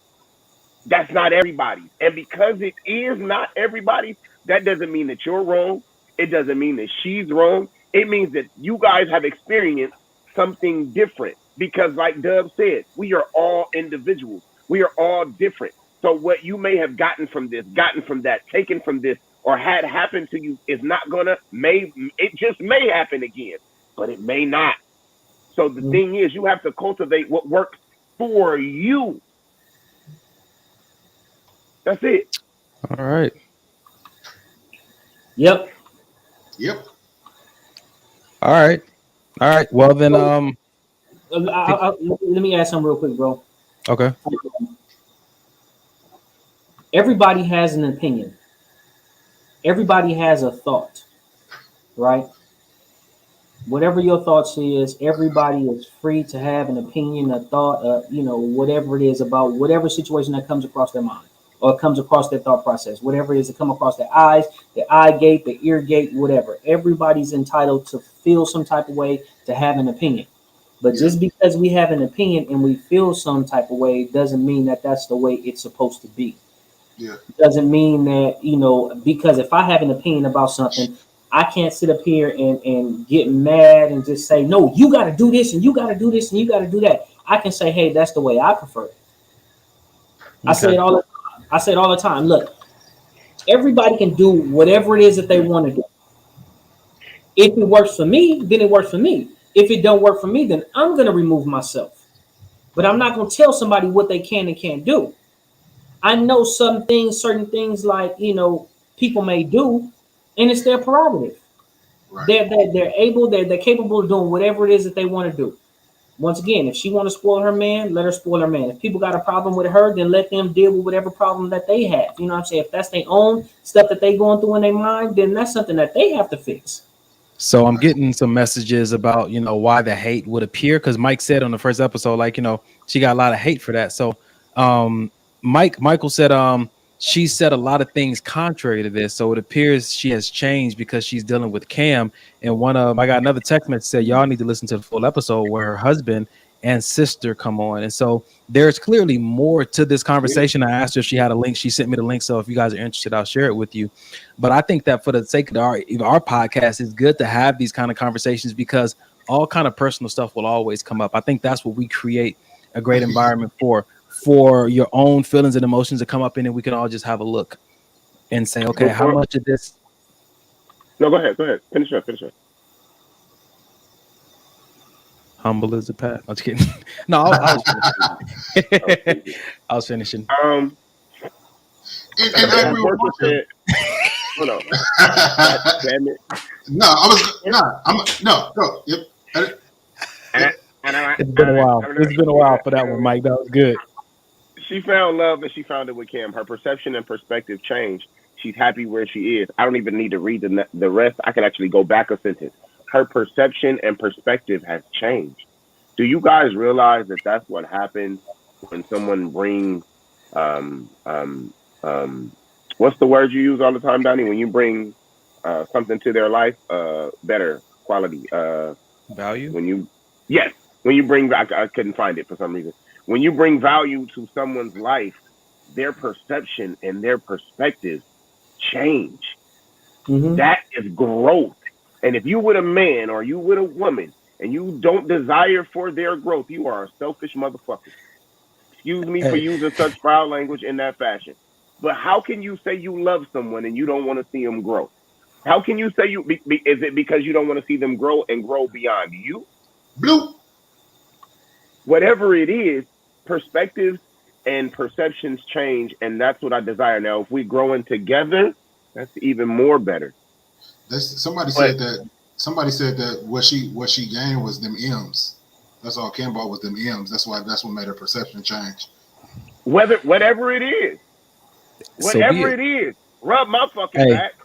that's not everybody's. And because it is not everybody's, that doesn't mean that you're wrong. It doesn't mean that she's wrong. It means that you guys have experienced something different. Because like Dub said, we are all individuals. We are all different. So what you may have gotten from this, gotten from that, taken from this, or had happened to you is not gonna, it just may happen again, but it may not. So the thing is, you have to cultivate what works for you. That's it. All right. Yep. All right. Well then, let me ask something real quick, bro. Okay. Everybody has an opinion. Everybody has a thought, right? Whatever your thoughts is, everybody is free to have an opinion, a thought, whatever it is about whatever situation that comes across their mind or comes across their thought process, whatever it is that come across their eyes, their eye gate, their ear gate, whatever. Everybody's entitled to feel some type of way, to have an opinion. But just because we have an opinion and we feel some type of way doesn't mean that that's the way it's supposed to be. Yeah. Doesn't mean that, because if I have an opinion about something, I can't sit up here and get mad and just say, no, you got to do this and you got to do this and you got to do that. I can say, hey, that's the way I prefer it. Okay. I say it all the time. Look, everybody can do whatever it is that they want to do. If it works for me, then it works for me. If it don't work for me, then I'm going to remove myself. But I'm not going to tell somebody what they can and can't do. I know certain things like, people may do, and it's their prerogative. Right. They're capable of doing whatever it is that they want to do. Once again, if she want to spoil her man, let her spoil her man. If people got a problem with her, then let them deal with whatever problem that they have. You know what I'm saying? If that's their own stuff that they going through in their mind, then that's something that they have to fix. So I'm getting some messages about, why the hate would appear. Because Mike said on the first episode, she got a lot of hate for that. So Michael said, she said a lot of things contrary to this. So it appears she has changed because she's dealing with Cam. And I got another text message said, y'all need to listen to the full episode where her husband and sister come on. And so there's clearly more to this conversation. I asked her if she had a link. She sent me the link. So if you guys are interested, I'll share it with you. But I think that for the sake of our podcast, it's good to have these kind of conversations because all kind of personal stuff will always come up. I think that's what we create a great environment for your own feelings and emotions to come up in, and we can all just have a look and say, okay, how much of this? No, go ahead. Finish up. Humble as a path. I'm just kidding. No, I was finishing. Hold on. Damn it. Go. Yep. It's been a while. It's been a while for that one, Mike. That was good. She found love and she found it with Cam. Her perception and perspective changed. She's happy where she is. I don't even need to read the rest. I can actually go back a sentence. Her perception and perspective has changed. Do you guys realize that that's what happens when someone brings what's the word you use all the time, Donnie? When you bring something to their life, better quality, value. Yes, When you bring back, I couldn't find it for some reason. When you bring value to someone's life, their perception and their perspective change. That is growth. And if you with a man or you with a woman and you don't desire for their growth, you are a selfish motherfucker. Excuse me for using such foul language in that fashion. But how can you say you love someone and you don't want to see them grow? How can you say is it because you don't want to see them grow and grow beyond you? Bloop. Whatever it is, perspectives and perceptions change, and that's what I desire. Now, if we're growing together, that's even more better. Somebody said that what she gained was them M's. That's all Kim bought was them M's. That's what made her perception change. Whatever it is. Whatever it is. Rub my fucking back.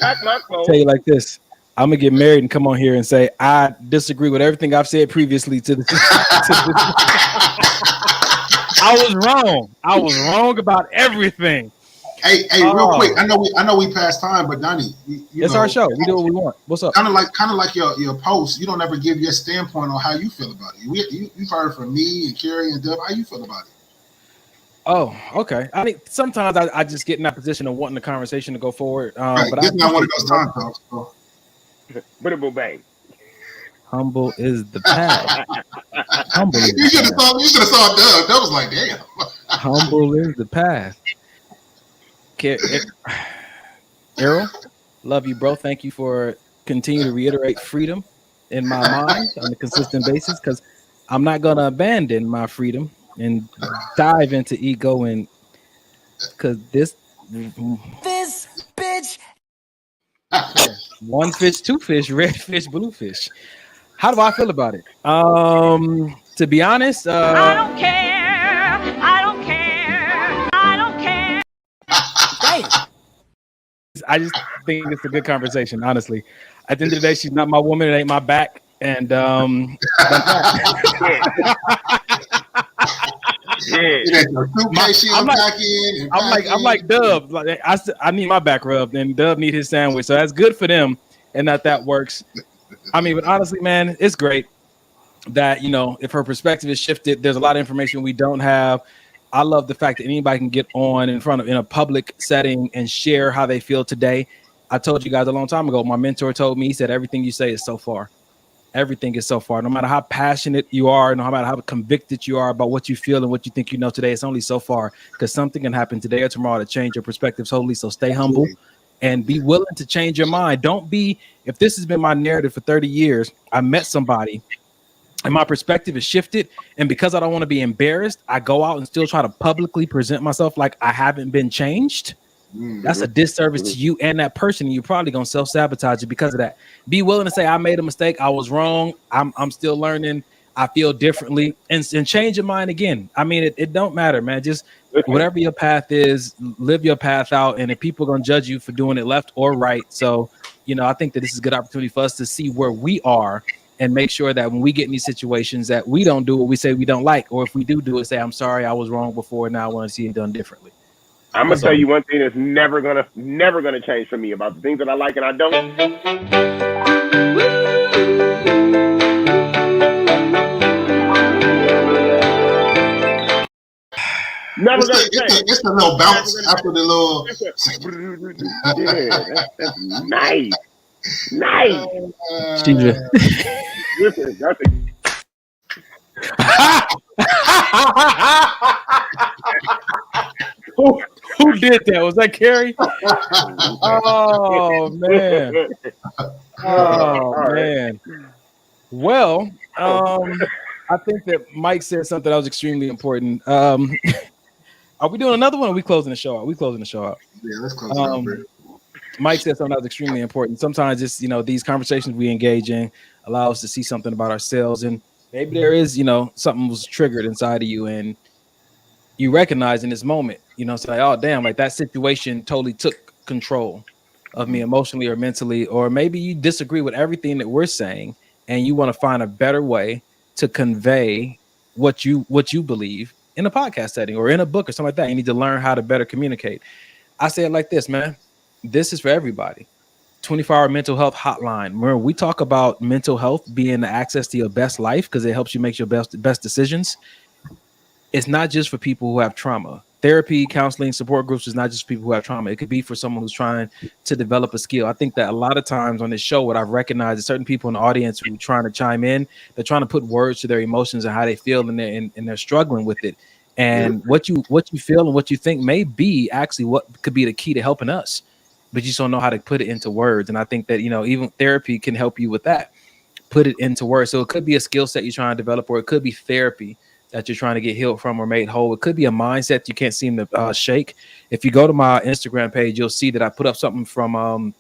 Back my clothes. Tell you like this. I'm gonna get married and come on here and say I disagree with everything I've said previously to this. I was wrong. I was wrong about everything. Hey, real quick. I know we passed time, but Donnie, it's our show. We do what we want. What's up? Kind of like your post. You don't ever give your standpoint on how you feel about it. You've heard from me and Carrie and Dub. How you feel about it? Oh, okay. I mean, sometimes I just get in that position of wanting the conversation to go forward. Right. But it's not one of those times, though. But bang. Humble is the path. Humble. You should have saw Doug. That was like, damn. Humble is the path. Errol, love you, bro. Thank you for continuing to reiterate freedom in my mind on a consistent basis, because I'm not gonna abandon my freedom and dive into ego, and because this bitch. One fish, two fish, red fish, blue fish. How do I feel about it? To be honest, I don't care. I don't care. I don't care. I just think it's a good conversation, honestly. At the end of the day, she's not my woman, it ain't my back. And I'm like Dub. Like, I need my back rubbed, and Dub need his sandwich. So that's good for them, and that works. I mean, but honestly, man, it's great that, you know, if her perspective is shifted, there's a lot of information we don't have. I love the fact that anybody can get on in a public setting and share how they feel today. I told you guys a long time ago, my mentor told me, he said, everything you say is so far. Everything is so far. No matter how passionate you are, no matter how convicted you are about what you feel and what you think you know today, it's only so far, because something can happen today or tomorrow to change your perspective totally. So stay humble and be willing to change your mind. Don't be, if this has been my narrative for 30 years, I met somebody and my perspective is shifted, and because I don't want to be embarrassed, I go out and still try to publicly present myself like I haven't been changed. That's a disservice to you and that person, and you're probably gonna self-sabotage it because of that. Be willing to say, I made a mistake, I was wrong, I'm still learning, I feel differently, and change your mind again. I mean, it don't matter, man. Just whatever your path is, live your path out, and if people are gonna judge you for doing it left or right. So, you know, I think that this is a good opportunity for us to see where we are and make sure that when we get in these situations that we don't do what we say we don't like, or if we do it, say, I'm sorry, I was wrong before, now I want to see it done differently. I'm gonna tell you one thing that's never gonna change for me about the things that I like and I don't. Never gonna change. It's a little bounce after the little. Yeah, that's nice. Listen, that's Who did that? Was that Carrie? Oh man. Oh man. Well, I think that Mike said something that was extremely important. Are we doing another one, or are we closing the show out? Yeah, let's close it out. Mike said something that was extremely important. Sometimes it's, you know, these conversations we engage in allow us to see something about ourselves, and maybe there is, you know, something was triggered inside of you, and you recognize in this moment, you know, say, oh damn, like that situation totally took control of me emotionally or mentally, or maybe you disagree with everything that we're saying and you want to find a better way to convey what you believe in a podcast setting or in a book or something like that. You need to learn how to better communicate. I say it like this, man. This is for everybody. 24-hour mental health hotline. Remember, we talk about mental health being the access to your best life because it helps you make your best decisions. It's not just for people who have trauma. Therapy, counseling, support groups is not just for people who have trauma. It could be for someone who's trying to develop a skill. I think that a lot of times on this show, what I've recognized is certain people in the audience who are trying to chime in, they're trying to put words to their emotions and how they feel, and they're struggling with it. And what you feel and what you think may be actually what could be the key to helping us, but you just don't know how to put it into words. And I think that, even therapy can help you with that. Put it into words. So it could be a skill set you're trying to develop, or it could be therapy that you're trying to get healed from or made whole. It could be a mindset you can't seem to shake. If you go to my Instagram page, you'll see that I put up something from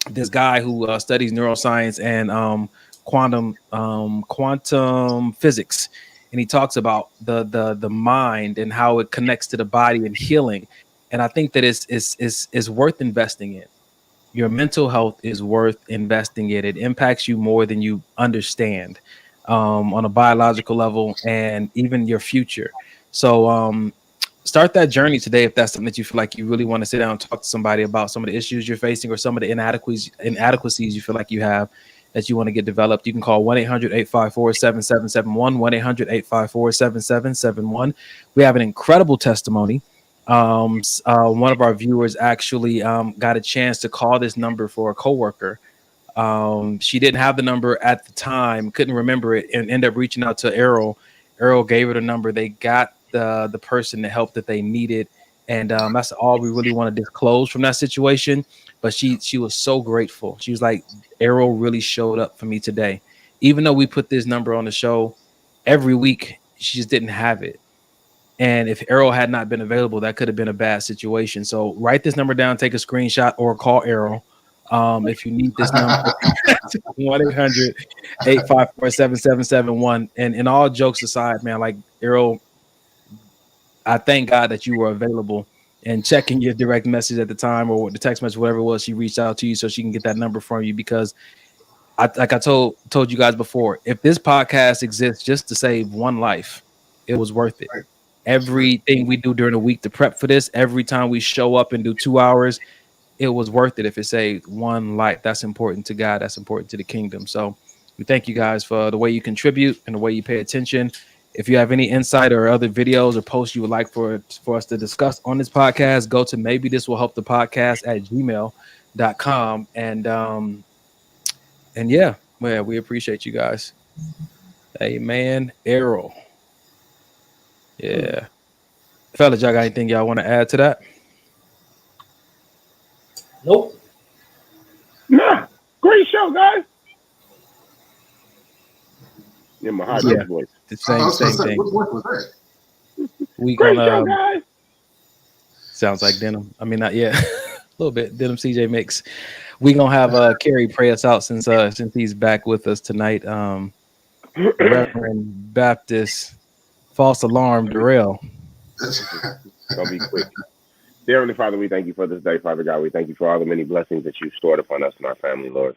this guy who studies neuroscience and quantum physics, and he talks about the mind and how it connects to the body and healing. And I think that it's worth investing in. Your mental health is worth investing in. It impacts you more than you understand, on a biological level and even your future. So start that journey today if that's something that you feel like you really want to sit down and talk to somebody about some of the issues you're facing or some of the inadequacies you feel like you have that you want to get developed. You can call 1-800-854-7771, 1-800-854-7771. We have an incredible testimony. One of our viewers actually got a chance to call this number for a coworker. She didn't have the number at the time, couldn't remember it, and ended up reaching out to Errol. Errol gave her the number. They got the person the help that they needed, and that's all we really want to disclose from that situation. But she was so grateful. She was like, Errol really showed up for me today, even though we put this number on the show every week. She just didn't have it. And if Errol had not been available, that could have been a bad situation. So write this number down, take a screenshot, or call Errol. If you need this number, 1-800-854-7771. And all jokes aside, man, like Errol, I thank God that you were available and checking your direct message at the time or the text message, whatever it was, she reached out to you so she can get that number from you. Because I told you guys before, if this podcast exists just to save one life, it was worth it. Everything we do during the week to prep for this, every time we show up and do 2 hours, it was worth it if it saved one life. That's important to God. That's important to the kingdom. So we thank you guys for the way you contribute and the way you pay attention. If you have any insight or other videos or posts you would like for us to discuss on this podcast, go to maybe this will help the podcast at gmail.com. And yeah, well, we appreciate you guys. Amen. Errol. Yeah. Fellas, y'all got anything y'all want to add to that? Nope. Nah. Great show, guys. In my high pitched voice. The same thing. What was that? We Great gonna show, guys. sounds like Denim. I mean, not yet. A little bit. Denim CJ mix. We gonna have Kerry pray us out since he's back with us tonight. Reverend Baptist False Alarm Darrell. Gonna be quick. Dear Heavenly Father, we thank you for this day, Father God. We thank you for all the many blessings that you've stored upon us and our family, Lord.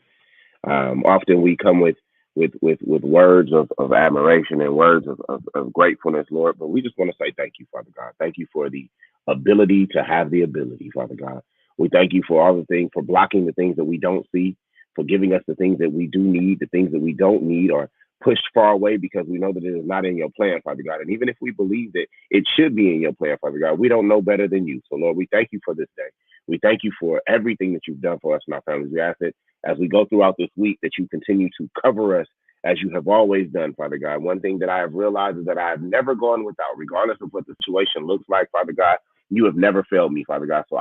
Often we come with words of admiration and words of gratefulness, Lord. But we just want to say thank you, Father God. Thank you for the ability to have the ability, Father God. We thank you for all the things, for blocking the things that we don't see, for giving us the things that we do need, the things that we don't need are pushed far away because we know that it is not in your plan, Father God. And even if we believe that it should be in your plan, Father God, we don't know better than you. So, Lord, we thank you for this day. We thank you for everything that you've done for us and our families. We ask that as we go throughout this week that you continue to cover us as you have always done, Father God. One thing that I have realized is that I have never gone without, regardless of what the situation looks like, Father God. You have never failed me, Father God. So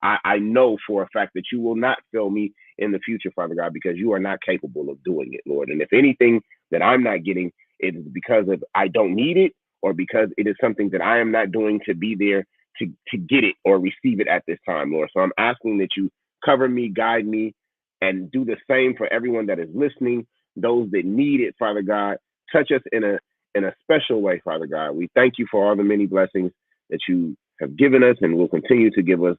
I know for a fact that you will not fail me in the future, Father God, because you are not capable of doing it, Lord. And if anything that I'm not getting, it is because of I don't need it or because it is something that I am not doing to be there to get it or receive it at this time, Lord. So I'm asking that you cover me, guide me, and do the same for everyone that is listening, those that need it, Father God. Touch us in a special way, Father God. We thank you for all the many blessings that you have given us and will continue to give us.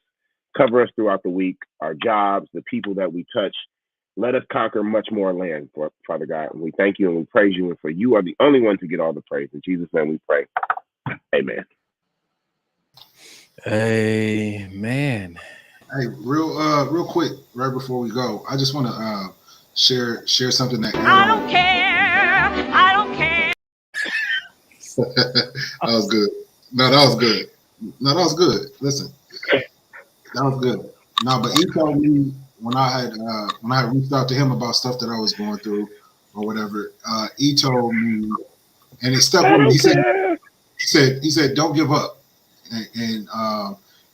Cover us throughout the week, our jobs, the people that we touch. Let us conquer much more land, Father God. And we thank you and we praise you. And for you are the only one to get all the praise. In Jesus' name we pray. Amen. Amen. Hey, real quick, right before we go, I just want to share something that I don't care. I don't care. that was good. No, that was good. No, that was good. Listen, that was good. No, but he told me when I had reached out to him about stuff that I was going through or whatever. He told me, and it stuck I with me. don't care. He said, don't give up, and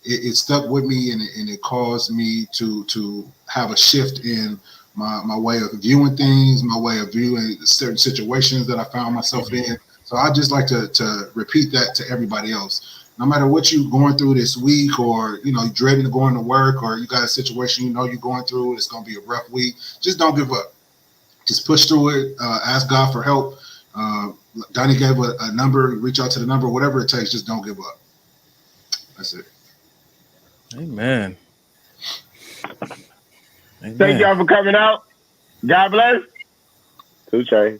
it stuck with me, and it caused me to have a shift in my way of viewing things, my way of viewing certain situations that I found myself in. So I just like to repeat that to everybody else. No matter what you're going through this week, or you're dreading to go into work, or you got a situation you're going through, it's going to be a rough week. Just don't give up. Just push through it. Ask God for help. Donnie gave a number. Reach out to the number. Whatever it takes. Just don't give up. That's it. Amen. Thank y'all for coming out. God bless. Touche.